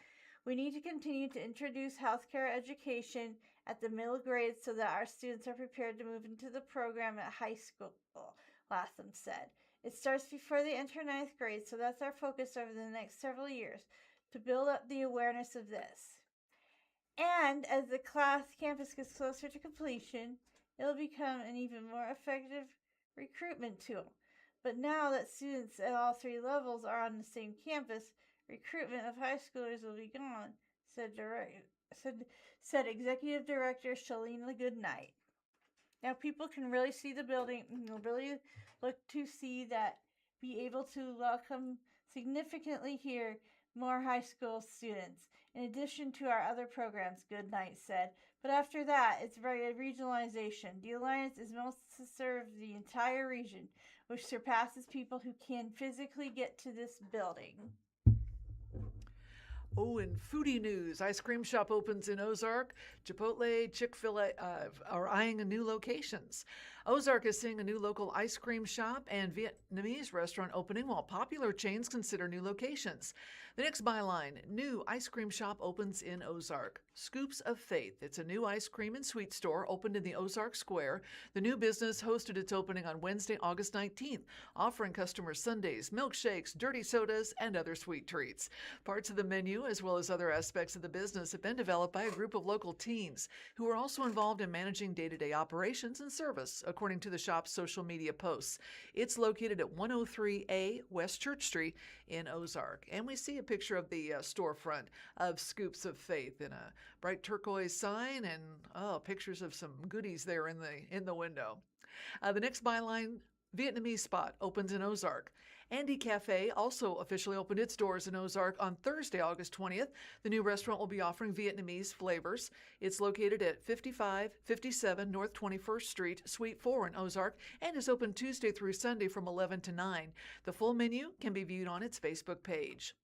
We need to continue to introduce healthcare education at the middle grades so that our students are prepared to move into the program at high school, Latham said. It starts before they enter ninth grade, so that's our focus over the next several years, to build up the awareness of this. And as the campus gets closer to completion, it'll become an even more effective recruitment tool. But now that students at all three levels are on the same campus, recruitment of high schoolers will be gone, said Executive Director Shalina Goodnight. Now people can really see the building and they'll really look to see that, be able to welcome significantly here more high school students, in addition to our other programs, Goodnight said. But after that, it's regionalization. The Alliance is most to serve the entire region, which surpasses people who can physically get to this building. Oh, in foodie news, ice cream shop opens in Ozark. Chipotle, Chick-fil-A are eyeing new locations. Ozark is seeing a new local ice cream shop and Vietnamese restaurant opening, while popular chains consider new locations. The next byline, new ice cream shop opens in Ozark. Scoops of Faith. It's a new ice cream and sweet store opened in the Ozark Square. The new business hosted its opening on Wednesday, August 19th, offering customers sundaes, milkshakes, dirty sodas, and other sweet treats. Parts of the menu, as well as other aspects of the business, have been developed by a group of local teens who are also involved in managing day-to-day operations and service, according to the shop's social media posts. It's located at 103A West Church Street in Ozark. And we see a picture of the storefront of Scoops of Faith in a bright turquoise sign, and pictures of some goodies there in the window. The next byline, Vietnamese spot opens in Ozark. Andy Cafe also officially opened its doors in Ozark on Thursday, August 20th. The new restaurant will be offering Vietnamese flavors. It's located at 5557 North 21st Street, Suite 4 in Ozark, and is open Tuesday through Sunday from 11 to 9. The full menu can be viewed on its Facebook page.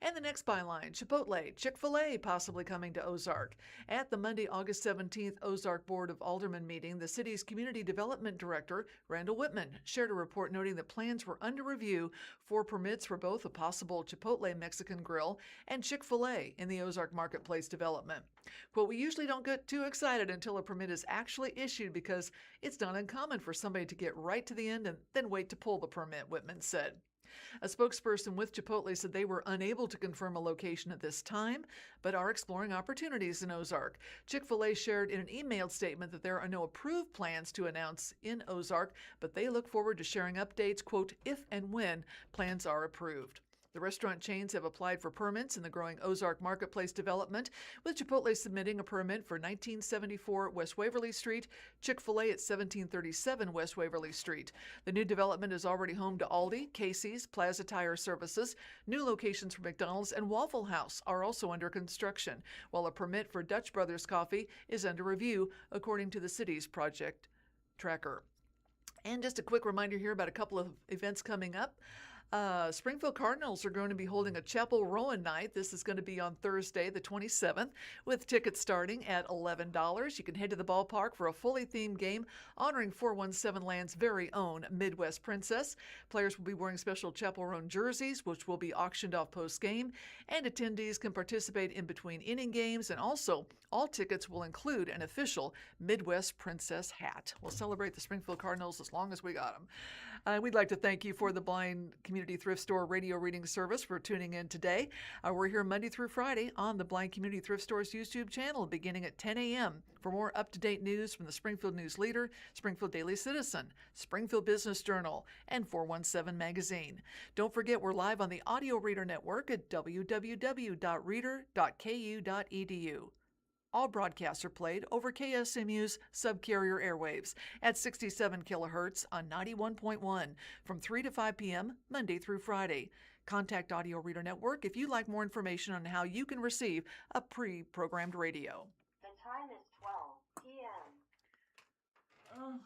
And the next byline, Chipotle, Chick-fil-A possibly coming to Ozark. At the Monday, August 17th Ozark Board of Aldermen meeting, the city's Community Development Director, Randall Whitman, shared a report noting that plans were under review for permits for both a possible Chipotle Mexican Grill and Chick-fil-A in the Ozark Marketplace development. Quote, we usually don't get too excited until a permit is actually issued because it's not uncommon for somebody to get right to the end and then wait to pull the permit, Whitman said. A spokesperson with Chipotle said they were unable to confirm a location at this time, but are exploring opportunities in Ozark. Chick-fil-A shared in an emailed statement that there are no approved plans to announce in Ozark, but they look forward to sharing updates, quote, if and when plans are approved. The restaurant chains have applied for permits in the growing Ozark Marketplace development, with Chipotle submitting a permit for 1974 West Waverly Street, Chick-fil-A at 1737 West Waverly Street. The new development is already home to Aldi, Casey's, Plaza Tire Services. New locations for McDonald's and Waffle House are also under construction, while a permit for Dutch Brothers Coffee is under review, according to the city's project tracker. And just a quick reminder here about a couple of events coming up. Springfield Cardinals are going to be holding a Chapel Rowan night. This is going to be on Thursday, the 27th, with tickets starting at $11. You can head to the ballpark for a fully themed game honoring 417 Land's very own Midwest Princess. Players will be wearing special Chapel Rowan jerseys, which will be auctioned off post-game, and attendees can participate in between inning games, and also all tickets will include an official Midwest Princess hat. We'll celebrate the Springfield Cardinals as long as we got them. We'd like to thank you for the Blind Community Community Thrift Store radio reading service for tuning in today. We're here Monday through Friday on the Blind Community Thrift Store's YouTube channel beginning at 10 a.m. for more up-to-date news from the Springfield News Leader, Springfield Daily Citizen, Springfield Business Journal, and 417 Magazine. Don't forget we're live on the Audio Reader Network at www.reader.ku.edu. All broadcasts are played over KSMU's subcarrier airwaves at 67 kilohertz on 91.1 from 3 to 5 p.m. Monday through Friday. Contact Audio Reader Network if you'd like more information on how you can receive a pre-programmed radio. The time is 12 p.m.